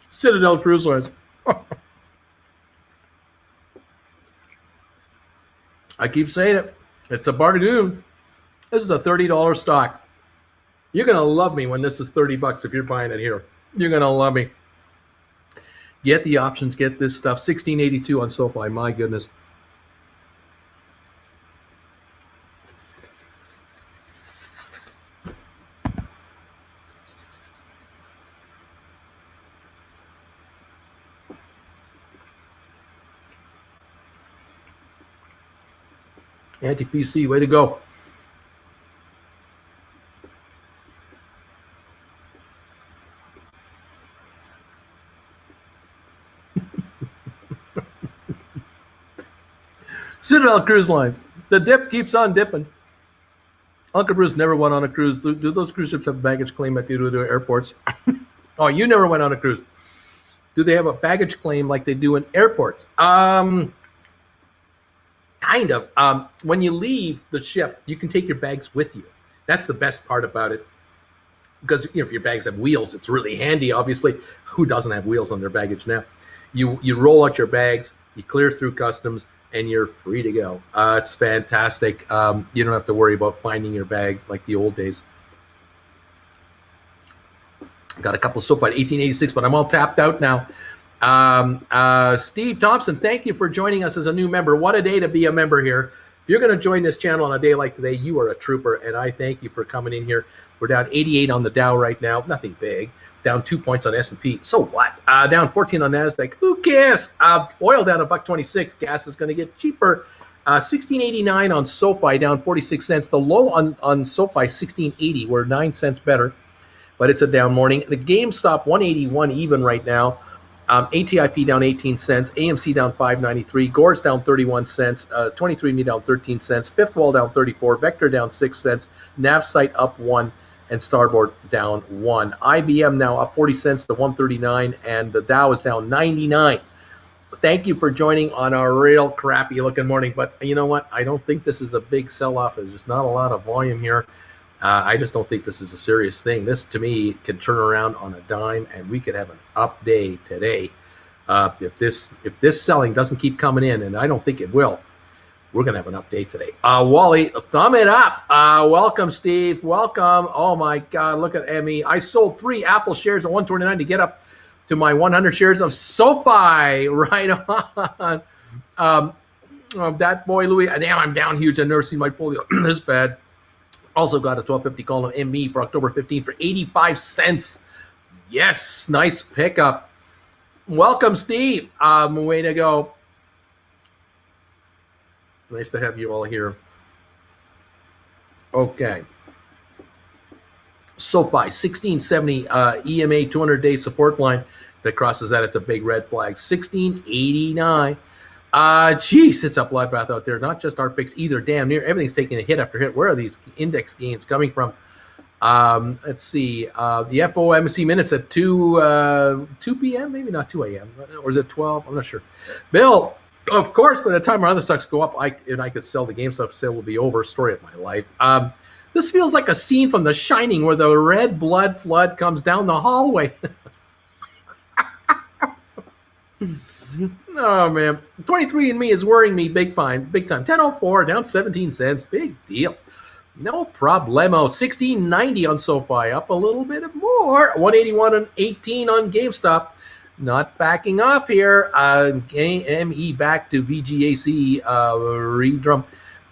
Citadel Cruise Lines. I keep saying it. It's a bargain. This is a $30 stock. You're going to love me when this is $30 if you're buying it here. You're going to love me. Get the options. Get this stuff. 1682 on SoFi. My goodness. Anti-PC, way to go. Citadel Cruise Lines. The dip keeps on dipping. Uncle Bruce never went on a cruise. Do those cruise ships have baggage claim like they do to airports? Oh, you never went on a cruise. Do they have a baggage claim like they do in airports? Kind of. When you leave the ship, you can take your bags with you. That's the best part about it. Because if your bags have wheels, it's really handy, obviously. Who doesn't have wheels on their baggage now? You roll out your bags, you clear through customs, and you're free to go. It's fantastic. You don't have to worry about finding your bag like the old days. Got a couple so far, 1886, but I'm all tapped out now. Steve Thompson, thank you for joining us as a new member. What a day to be a member here. If you're going to join this channel on a day like today, you are a trooper, and I thank you for coming in here. We're down 88 on the Dow right now. Nothing big. Down 2 points on S&P. So what? Down 14 on NASDAQ. Who cares? Oil down $1.26. Gas is going to get cheaper. 1689 on SoFi, down 46 cents. The low on SoFi, 1680. We're 9 cents better, but it's a down morning. The GameStop, 181 even right now. ATIP down 18 cents. AMC down 593. Gore's down 31 cents. 23andMe down 13 cents. Fifth Wall down 34. Vector down 6 cents. Navsite up 1. And Starboard down 1. IBM now up 40 cents to 139, and the Dow is down 99. Thank you for joining on a real crappy looking morning. But you know what? I don't think this is a big sell-off. There's just not a lot of volume here. I just don't think this is a serious thing. This, to me, can turn around on a dime, and we could have an up day today. If this selling doesn't keep coming in, and I don't think it will, we're going to have an update today. Wally, thumb it up. Welcome, Steve. Welcome. Oh, my God. Look at Emmy. I sold 3 Apple shares at 129 to get up to my 100 shares of SoFi. Right on. That boy, Louis. Damn, I'm down huge. I've never seen my portfolio this bad. Also got a 1250 call on ME for October 15 for 85 cents. Yes, nice pickup. Welcome, Steve. Way to go. Nice to have you all here. Okay. SoFi, 1670 EMA 200-day support line. That crosses that, it's a big red flag. 1689. Geez, it's a bloodbath out there. Not just our picks either. Damn near everything's taking a hit after hit. Where are these index gains coming from? Let's see. The FOMC minutes at 2 p.m., maybe not 2 a.m. Or is it 12? I'm not sure. Bill, of course, by the time our other stocks go up, I could sell the GameStop sale will be over. Story of my life. This feels like a scene from The Shining where the red blood flood comes down the hallway. Oh man, 23andMe is worrying me big time. 10.04 down 17 cents. Big deal. No problemo. 16.90 on SoFi, up a little bit more. 181.18 on GameStop. Not backing off here. GME back to VGAC. Redrum.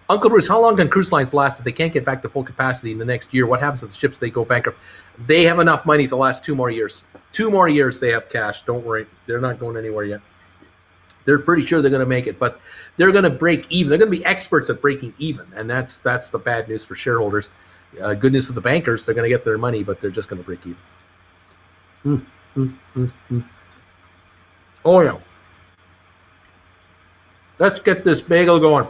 Uncle Bruce, how long can cruise lines last if they can't get back to full capacity in the next year? What happens if the ships they go bankrupt? They have enough money to last 2 more years. 2 more years they have cash. Don't worry. They're not going anywhere yet. They're pretty sure they're going to make it, but they're going to break even. They're going to be experts at breaking even, and that's the bad news for shareholders. Good news for the bankers. They're going to get their money, but they're just going to break even. Oh, yeah. Let's get this bagel going.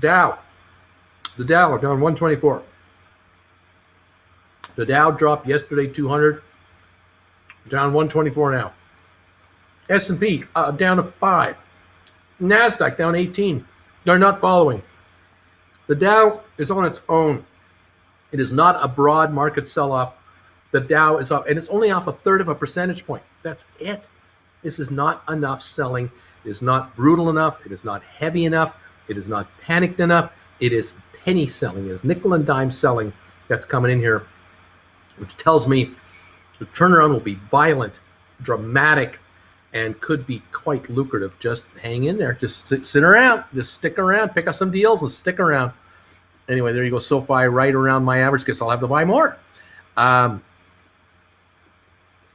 Dow. The Dow down 124. The Dow dropped yesterday 200, down 124 now. S&P down to 5. NASDAQ down 18. They're not following. The Dow is on its own. It is not a broad market sell-off. The Dow is up, and it's only off 1/3 of a percentage point. That's it. This is not enough selling. It is not brutal enough. It is not heavy enough. It is not panicked enough. It is penny selling. It is nickel and dime selling that's coming in here, which tells me the turnaround will be violent, dramatic, and could be quite lucrative. Just hang in there. Just sit around. Just stick around. Pick up some deals and stick around. Anyway, there you go. SoFi right around my average. Guess I'll have to buy more.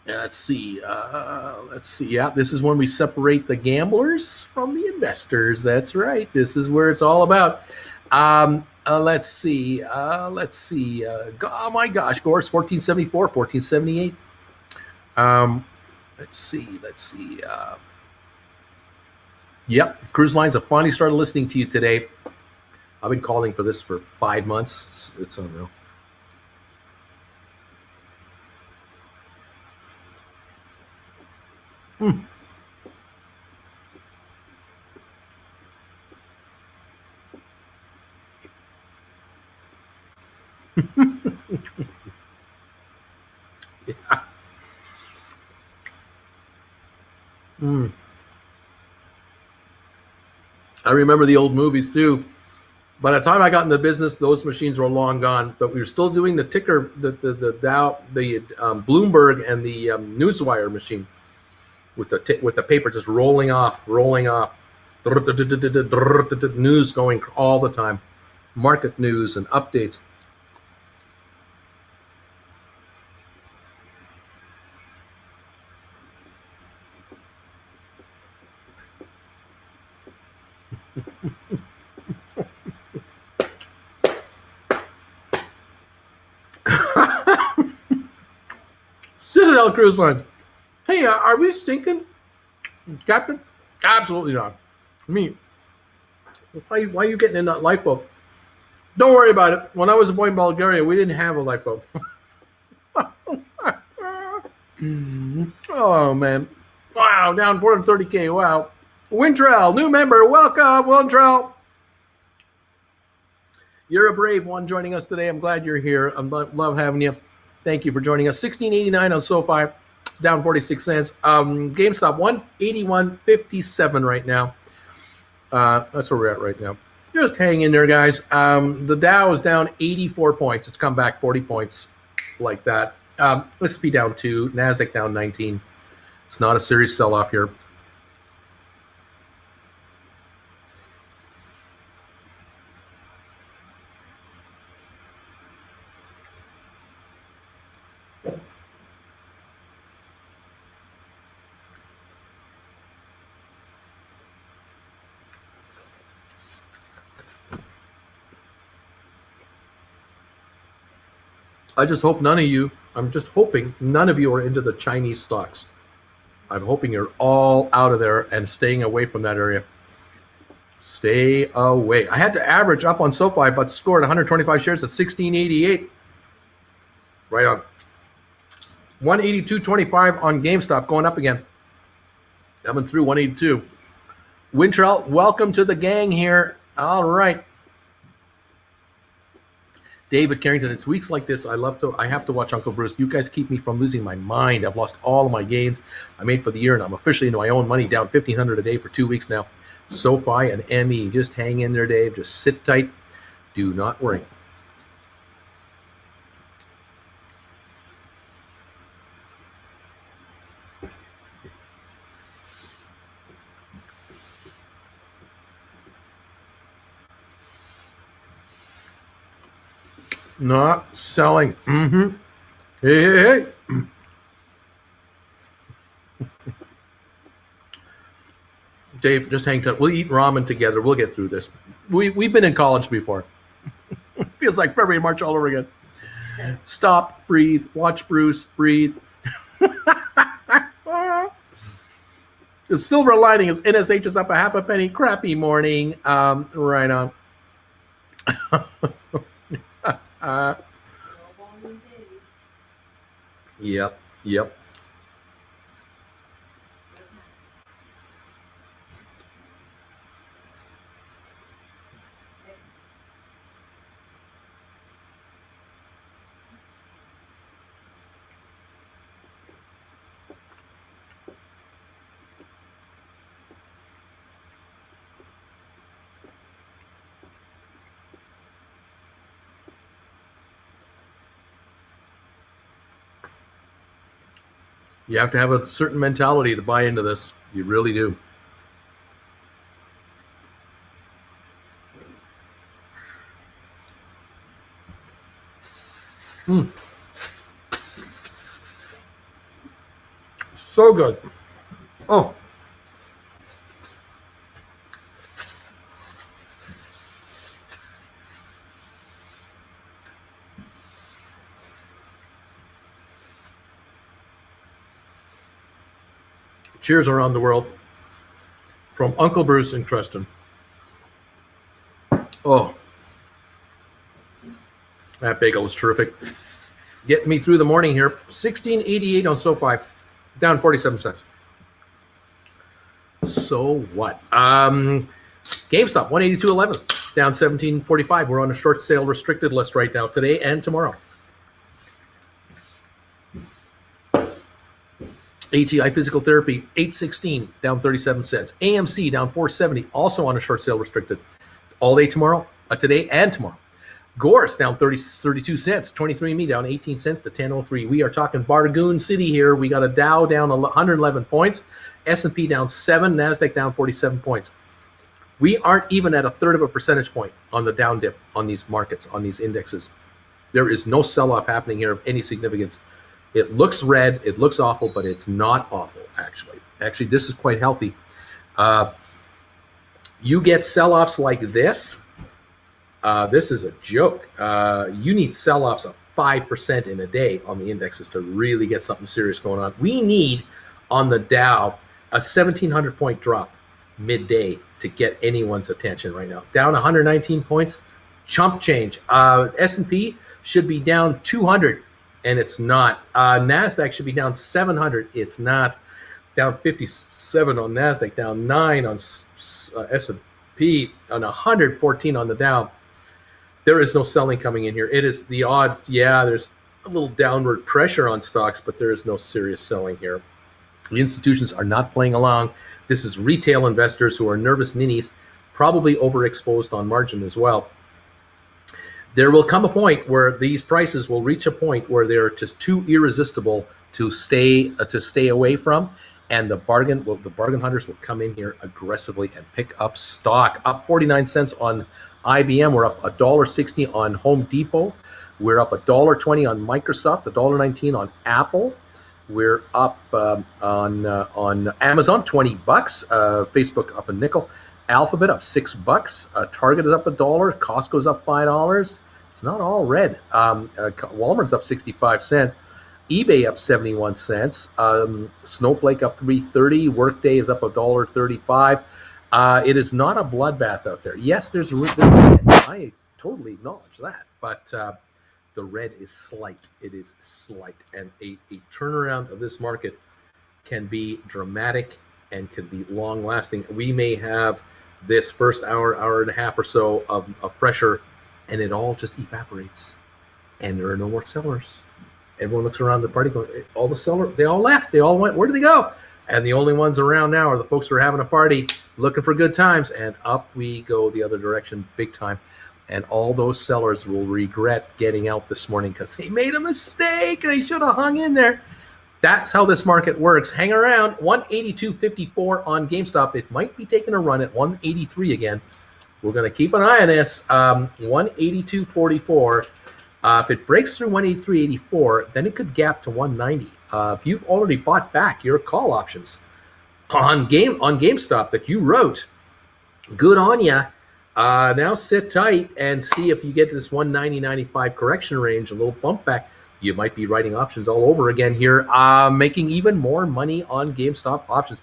Let's see. Yeah, this is when we separate the gamblers from the investors. That's right. This is where it's all about. Let's see. Oh my gosh, Gore's 1474, 1478. Let's see. Yep, cruise lines have finally started listening to you today. I've been calling for this for 5 months. It's unreal. Yeah. I remember the old movies too. By the time I got into business, those machines were long gone. But we were still doing the ticker, the Dow, the Bloomberg, and the Newswire machine with the paper just rolling off, news going all the time, market news and updates. Citadel Cruise Lines. Hey, are we stinking, Captain? Absolutely not. Me. Why are you getting in that lifeboat? Don't worry about it. When I was in Bulgaria, we didn't have a lifeboat. Oh, man. Wow, down 430K. Wow. Wintrell, new member. Welcome, Wintrell. You're a brave one joining us today. I'm glad you're here. I love having you. Thank you for joining us. 16.89 on SoFi, down 46 cents. GameStop, 181.57 right now. That's where we're at right now. Just hang in there, guys. The Dow is down 84 points. It's come back 40 points like that. S&P down 2, NASDAQ down 19. It's not a serious sell-off here. I'm just hoping none of you are into the Chinese stocks. I'm hoping you're all out of there and staying away from that area. Stay away. I had to average up on SoFi, but scored 125 shares at 1688. Right on. 182.25 on GameStop, going up again. Coming through 182. Wintrell, welcome to the gang here. All right. David Carrington, it's weeks like this. I have to watch Uncle Bruce. You guys keep me from losing my mind. I've lost all of my gains I made for the year, and I'm officially into my own money, down $1,500 a day for 2 weeks now. SoFi and ME, just hang in there, Dave. Just sit tight. Do not worry. Not selling. Hey. Dave, just hang tight. We'll eat ramen together. We'll get through this. We've been in college before. Feels like February, March all over again. Stop, breathe, watch Bruce, breathe. The silver lining is NSH is up a half a penny. Crappy morning. Right on. Yep. You have to have a certain mentality to buy into this. You really do. So good. Oh. Cheers around the world from Uncle Bruce and Creston. Oh, that bagel is terrific. Getting me through the morning here. 1688 on SoFi, down 47 cents. So what? GameStop 182.11, down 17.45. We're on a short sale restricted list right now, today and tomorrow. ATI Physical Therapy 816, down 37 cents. AMC down 470, also on a short sale restricted, all day tomorrow, today and tomorrow. Gorse down 32 cents. 23andMe down 18 cents to 10.03. We are talking Bargoon City here. We got a Dow down 111 points, S&P down 7, NASDAQ down 47 points. We aren't even at a third of a percentage point on the down dip on these markets, on these indexes. There is no sell-off happening here of any significance. It looks red, it looks awful, but it's not awful, actually. Actually, this is quite healthy. You get sell-offs like this, this is a joke. You need sell-offs of 5% in a day on the indexes to really get something serious going on. We need, on the Dow, a 1,700 point drop midday to get anyone's attention right now. Down 119 points, chump change. S&P should be down 200, and it's not. NASDAQ should be down 700. It's not. Down 57 on NASDAQ, down 9 on S&P, on 114 on the Dow. There is no selling coming in here. It is the odd, there's a little downward pressure on stocks, but there is no serious selling here. The institutions are not playing along. This is retail investors who are nervous ninnies, probably overexposed on margin as well. There will come a point where these prices will reach a point where they're just too irresistible to stay away from, and the bargain hunters will come in here aggressively and pick up stock. Up 49 cents on IBM. We're up $1.60 on Home Depot. We're up $1.20 on Microsoft. $1.19 on Apple. We're up on Amazon, $20. Facebook up a nickel. Alphabet up $6. Target is up $1. Costco's up $5. It's not all red. Walmart's up 65 cents. eBay up 71 cents. Snowflake up $3.30. Workday is up $1.35. It is not a bloodbath out there. Yes, there's red. I totally acknowledge that, but the red is slight. It is slight, and a turnaround of this market can be dramatic and can be long-lasting. We may have this first hour and a half or so of pressure and it all just evaporates, and there are no more sellers. Everyone looks around the party going, all the sellers, they all left. They all went, where did they go? And the only ones around now are the folks who are having a party, looking for good times, and up we go the other direction big time. And all those sellers will regret getting out this morning because they made a mistake. They should have hung in there. That's how this market works. Hang around. 182.54 on GameStop. It might be taking a run at 183 again. We're going to keep an eye on this. 182.44. If it breaks through 183.84, then it could gap to 190. If you've already bought back your call options on GameStop that you wrote, good on you. Now sit tight and see if you get this 190.95 correction range, a little bump back. You might be writing options all over again here, making even more money on GameStop options.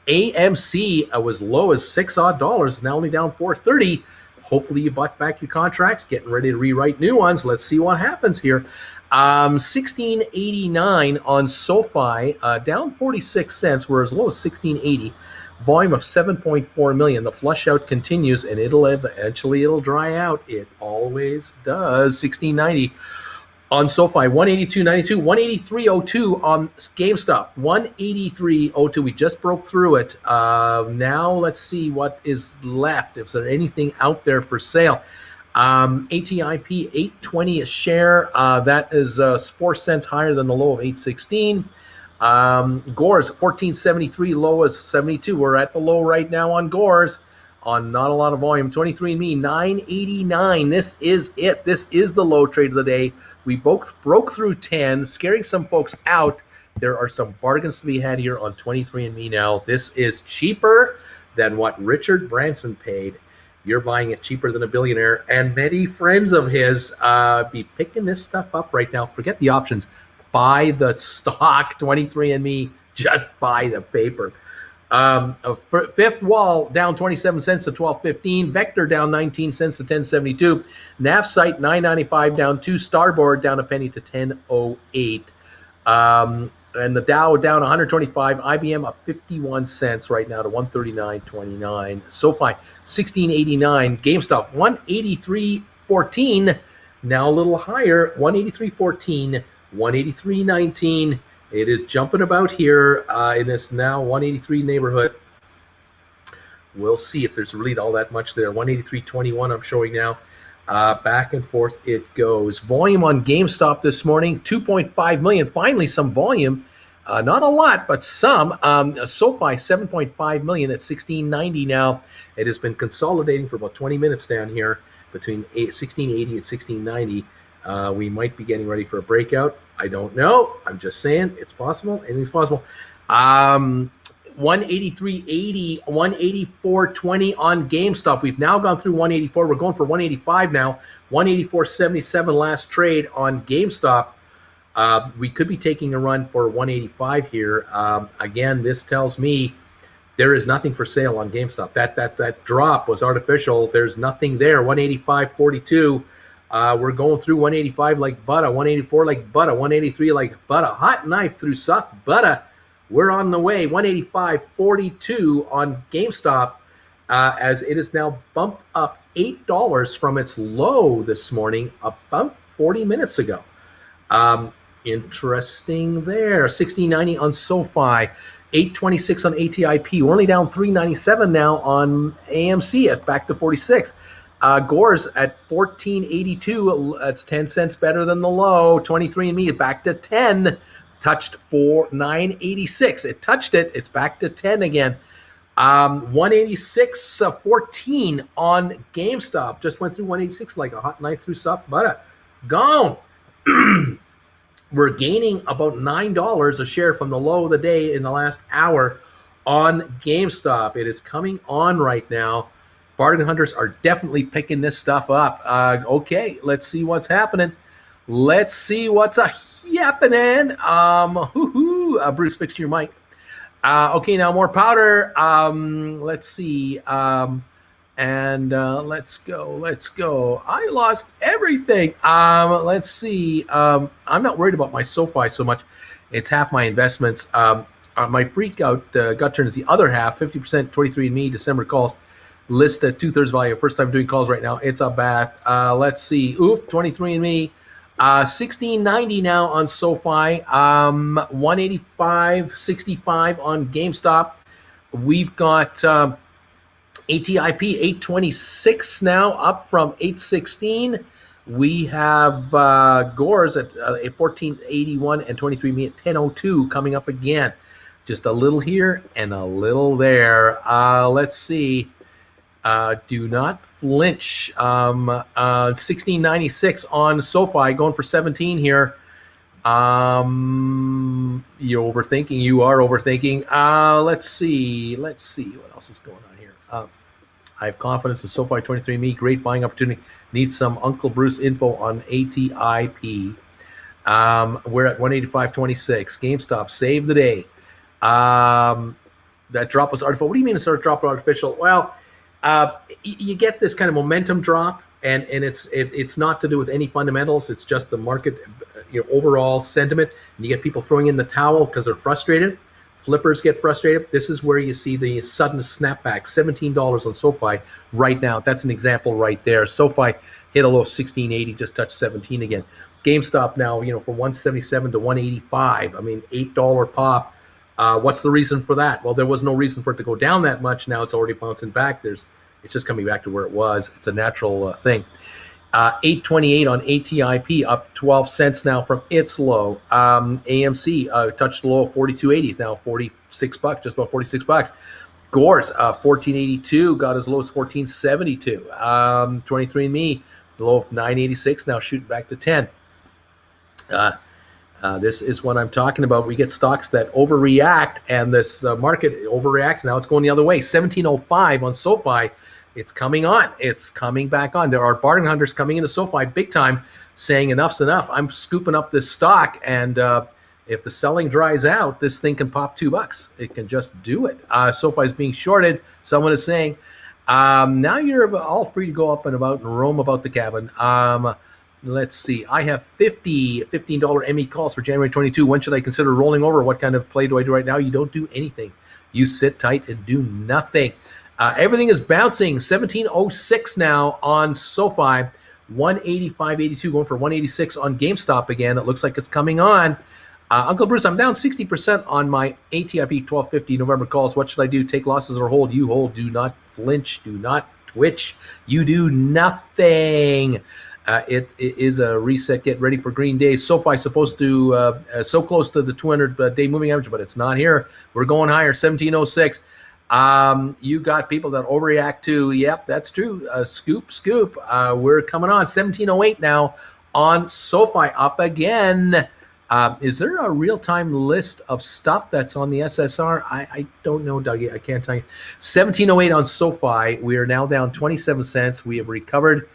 AMC was low as $6 now only down $4.30. Hopefully you bought back your contracts, getting ready to rewrite new ones. Let's see what happens here. 1689 on SOFI, down 46 cents. We're as low as 1680. Volume of 7.4 million. The flush out continues, and it'll dry out. It always does. 1690 on SOFI, 182.92, 183.02 on GameStop, 183.02. We just broke through it. Now let's see what is left. If there's anything out there for sale. ATIP, 820 a share. That is 4 cents higher than the low of 816. Gores, 1473, low is 72. We're at the low right now on Gores. On not a lot of volume. 23andMe, 989. This is it. This is the low trade of the day. We both broke through 10, scaring some folks out. There are some bargains to be had here on 23andMe now. This is cheaper than what Richard Branson paid. You're buying it cheaper than a billionaire. And many friends of his be picking this stuff up right now. Forget the options. Buy the stock, 23andMe. Just buy the paper. Fifth Wall down 27 cents to 12.15. Vector down 19 cents to 10.72. NavSite 9.95 down 2. Starboard down a penny to 10.08. And the Dow down 125. IBM up 51 cents right now to 139.29. SoFi 16.89. GameStop 183.14. Now a little higher. 183.14. 183.19. It is jumping about here in this now 183 neighborhood. We'll see if there's really all that much there. 183.21 I'm showing now. Back and forth it goes. Volume on GameStop this morning, 2.5 million. Finally, some volume. Not a lot, but some. SoFi, 7.5 million at 1690 now. It has been consolidating for about 20 minutes down here between 1680 and 1690. We might be getting ready for a breakout. I don't know. I'm just saying it's possible. Anything's possible. 183.80, 184.20 on GameStop. We've now gone through 184. We're going for 185 now. 184.77 last trade on GameStop. We could be taking a run for 185 here. Again, this tells me there is nothing for sale on GameStop. That drop was artificial. There's nothing there. 185.42. We're going through 185 like butter, 184 like butter, 183 like butter. Hot knife through soft butter. We're on the way. 185.42 on GameStop as it is now bumped up $8 from its low this morning about 40 minutes ago. Interesting there. 1690 on SoFi, 826 on ATIP. We're only down 397 now on AMC at back to 46. Gores at 1482. That's 10 cents better than the low. 23andMe back to 10. Touched for 986. It touched it. It's back to 10 again. 186.14 on GameStop. Just went through 186 like a hot knife through soft butter. Gone. We're gaining about $9 a share from the low of the day in the last hour on GameStop. It is coming on right now. Bargain hunters are definitely picking this stuff up. Okay, let's see what's happening. Let's see what's happening. Bruce, fix your mic. Okay, now more powder. Let's see. Let's go. I lost everything. Let's see. I'm not worried about my SoFi so much. It's half my investments. My freak out gut turn is the other half, 50% 23andMe, December calls. list at 2/3 value. First time doing calls right now. It's a bath. Let's see. 23andMe. 1690 now on SoFi. 185.65 on GameStop. We've got ATIP 826 now, up from 816. We have Gores at 1481 and 23andMe at 1002 coming up again. Just a little here and a little there. Let's see. Do not flinch. 1696 on SoFi, going for 17 here. You're overthinking. You are overthinking. Let's see. Let's see what else is going on here. I have confidence in SoFi 23andMe. Great buying opportunity. Need some Uncle Bruce info on ATIP. We're at 185.26. GameStop, save the day. That drop was artificial. What do you mean it's a drop artificial? Well, you get this kind of momentum drop, and it's not to do with any fundamentals. It's just the market, overall sentiment. And you get people throwing in the towel because they're frustrated. Flippers get frustrated. This is where you see the sudden snapback. $17 on SoFi right now. That's an example right there. SoFi hit a low of 1680, just touched 17 again. GameStop now, from 177 to 185. I mean, $8 pop. What's the reason for that? Well, there was no reason for it to go down that much. Now it's already bouncing back. It's just coming back to where it was. It's a natural thing. 828 on ATIP, up 12 cents now from its low. AMC touched the low of 42.80, now $46, just about $46. Gores 1482, got as low as 1472. 23andMe, the low of 986, now shooting back to 10. This is what I'm talking about. We get stocks that overreact, and this market overreacts. Now it's going the other way. 1705 on SoFi. It's coming on. It's coming back on. There are bargain hunters coming into SoFi big time saying enough's enough. I'm scooping up this stock, and if the selling dries out, this thing can pop $2. It can just do it. SoFi is being shorted. Someone is saying, now you're all free to go up and about and roam about the cabin. Let's see. I have $15 ME calls for January 22. When should I consider rolling over? What kind of play do I do right now? You don't do anything. You sit tight and do nothing. Everything is bouncing. 1706 now on SoFi. 185.82 going for 186 on GameStop again. It looks like it's coming on. Uncle Bruce, I'm down 60% on my ATIP 1250 November calls. What should I do? Take losses or hold? You hold. Do not flinch. Do not twitch. You do nothing. It is a reset. Get ready for Green Day. SoFi supposed to so close to the 200-day moving average, but it's not here. We're going higher. 1706. You got people that overreact to. Yep, that's true. Scoop. We're coming on. 1708 now on SoFi, up again. Is there a real-time list of stuff that's on the SSR? I don't know, Dougie. I can't tell you. 1708 on SoFi. We are now down 27 cents. We have recovered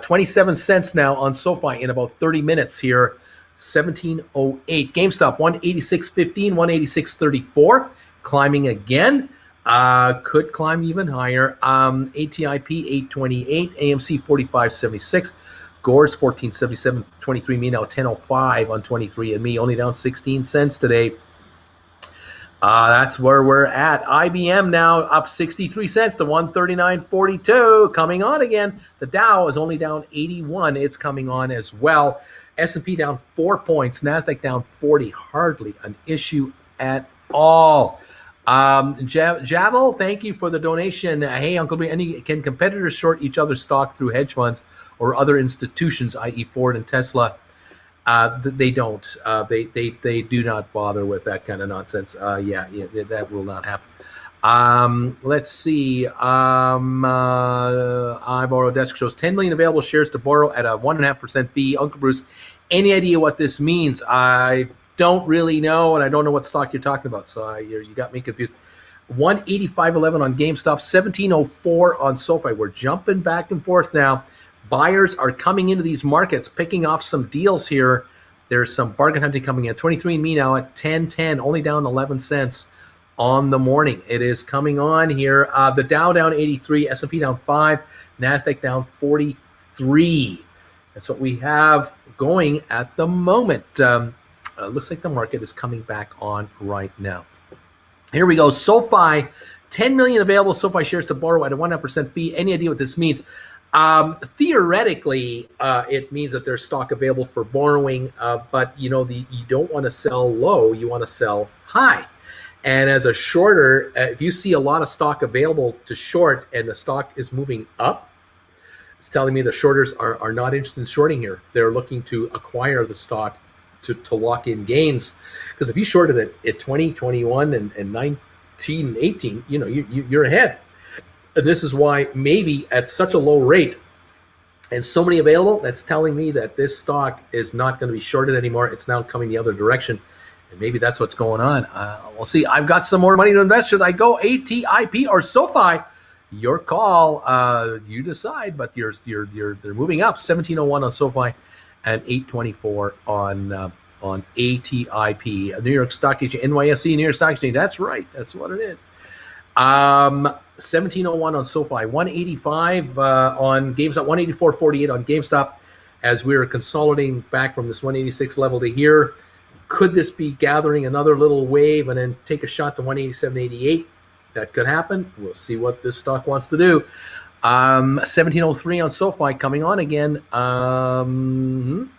27 cents now on SoFi in about 30 minutes here. 1708. GameStop 186.15, 186.34. Climbing again. Could climb even higher. ATIP 828. AMC 45.76. Gores 14.77. 23andMe now 10.05 on 23andMe. Only down 16 cents today. That's where we're at. IBM now up 63 cents to 139.42. Coming on again. The Dow is only down 81. It's coming on as well. S&P down 4 points. NASDAQ down 40. Hardly an issue at all. Javel, thank you for the donation. Hey, Uncle B, can competitors short each other's stock through hedge funds or other institutions, i.e. Ford and Tesla? They don't. They do not bother with that kind of nonsense. That will not happen. Let's see. I borrow desk shows 10 million available shares to borrow at a 1.5% fee. Uncle Bruce, any idea what this means? I don't really know, and I don't know what stock you're talking about. So you got me confused. 185.11 on GameStop, 1704 on SoFi. We're jumping back and forth now. Buyers are coming into these markets, picking off some deals here. There's some bargain hunting coming in. 23andMe now at 10.10, only down 11 cents on the morning. It is coming on here. The Dow down 83, S&P down 5, NASDAQ down 43. That's what we have going at the moment. Looks like the market is coming back on right now. Here we go. SoFi 10 million available SoFi shares to borrow at a 1% fee. Any idea what this means? Theoretically, it means that there's stock available for borrowing, but you don't want to sell low, you want to sell high. And as a shorter, if you see a lot of stock available to short and the stock is moving up, it's telling me the shorters are not interested in shorting here. They're looking to acquire the stock to lock in gains. Because if you shorted it at 20, 21, and 19, 18, you're ahead. And this is why maybe at such a low rate and so many available, that's telling me that this stock is not going to be shorted anymore. It's now coming the other direction. And maybe that's what's going on. We'll see. I've got some more money to invest. Should I go ATIP or SoFi? Your call. You decide. But they're moving up. 1701 on SoFi and 824 on ATIP. New York Stock Exchange, NYSE, New York Stock Exchange. That's right. That's what it is. 1701 on SoFi, 185 on GameStop, 184.48 on GameStop. As we're consolidating back from this 186 level to here, could this be gathering another little wave and then take a shot to 187.88? That could happen. We'll see what this stock wants to do. 1703 on SoFi coming on again. And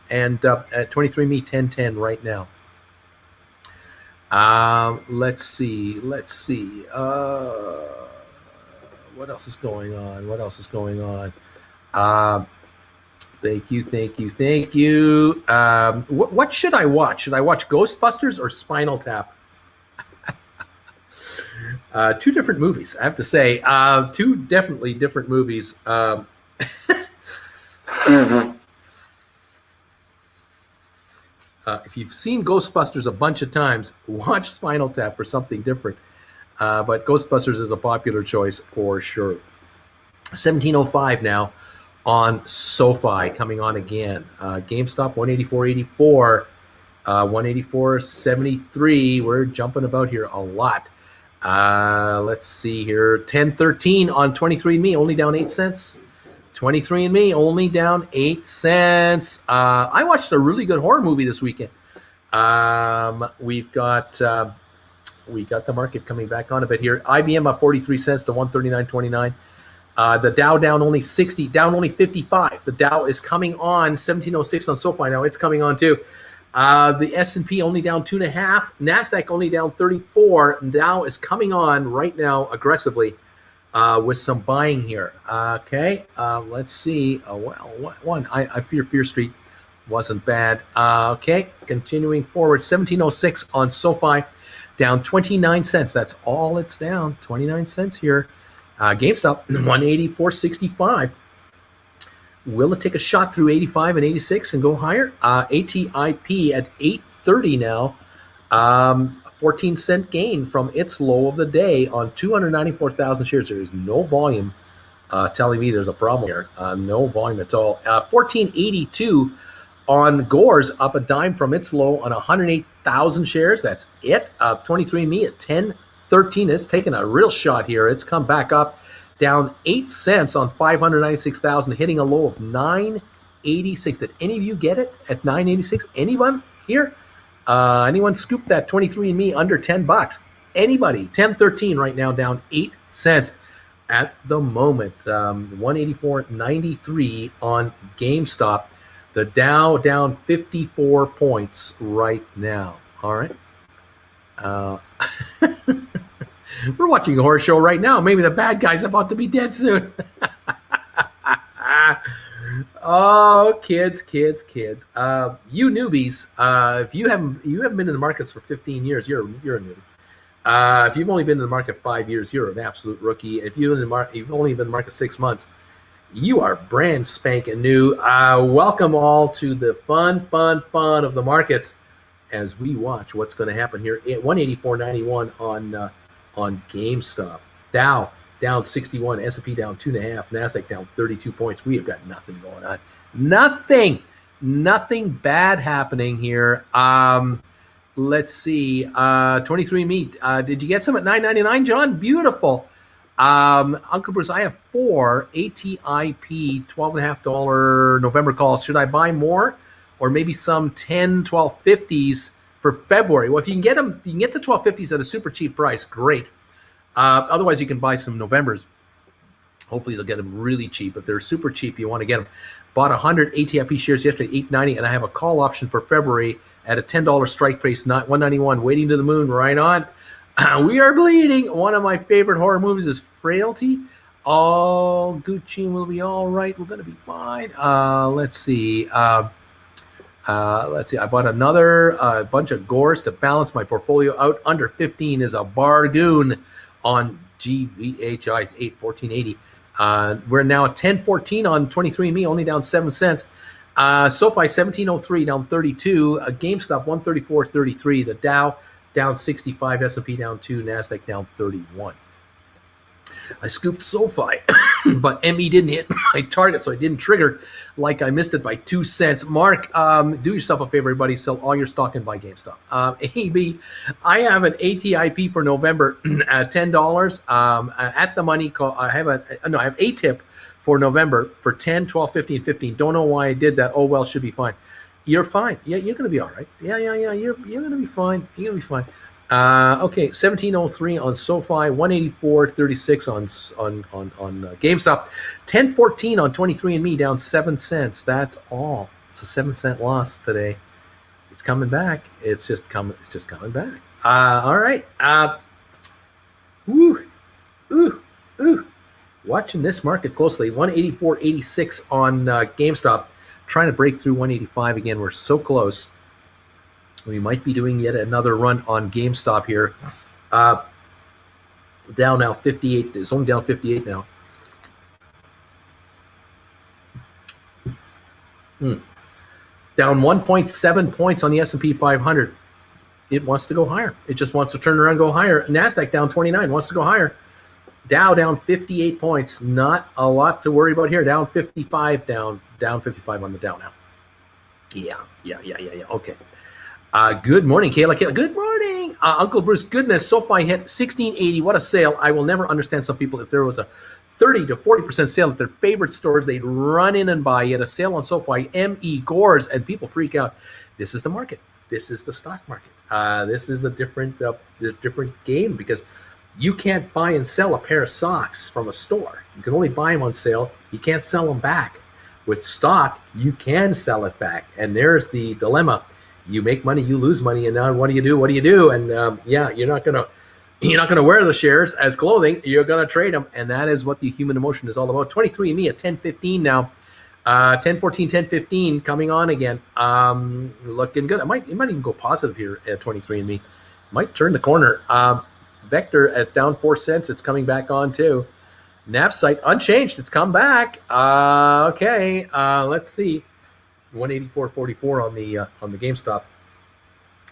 at 23andMe 1010 right now. Let's see. What else is going on? Thank you. What should I watch? Should I watch Ghostbusters or Spinal Tap? Two different movies, I have to say. Two definitely different movies. If you've seen Ghostbusters a bunch of times, watch Spinal Tap for something different. But Ghostbusters is a popular choice for sure. 1705 now on SoFi coming on again. GameStop 184.84, 184.73. We're jumping about here a lot. Let's see here. 1013 on 23andMe, only down 8 cents. 23andMe only down 8 cents. I watched a really good horror movie this weekend. We got the market coming back on a bit here. IBM up 43 cents to 139.29. The Dow down only 60, down only 55. The Dow is coming on 1706 on SoFi now. It's coming on too. The S&P only down 2.5. NASDAQ only down 34. And Dow is coming on right now aggressively with some buying here. Okay, let's see. I fear Fear Street wasn't bad. Okay, continuing forward. 1706 on SoFi, down 29 cents. That's all it's down. 29 cents here. GameStop 184.65. Will it take a shot through 85 and 86 and go higher? ATIP at 830 now. 14-cent gain from its low of the day on 294,000 shares. There is no volume telling me there's a problem here. No volume at all. 1482 on Gores, up a dime from its low on 108,000 shares. That's it. 23andMe at 1013. It's taken a real shot here. It's come back up, down 8 cents on 596,000, hitting a low of 986. Did any of you get it at 986? Anyone here? Anyone scoop that 23andMe under $10? Anybody? 1013 right now, down 8 cents at the moment. 184.93 on GameStop. The Dow down 54 points right now. All right. We're watching a horror show right now. Maybe the bad guy's about to be dead soon. Oh, kids. You newbies, if you haven't been in the markets for 15 years, you're a newbie. If you've only been in the market 5 years, you're an absolute rookie. If you've only been in the market 6 months, you are brand spanking new. Welcome all to the fun of the markets as we watch what's going to happen here at 184.91 on GameStop. Dow down 61, S&P down 2.5, NASDAQ down 32 points. We have got nothing going on. Nothing bad happening here. Let's see. 23andMe. Did you get some at $9.99, John? Beautiful. Uncle Bruce, I have 4 ATIP $12.50 November calls. Should I buy more, or maybe some 10, 12.50s for February? Well, if you can get them, you can get the 12.50s at a super cheap price. Great. Otherwise, you can buy some Novembers. Hopefully, they'll get them really cheap. If they're super cheap, you want to get them. Bought 100 ATIP shares yesterday, $8.90, and I have a call option for February at a $10 strike price, not $191. Waiting to the moon, right on. We are bleeding. One of my favorite horror movies is Frailty. All Gucci will be all right. We're going to be fine. Let's see. I bought another bunch of gores to balance my portfolio out. Under 15 is a bargain on GVHI 1480. We're now at 1014 on 23andMe, only down 7 cents. SoFi 1703 down 32. GameStop 134.33. The Dow down 65. S&P down 2. Nasdaq down 31. I scooped SoFi, but ME didn't hit my target, so I didn't trigger like I missed it by 2 cents. Mark, do yourself a favor, everybody. Sell all your stock and buy GameStop. AB, I have an ATIP for November at $10. At the money call, I have ATIP for November for 10, 12, 15, 15. Don't know why I did that. Oh, well, should be fine. You're fine. Yeah, you're going to be all right. Yeah. You're going to be fine. You're going to be fine. Okay, 1703 on SoFi, 184.36 on GameStop, 1014 on 23andMe, down 7 cents. That's all. It's a 7 cent loss today. It's coming back. It's just coming back. All right. Watching this market closely. 184.86 on GameStop, trying to break through 185 again. We're so close. We might be doing yet another run on GameStop here. Down now 58. It's only down 58 now. Down 1.7 points on the S&P 500. It wants to go higher. It just wants to turn around and go higher. NASDAQ down 29, wants to go higher. Dow down 58 points. Not a lot to worry about here. Down 55, down 55 on the Dow now. Yeah. Okay. Good morning, Kayla. Good morning, Uncle Bruce. Goodness, SoFi hit 1680. What a sale! I will never understand some people. If there was a 30 to 40% sale at their favorite stores, they'd run in and buy. Yet a sale on SoFi, ME gores, and people freak out. This is the market. This is the stock market. This is a different game because you can't buy and sell a pair of socks from a store. You can only buy them on sale. You can't sell them back. With stock, you can sell it back, and there's the dilemma. You make money, you lose money, and now what do you do? And you're not gonna wear the shares as clothing. You're gonna trade them, and that is what the human emotion is all about. 23andMe at 10:15 now, 10:14, 10:15 coming on again. Looking good. It might even go positive here at 23andMe. Might turn the corner. Vector at down 4 cents. It's coming back on too. Navsite unchanged. It's come back. Okay. Let's see. 184.44 on the GameStop.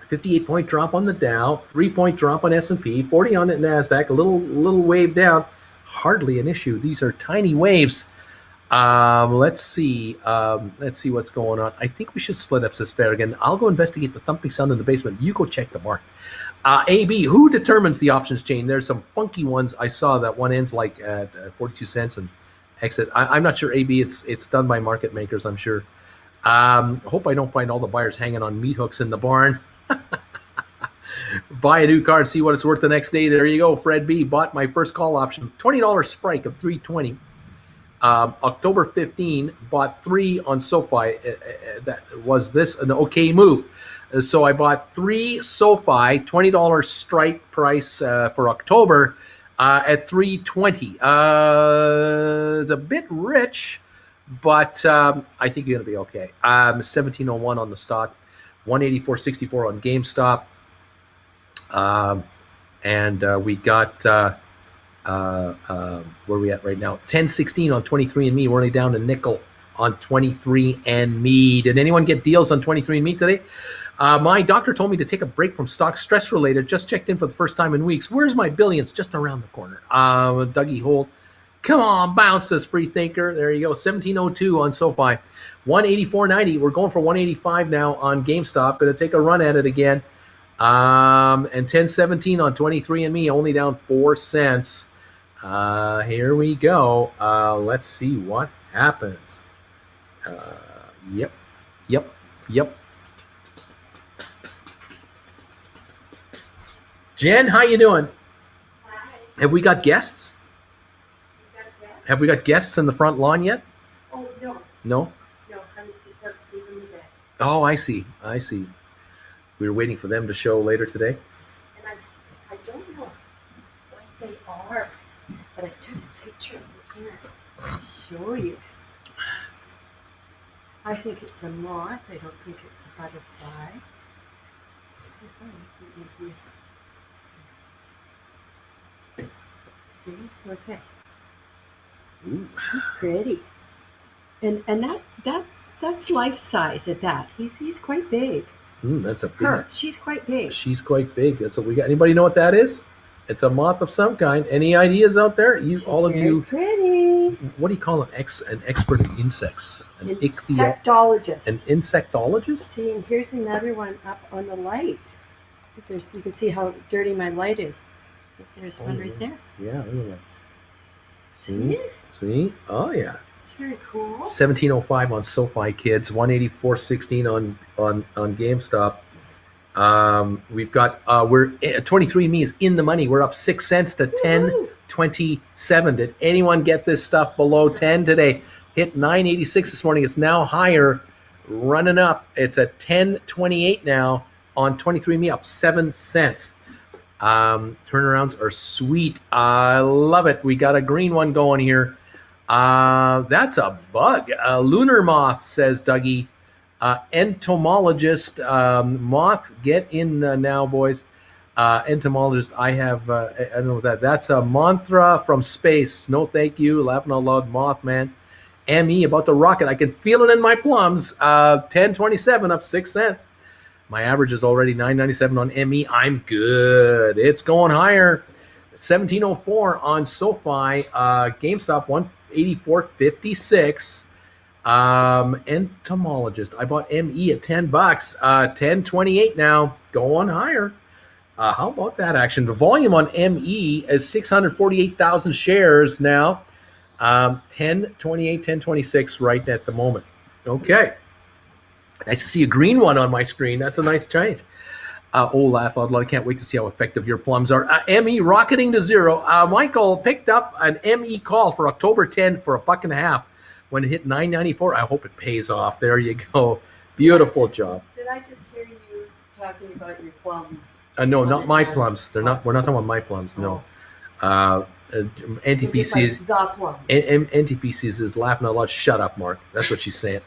58-point drop on the Dow, 3-point drop on S&P, 40 on the Nasdaq, a little wave down, hardly an issue. These are tiny waves. Let's see what's going on. I think we should split up, says Farragon. I'll go investigate the thumping sound in the basement. You go check the mark. AB, who determines the options chain? There's some funky ones. I saw that one ends like at 42 cents and exit. I'm not sure, AB. It's done by market makers, I'm sure. Hope I don't find all the buyers hanging on meat hooks in the barn. Buy a new car and see what it's worth the next day. There you go. Fred B. Bought my first call option. $20 strike of 320. October 15, bought 3 on SoFi. That was this an okay move. So I bought 3 SoFi, $20 strike price for October at 320. It's a bit rich, but I think you're going to be okay. 1701 on the stock, 184.64 on GameStop. And we got, where are we at right now? 1016 on 23andMe. We're only down a nickel on 23andMe. Did anyone get deals on 23andMe today? My doctor told me to take a break from stocks, stress related. Just checked in for the first time in weeks. Where's my billions? Just around the corner. Dougie Holt. Come on, bounce, says Free Thinker. There you go. 1702 on SoFi. 184.90. We're going for 185 now on GameStop. Going to take a run at it again. And 1017 on 23andMe, only down 4 cents. Here we go. Let's see what happens. Yep. Jen, how you doing? Hi. Have we got guests? Have we got guests in the front lawn yet? Oh, no. No? No, I was just upstairs in the bed. Oh, I see. We were waiting for them to show later today. And I don't know what they are, but I took a picture of them here. I'll show you. I think it's a moth. I don't think it's a butterfly. See? Okay. Ooh. He's pretty. And that's life size at that. He's quite big. That's a big. She's quite big. She's quite big. That's what we got. Anybody know what that is? It's a moth of some kind. Any ideas out there? She's all of you. Pretty. What do you call an expert in insects? An insectologist. An insectologist? See, and here's another one up on the light. You can see how dirty my light is. There's one right there. Yeah, look at that. See? Oh yeah. It's very cool. 1705 on SoFi, kids. 184.16 on GameStop. We've got 23andMe is in the money. We're up 6 cents to 10.27. Did anyone get this stuff below 10 today? Hit 9.86 this morning. It's now higher, running up. It's at 10.28 now on 23andMe, up 7 cents. Turnarounds are sweet. I love it. We got a green one going here. That's a bug. Lunar moth, says Dougie. Entomologist, moth, get in now, boys. Entomologist, I don't know what that. That's a mantra from space. No, thank you. Laughing out loud, Mothman. ME about the rocket. I can feel it in my plums. 10.27, up 6 cents. My average is already 9.97 on ME. I'm good. It's going higher. 1704 on SoFi. GameStop 184.56. Entomologist. I bought ME at $10. 10.28 now. Going higher. How about that action? The volume on ME is 648,000 shares now. 10.28, 10.26 right at the moment. Okay. Nice to see a green one on my screen. That's a nice change. Laugh out loud. I can't wait to see how effective your plums are. ME rocketing to zero. Michael picked up an ME call for October 10 for $1.50 when it hit 9.94. I hope it pays off. There you go. Beautiful job. Did I just hear you talking about your plums? No, not my plums. They're not. We're not talking about my plums. No. NTPCs. NTPCs is laughing a lot. Shut up, Mark. That's what she's saying.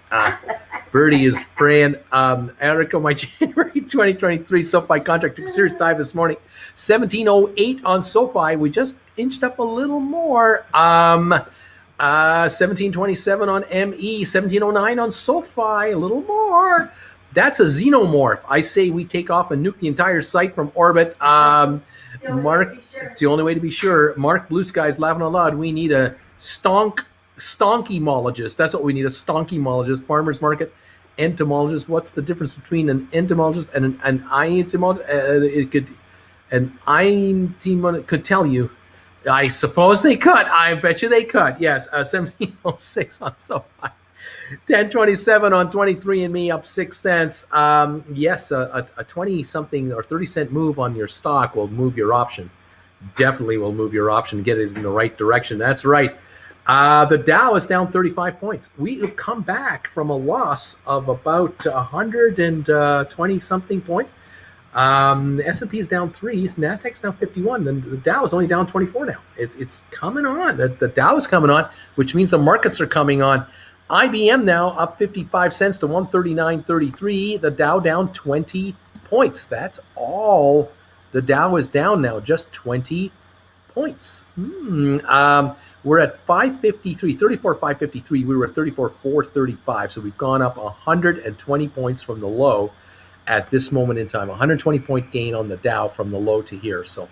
Birdie is praying. Erica, my January 2023 SoFi contract took a serious dive this morning. 1708 on SoFi. We just inched up a little more. 1727 on ME. 1709 on SoFi. A little more. That's a xenomorph. I say we take off and nuke the entire site from orbit. Mark, it's the only way to be sure. Mark Blue Sky's laughing out loud. We need a stonkymologist. That's what we need, a stonkymologist. Farmers market entomologist. What's the difference between an entomologist and an entomologist? An entomologist could tell you. I suppose they could. I bet you they could. Yes, 1706 on SoFi. 10.27 on 23andMe, up 6 cents. Yes, a 20-something or 30-cent move on your stock will move your option. Definitely will move your option, get it in the right direction. That's right. The Dow is down 35 points. We have come back from a loss of about 120-something points. The S&P is down 3. NASDAQ's down 51. Then the Dow is only down 24 now. It's coming on. The Dow is coming on, which means the markets are coming on. IBM now up 55 cents to 139.33. The Dow down 20 points. That's all. The Dow is down now, just 20 points. We're at 553, 34,553. We were at 34,435. So we've gone up 120 points from the low at this moment in time. 120-point gain on the Dow from the low to here. So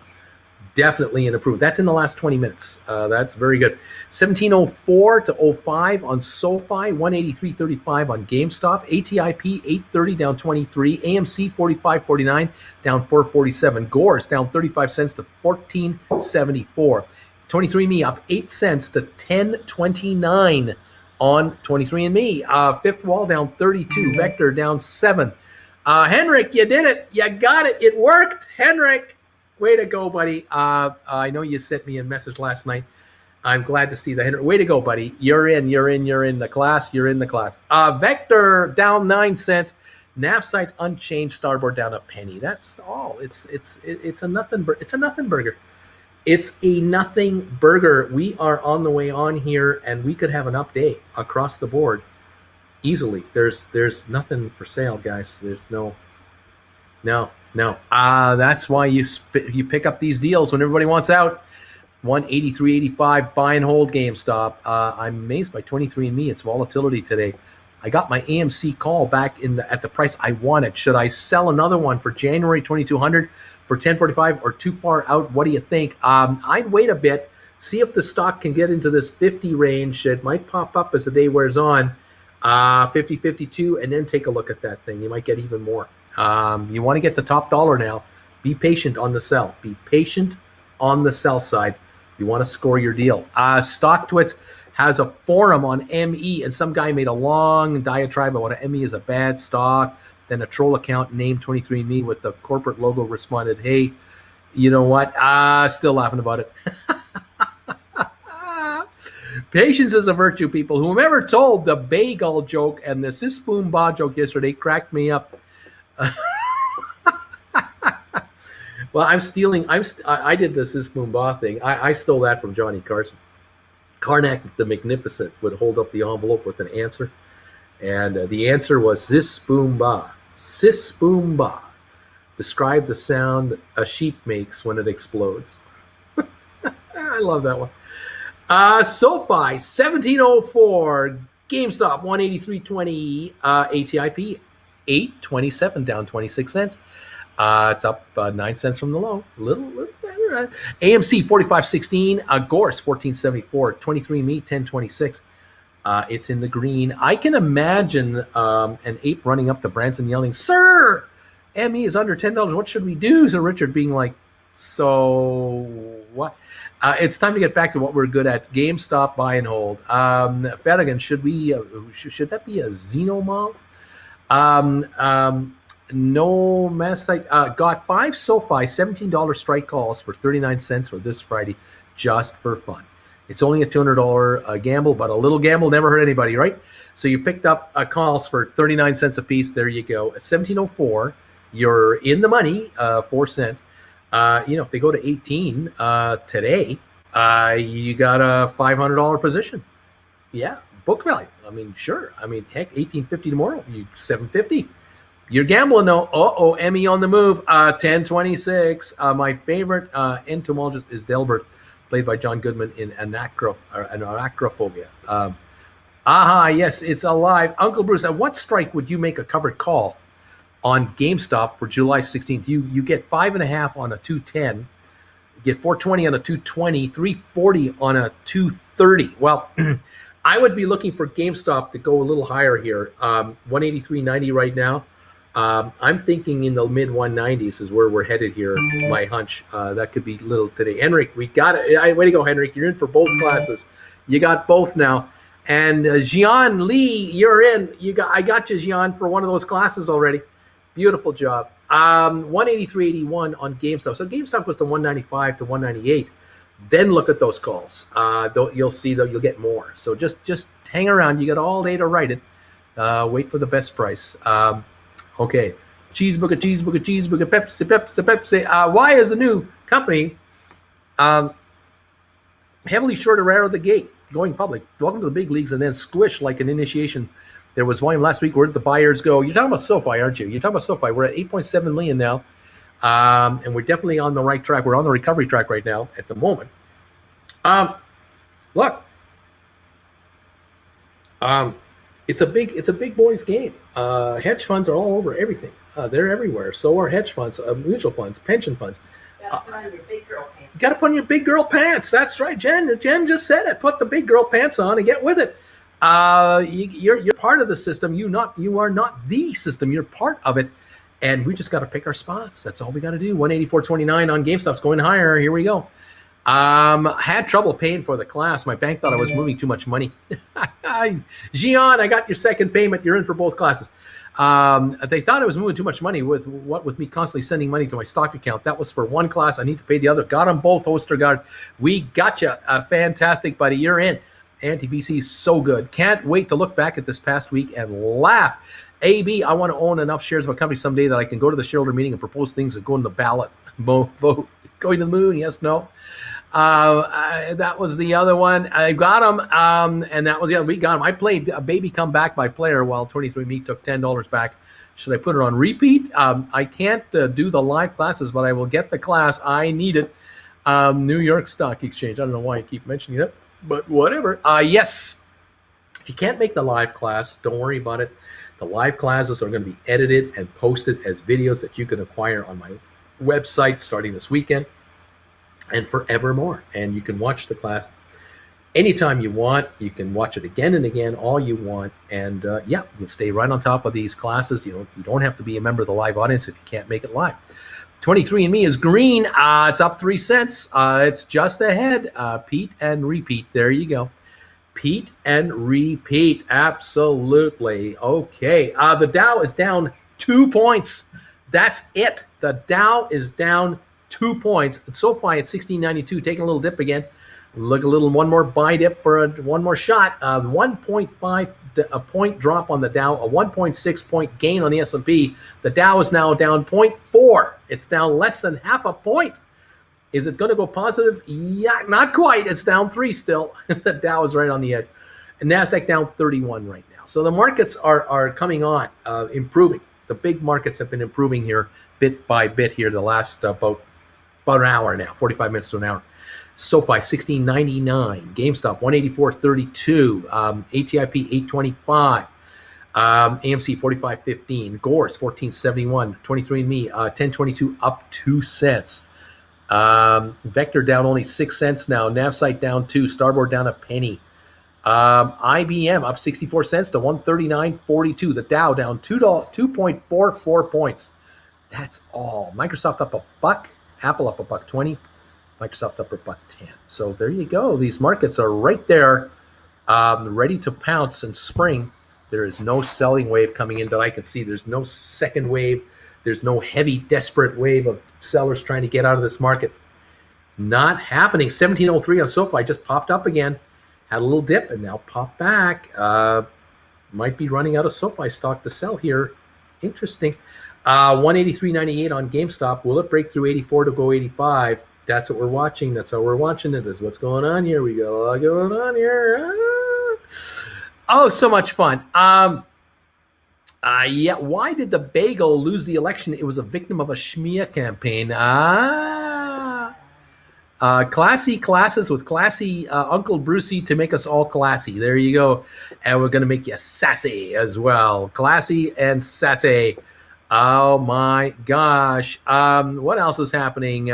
definitely an improvement. That's in the last 20 minutes. That's very good. 1704 to 05 on SoFi, 183.35 on GameStop, ATIP 830 down 23, AMC 45.49 down 447, Gores down 35 cents to 14.74, 23andMe up 8 cents to 10.29 on 23andMe. Fifth Wall down 32, Vector down 7. Henrik, you did it. You got it. It worked, Henrik. Way to go, buddy. I know you sent me a message last night. I'm glad to see that. Way to go, buddy. You're in the class. You're in the class. Vector down 9 cents. Nav site unchanged. Starboard down a penny. That's all. It's a nothing. It's a nothing burger. It's a nothing burger. We are on the way on here, and we could have an up day across the board easily. There's nothing for sale, guys. There's no. That's why you pick up these deals when everybody wants out. 183.85 buy and hold GameStop. I'm amazed by 23andMe. Its volatility today. I got my AMC call back at the price I wanted. Should I sell another one for January 2200 for 1045 or too far out? What do you think? I'd wait a bit, see if the stock can get into this 50 range. It might pop up as the day wears on, 50, 52, and then take a look at that thing. You might get even more. You want to get the top dollar now. Be patient on the sell. Be patient on the sell side. You want to score your deal. StockTwits has a forum on ME, and some guy made a long diatribe about what ME is a bad stock. Then a troll account named 23andMe with the corporate logo responded, hey, you know what? Still laughing about it. Patience is a virtue, people. Whomever told the bagel joke and the sis boom ba joke yesterday cracked me up. Well, I did the sis boom ba thing. I stole that from Johnny Carson. Karnak the Magnificent would hold up the envelope with an answer. And the answer was sis boom ba. Sis boom ba. Describe the sound a sheep makes when it explodes. I love that one. SoFi 1704, GameStop 183.20, ATIP 827 down 26 cents. It's up 9 cents from the low. Little better. AMC 45.16, Gorse 14.74, 23andMe 10.26. It's in the green. I can imagine an ape running up to Branson yelling, "Sir, ME is under $10. What should we do?" So Richard being like, "So what?" It's time to get back to what we're good at. GameStop buy and hold. Fadigan, should that be a Xenomov? No mess. Got 5 SoFi $17 strike calls for 39 cents for this Friday, just for fun. It's only a $200 gamble, but a little gamble never hurt anybody, right? So you picked up calls for 39 cents a piece. There you go. 1704. You're in the money, 4 cents. If they go to 18 today, you got a $500 position. Yeah, book value. I mean, sure. I mean, heck, 1850 tomorrow. You 750. You're gambling though. ME on the move. 1026. My favorite entomologist is Delbert, played by John Goodman in Anacrophobia. Yes, it's alive. Uncle Bruce, at what strike would you make a covered call on GameStop for July 16th? You get 5.5 on a 210. You get 420 on a 220, 340 on a 230. Well, I would be looking for GameStop to go a little higher here. 183.90 right now. I'm thinking in the mid 190s is where we're headed here. My hunch. That could be little today. Henrik, we got it. Way to go, Henrik. You're in for both classes. You got both now. And Jian Lee, you're in. I got you, Jian, for one of those classes already. Beautiful job. 183.81 on GameStop. So GameStop goes to 195 to 198. Then look at those calls. You'll see that you'll get more. So just hang around. You got all day to write it. Wait for the best price. Okay. Cheeseburger, Pepsi. Why is the new company heavily short or out of the gate, going public? Welcome to the big leagues and then squish like an initiation. There was volume last week. Where did the buyers go? You're talking about SoFi, aren't you? You're talking about SoFi. We're at 8.7 million now, and we're definitely on the right track. We're on the recovery track right now at the moment. Look, it's a big boys game. Hedge funds are all over everything. They're everywhere. So are hedge funds, mutual funds, pension funds. You gotta put on your big girl pants. You got to put on your big girl pants. That's right, Jen. Jen just said it. Put the big girl pants on and get with it. You're part of the system. You are not the system. You're part of it, and we just got to pick our spots. That's all we got to do. 184.29 on GameStop's going higher. Here we go. Had trouble paying for the class. My bank thought I was moving too much money. Gian, I got your second payment. You're in for both classes. They thought I was moving too much money with me constantly sending money to my stock account. That was for one class. I need to pay the other. Got them both, Ostergaard. We got you. Fantastic, buddy. You're in. Anti-BC is so good. Can't wait to look back at this past week and laugh. AB, I want to own enough shares of a company someday that I can go to the shareholder meeting and propose things that go in the ballot. Vote. Going to the moon, yes, no. That was the other one. I got him, and that was the other. We got him. I played a baby come back by player while 23andMe took $10 back. Should I put it on repeat? I can't do the live classes, but I will get the class. I need it. New York Stock Exchange. I don't know why I keep mentioning it, but whatever. Yes. If you can't make the live class, don't worry about it. The live classes are going to be edited and posted as videos that you can acquire on my website starting this weekend and forevermore. And you can watch the class anytime you want. You can watch it again and again, all you want. And you can stay right on top of these classes. You don't have to be a member of the live audience if you can't make it live. 23andMe is green. It's up 3 cents. It's just ahead. Pete and repeat. There you go. Pete and repeat. Absolutely. Okay. The Dow is down 2 points. That's it. The Dow is down 2 points. SoFi at 1692, taking a little dip again. Look one more buy dip for one more shot. 1.5 a point drop on the Dow, a 1.6 point gain on the S&P. The Dow is now down 0.4. It's down less than half a point. Is it going to go positive? Yeah, not quite. It's down 3 still. The Dow is right on the edge. And NASDAQ down 31 right now. So the markets are coming on, improving. The big markets have been improving here bit by bit here the last about an hour now, 45 minutes to an hour. SoFi 1699, GameStop 184.32, ATIP 825, AMC 45.15, Gores 14.71, 23andMe 10.22, up 2 cents. Vector down only 6 cents now. Navsite down 2. Starboard down a penny. IBM up 64 cents to 139.42. The Dow down $2.44 points. That's all. Microsoft up $1. Apple up $1.20. Microsoft up $1.10. So there you go. These markets are right there, ready to pounce and spring. There is no selling wave coming in that I can see. There's no second wave. There's no heavy, desperate wave of sellers trying to get out of this market. Not happening. 1703 on SoFi just popped up again. Had a little dip and now popped back. Might be running out of SoFi stock to sell here. Interesting. 183.98 on GameStop. Will it break through 84 to go 85? That's what we're watching. That's how we're watching it. This is what's going on here. We got a lot going on here. Oh, so much fun. Why did the bagel lose the election? It was a victim of a schmear campaign. Classy classes with classy Uncle Brucey to make us all classy. There you go. And we're going to make you sassy as well. Classy and sassy. Oh, my gosh. What else is happening?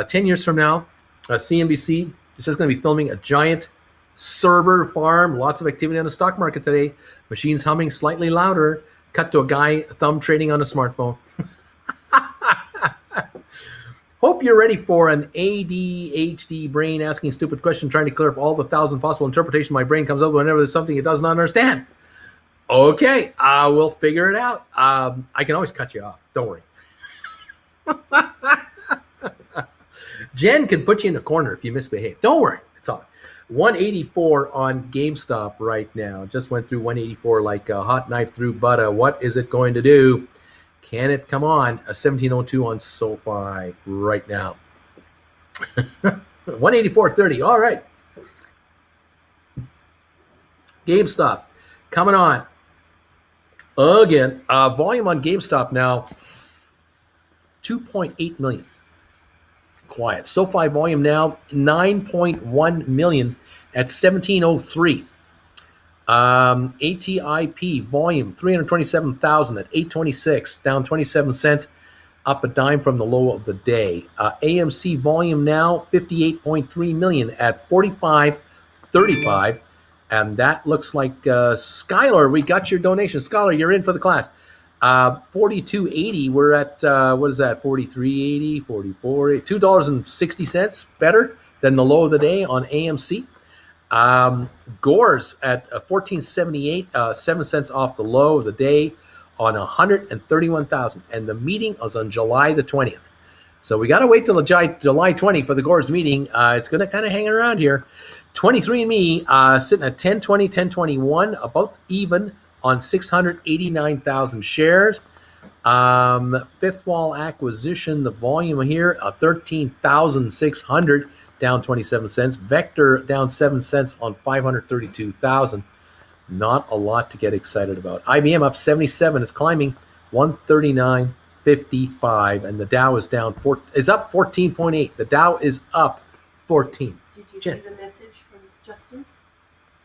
10 years from now, CNBC is just going to be filming a giant server farm. Lots of activity on the stock market today. Machines humming slightly louder. Cut to a guy thumb trading on a smartphone. Hope you're ready for an ADHD brain asking stupid question, trying to clear up all the 1,000 possible interpretations my brain comes up with whenever there's something it doesn't understand. Okay, we'll figure it out. I can always cut you off. Don't worry. Jen can put you in the corner if you misbehave. Don't worry. It's all right. 184 on GameStop right now. Just went through 184 like a hot knife through butter. What is it going to do? Can it come on? A 1702 on SoFi right now. 184.30. All right. GameStop coming on. Again, volume on GameStop now, 2.8 million. Quiet. SoFi volume now 9.1 million at 1703. ATIP volume 327,000 at 826, down 27 cents, up a dime from the low of the day. AMC volume now 58.3 million at 45.35, and that looks like Skylar. We got your donation, Skylar. You're in for the class. $42.80. We're at what is that? $43.80, $44, $2.60 better than the low of the day on AMC. Gores at $14.78, 7 cents off the low of the day on 131,000, and the meeting was on July the 20th. So we got to wait till July 20th for the Gores meeting. It's going to kind of hang around here. 23andMe sitting at 1020, 1021, about even on 689,000 shares. Fifth Wall Acquisition, the volume here, 13,600, down 27 cents. Vector down 7 cents on 532,000. Not a lot to get excited about. IBM up 77. It's climbing 139.55, and the Dow is down is up 14.8. The Dow is up 14. Did you see the message from Justin?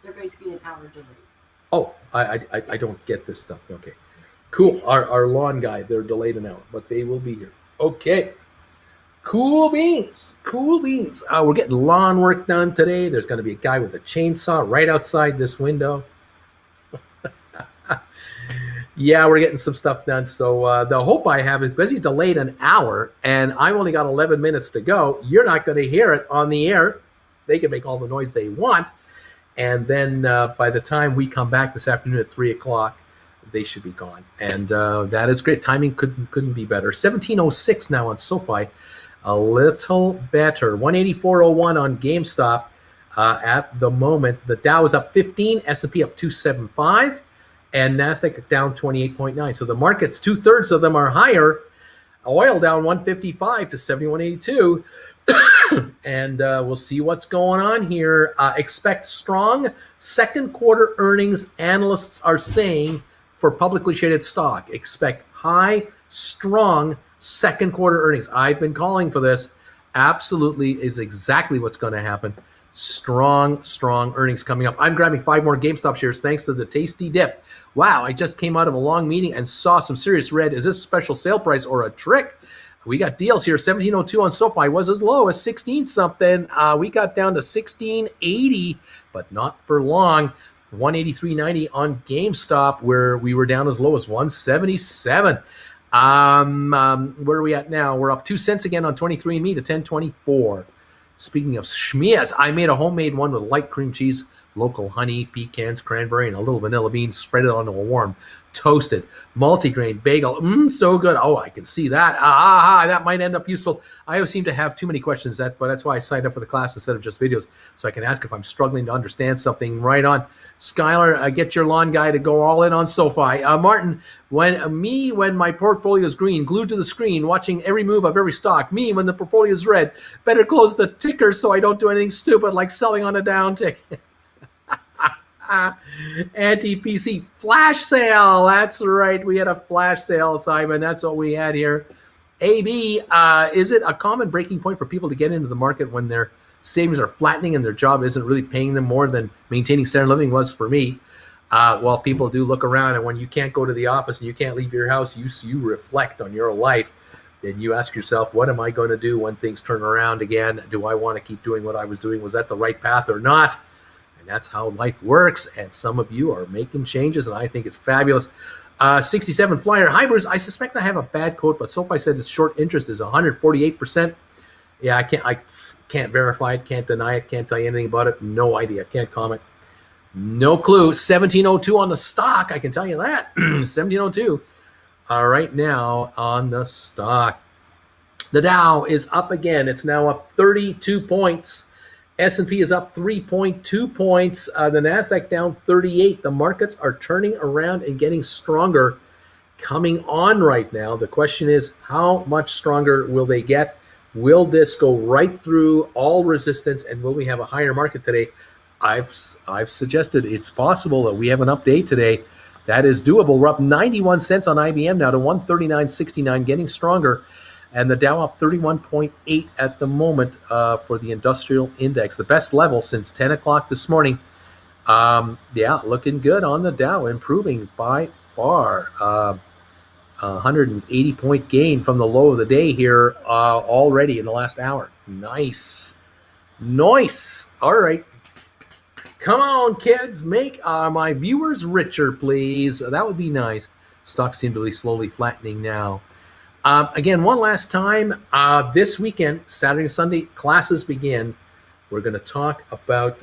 They're going to be an hour delayed. Oh, I don't get this stuff. Okay, cool. Our lawn guy, they're delayed an hour, but they will be here. Okay. Cool beans. Cool beans. We're getting lawn work done today. There's going to be a guy with a chainsaw right outside this window. Yeah, we're getting some stuff done. So the hope I have is because he's delayed an hour and I've only got 11 minutes to go, you're not going to hear it on the air. They can make all the noise they want. And then by the time we come back this afternoon at 3 o'clock, they should be gone. And that is great. Timing couldn't be better. 1706 now on SoFi. A little better. 184.01 on GameStop at the moment. The Dow is up 15, S&P up 275, and NASDAQ down 28.9. So the markets, 2/3 of them are higher. Oil down 155 to 71.82. And we'll see what's going on here. Expect strong second quarter earnings, analysts are saying, for publicly traded stock. Expect high, strong second quarter earnings. I've been calling for this. Absolutely is exactly what's going to happen. Strong earnings coming up. I'm grabbing 5 more GameStop shares thanks to the tasty dip. Wow, I just came out of a long meeting and saw some serious red. Is this a special sale price or a trick? We got deals here. 1702 on SoFi was as low as 16 something. We got down to 1680, but not for long. 183.90 on GameStop, where we were down as low as 177. Where are we at now? We're up 2 cents again on 23andMe to 1024. Speaking of schmears, I made a homemade one with light cream cheese, local honey, pecans, cranberry, and a little vanilla bean. Spread it onto a warm, toasted, multigrain bagel. So good. Oh, I can see that. That might end up useful. I always seem to have too many questions, but that's why I signed up for the class instead of just videos, so I can ask if I'm struggling to understand something. Right on. Skylar, get your lawn guy to go all in on SoFi. Martin, when my portfolio is green, glued to the screen, watching every move of every stock. Me, when the portfolio is red, better close the ticker so I don't do anything stupid like selling on a down tick. Anti-PC flash sale. That's right. We had a flash sale, Simon. That's what we had here. AB, is it a common breaking point for people to get into the market when their savings are flattening and their job isn't really paying them more than maintaining standard living was for me? Well, people do look around, and when you can't go to the office and you can't leave your house, you reflect on your life. Then you ask yourself, what am I going to do when things turn around again? Do I want to keep doing what I was doing? Was that the right path or not? And that's how life works. And some of you are making changes, and I think it's fabulous. 67 Flyer Hybrids. I suspect I have a bad quote, but SoFi said its short interest is 148%. Yeah, I can't verify it, can't deny it, can't tell you anything about it. No idea. Can't comment. No clue. 1702 on the stock. I can tell you that. 1702. All right, now on the stock. The Dow is up again. It's now up 32 points. S&P is up 3.2 points. The NASDAQ down 38. The markets are turning around and getting stronger coming on right now. The question is, how much stronger will they get? Will this go right through all resistance, and will we have a higher market today? I've suggested it's possible that we have an update today. That is doable. We're up 91 cents on IBM now to 139.69, getting stronger. And the Dow up 31.8 at the moment for the industrial index, the best level since 10 o'clock this morning. Yeah, looking good on the Dow, improving by far. 180-point gain from the low of the day here already in the last hour. Nice. All right. Come on, kids. Make my viewers richer, please. That would be nice. Stocks seem to be slowly flattening now. Again, one last time, this weekend, Saturday and Sunday, classes begin. We're going to talk about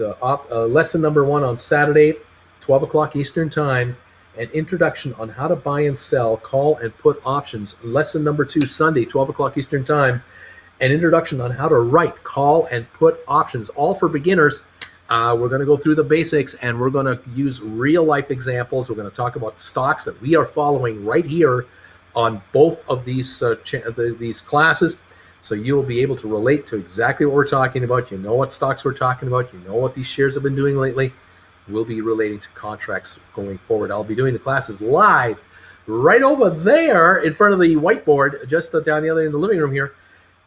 lesson number 1 on Saturday, 12 o'clock Eastern Time, an introduction on how to buy and sell, call and put options. Lesson number 2, Sunday, 12 o'clock Eastern Time, an introduction on how to write, call, and put options, all for beginners. We're going to go through the basics, and we're going to use real-life examples. We're going to talk about stocks that we are following right here on both of these classes, so you'll be able to relate to exactly what we're talking about. You know what stocks we're talking about. You know what these shares have been doing lately. We'll be relating to contracts going forward. I'll be doing the classes live right over there in front of the whiteboard, just down the other end of the living room here.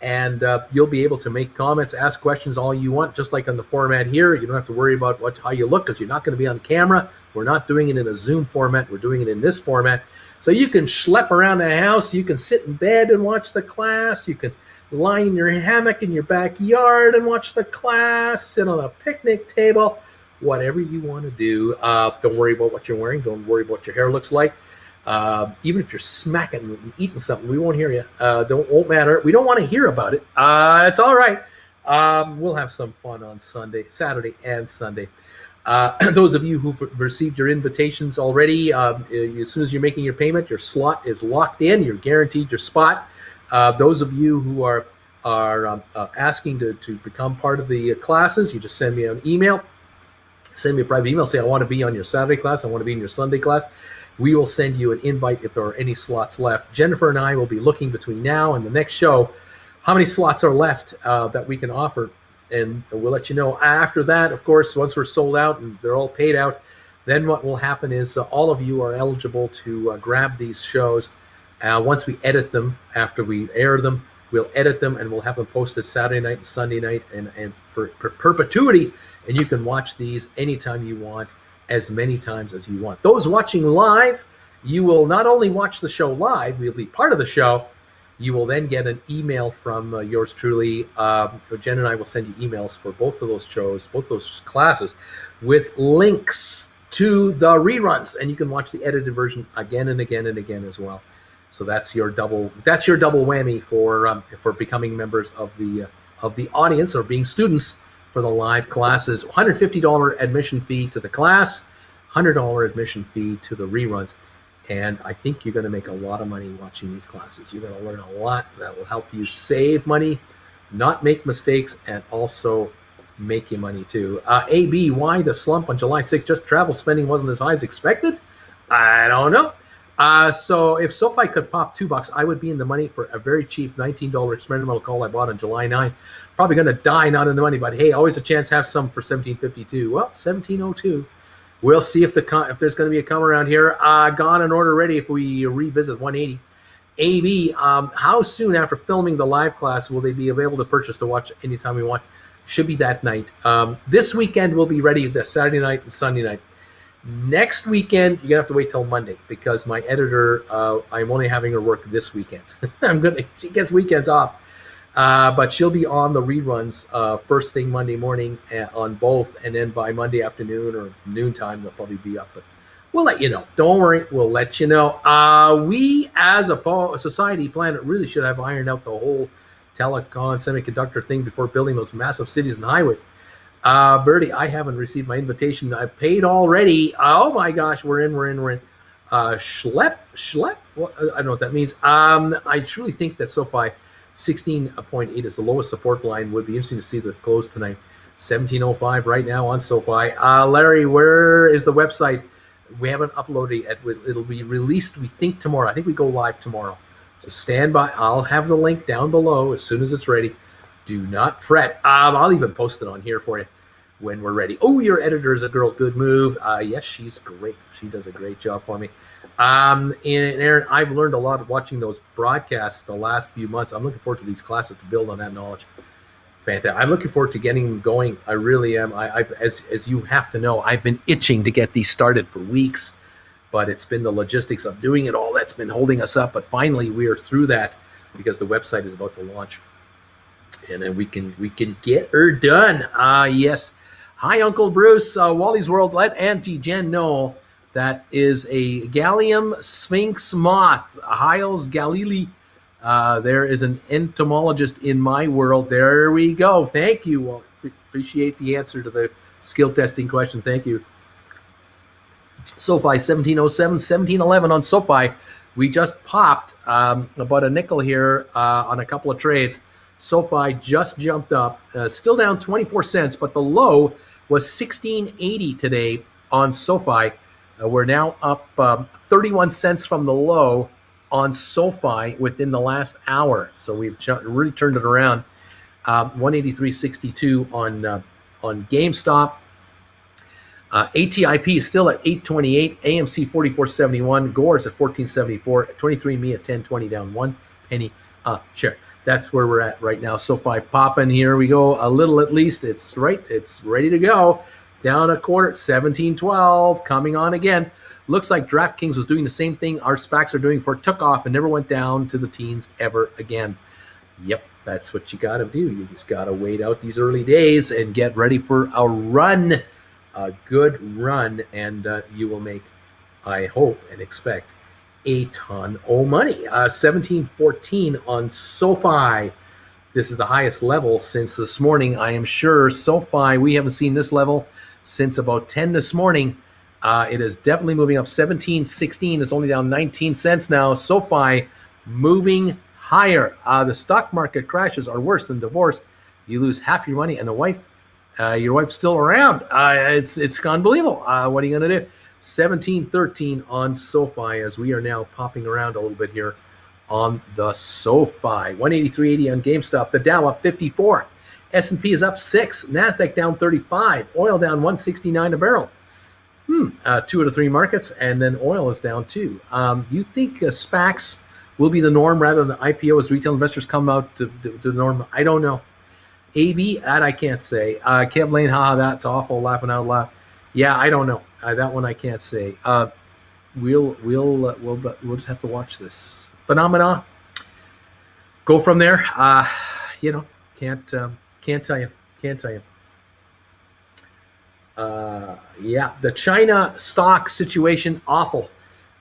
And you'll be able to make comments, ask questions all you want, just like on the format here. You don't have to worry about how you look, because you're not going to be on camera. We're not doing it in a Zoom format. We're doing it in this format. So you can schlep around the house. You can sit in bed and watch the class. You can lie in your hammock in your backyard and watch the class. Sit on a picnic table. Whatever you want to do. Don't worry about what you're wearing. Don't worry about what your hair looks like. Even if you're smacking and eating something, we won't hear you. Won't matter. We don't want to hear about it. It's all right. We'll have some fun on Saturday and Sunday. Those of you who've received your invitations already, as soon as you're making your payment, your slot is locked in. You're guaranteed your spot. Those of you who are asking to become part of the classes, you just send me an email. Send me a private email. Say, I want to be on your Saturday class. I want to be in your Sunday class. We will send you an invite if there are any slots left. Jennifer and I will be looking between now and the next show how many slots are left that we can offer, and we'll let you know. After that, of course, once we're sold out and they're all paid out, then what will happen is all of you are eligible to grab these shows. Once we edit them, after we air them, we'll edit them and we'll have them posted Saturday night and Sunday night and for perpetuity. And you can watch these anytime you want, as many times as you want. Those watching live, you will not only watch the show live, you'll be part of the show. You will then get an email from yours truly. Jen and I will send you emails for both of those shows, both those classes, with links to the reruns, and you can watch the edited version again and again and again as well. So that's your double whammy for becoming members of the audience or being students for the live classes. $150 admission fee to the class, $100 admission fee to the reruns. And I think you're going to make a lot of money watching these classes. You're going to learn a lot that will help you save money, not make mistakes, and also make you money too. AB, why the slump on July 6th? Just travel spending wasn't as high as expected? I don't know. So if SoFi could pop $2, I would be in the money for a very cheap $19 experimental call I bought on July 9. Probably going to die not in the money, but hey, always a chance to have some for $17.52. Well, $17.02. We'll see if there's going to be a come around here. Gone and order ready if we revisit 180. AB, how soon after filming the live class will they be available to purchase to watch anytime we want? Should be that night. This weekend we'll be ready the Saturday night and Sunday night. Next weekend, you're going to have to wait till Monday because my editor, I'm only having her work this weekend. She gets weekends off. But she'll be on the reruns first thing Monday morning on both, and then by Monday afternoon or noontime, they'll probably be up. But we'll let you know. Don't worry, we'll let you know. We, as a society planet, really should have ironed out the whole telecom semiconductor thing before building those massive cities and highways. Bertie, I haven't received my invitation. I paid already. Oh my gosh, we're in. Schlep? What? I don't know what that means. I truly think that SoFi 16.8 is the lowest support line. Would be interesting to see the close tonight. 17.05 right now on SoFi. Larry, where is the website? We haven't uploaded it yet. It'll be released, we think, tomorrow. I think we go live tomorrow. So stand by. I'll have the link down below as soon as it's ready. Do not fret. I'll even post it on here for you when we're ready. Oh, your editor is a girl. Good move. Yes, she's great. She does a great job for me. And Aaron, I've learned a lot watching those broadcasts the last few months. I'm looking forward to these classes to build on that knowledge. Fantastic. I'm looking forward to getting them going. I really am. As you have to know, I've been itching to get these started for weeks, but it's been the logistics of doing it all that's been holding us up. But finally, we are through that because the website is about to launch, and then we can get her done. Yes. Hi, Uncle Bruce. Wally's World. Let Auntie Jen know That is a gallium sphinx moth, Hyles galili. There is an entomologist in my world. There we go. Thank you. Well, appreciate the answer to the skill testing question. Thank you. SoFi 1707, 1711 on SoFi. We just popped about a nickel here on a couple of trades. SoFi just jumped up, still down 24 cents, but the low was 16.80 today on SoFi. We're now up 31 cents from the low on SoFi within the last hour. So we've really turned it around. 183.62 on GameStop. ATIP is still at 828, AMC 44.71, Gore's at 14.74, 23andMe at 10.20, down 1 penny a share. That's where we're at right now. SoFi popping. Here we go, a little at least. It's right. It's ready to go. Down a quarter, 17.12, coming on again. Looks like DraftKings was doing the same thing our SPACs are doing for took off and never went down to the teens ever again. Yep, that's what you got to do. You just got to wait out these early days and get ready for a run. A good run, and you will make, I hope and expect, a ton of money. 17.14 on SoFi. This is the highest level since this morning, I am sure. SoFi, we haven't seen this level since about 10 this morning. It is definitely moving up. 17.16. It's only down 19 cents now. SoFi moving higher. The stock market crashes are worse than divorce. You lose half your money and the wife. Your wife's still around. It's unbelievable. What are you going to do? 17.13 on SoFi as we are now popping around a little bit here on the SoFi. 183.80 on GameStop. The Dow up 54. S&P is up 6. NASDAQ down 35. Oil down 169 a barrel. 2 out of 3 markets, and then oil is down 2. You think SPACs will be the norm rather than IPO as retail investors come out to the norm? I don't know. AB, that I can't say. Kev Lane, that's awful, laughing out loud. Yeah, I don't know. That one I can't say. We'll just have to watch this phenomena. Go from there. Can't tell you. Can't tell you. Yeah, the China stock situation, awful.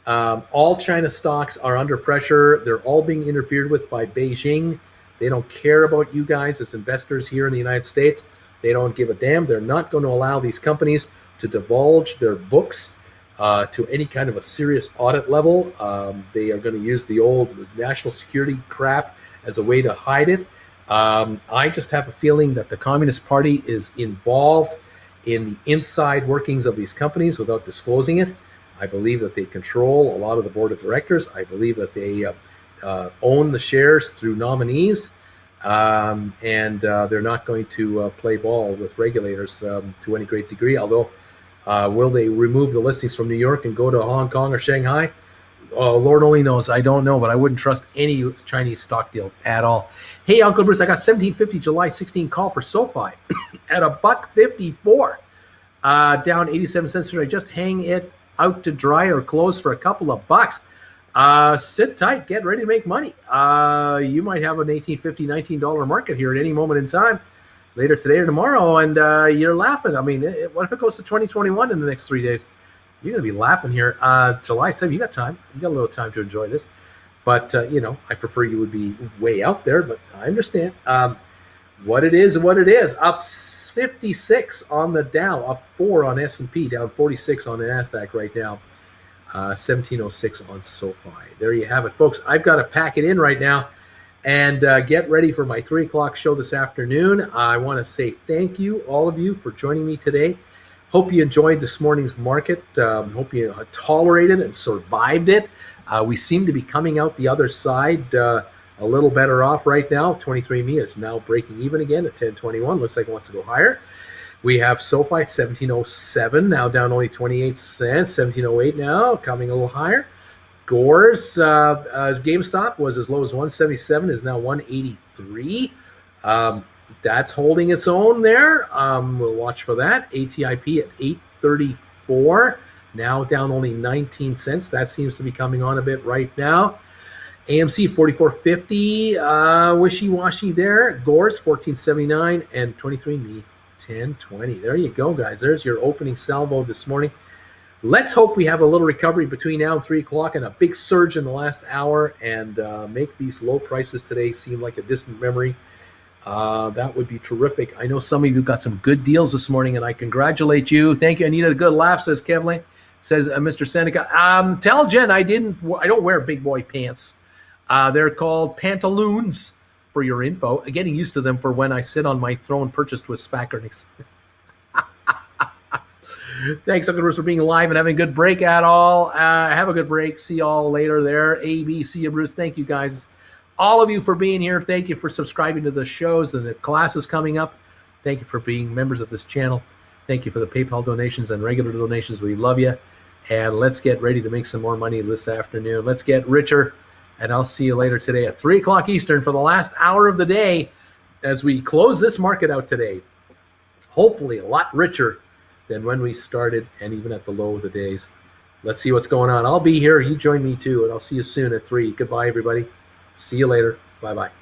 All China stocks are under pressure. They're all being interfered with by Beijing. They don't care about you guys as investors here in the United States. They don't give a damn. They're not going to allow these companies to divulge their books to any kind of a serious audit level. They are going to use the old national security crap as a way to hide it. I just have a feeling that the Communist Party is involved in the inside workings of these companies without disclosing it. I believe that they control a lot of the board of directors. I believe that they own the shares through nominees, and they're not going to play ball with regulators to any great degree. Although, will they remove the listings from New York and go to Hong Kong or Shanghai? Oh, Lord only knows. I don't know, but I wouldn't trust any Chinese stock deal at all. Hey, Uncle Bruce, I got 17.50 July 16 call for SoFi at $1.54, down 87 cents. Should I just hang it out to dry or close for a couple of bucks? Sit tight, get ready to make money. You might have an $18.50, $19 market here at any moment in time, later today or tomorrow, and you're laughing. I mean, what if it goes to 2021 in the next 3 days? You're going to be laughing here. July 7th, you got time. You got a little time to enjoy this. But, I prefer you would be way out there, but I understand. What it is, Up 56 on the Dow, up 4 on S&P, down 46 on the NASDAQ right now. 1706 on SoFi. There you have it, folks. I've got to pack it in right now and get ready for my 3 o'clock show this afternoon. I want to say thank you, all of you, for joining me today. Hope you enjoyed this morning's market. Hope you tolerated and survived it. We seem to be coming out the other side a little better off right now. 23andMe is now breaking even again at 1021. Looks like it wants to go higher. We have SoFi at 1707, now down only 28 cents. 1708 now, coming a little higher. Gore's GameStop was as low as 177, is now 183. That's holding its own there. We'll watch for that. ATIP at 834, now down only 19 cents. That seems to be coming on a bit right now. AMC 44.50, wishy-washy there. Gore's 14.79, and 23andMe 10.20. There you go, guys. There's your opening salvo this morning. let's hope we have a little recovery between now and 3 o'clock and a big surge in the last hour and make these low prices today seem like a distant memory. That would be terrific. I know some of you got some good deals this morning, and I congratulate you. Thank you, Anita. Good laugh, says Kevlin. Says Mr. Seneca. Tell Jen I don't wear big boy pants. They're called pantaloons for your info. Getting used to them for when I sit on my throne purchased with SPAC earnings. Thanks, Uncle Bruce, for being live and having a good break at all. Have a good break. See y'all later there. AB, see you, Bruce. Thank you, guys. All of you for being here. Thank you for subscribing to the shows and the classes coming up. Thank you for being members of this channel. Thank you for the PayPal donations and regular donations. We love you. And let's get ready to make some more money this afternoon. Let's get richer. And I'll see you later today at 3 o'clock Eastern for the last hour of the day as we close this market out today. Hopefully a lot richer than when we started and even at the low of the days. Let's see what's going on. I'll be here. You join me too. And I'll see you soon at 3. Goodbye, everybody. See you later. Bye-bye.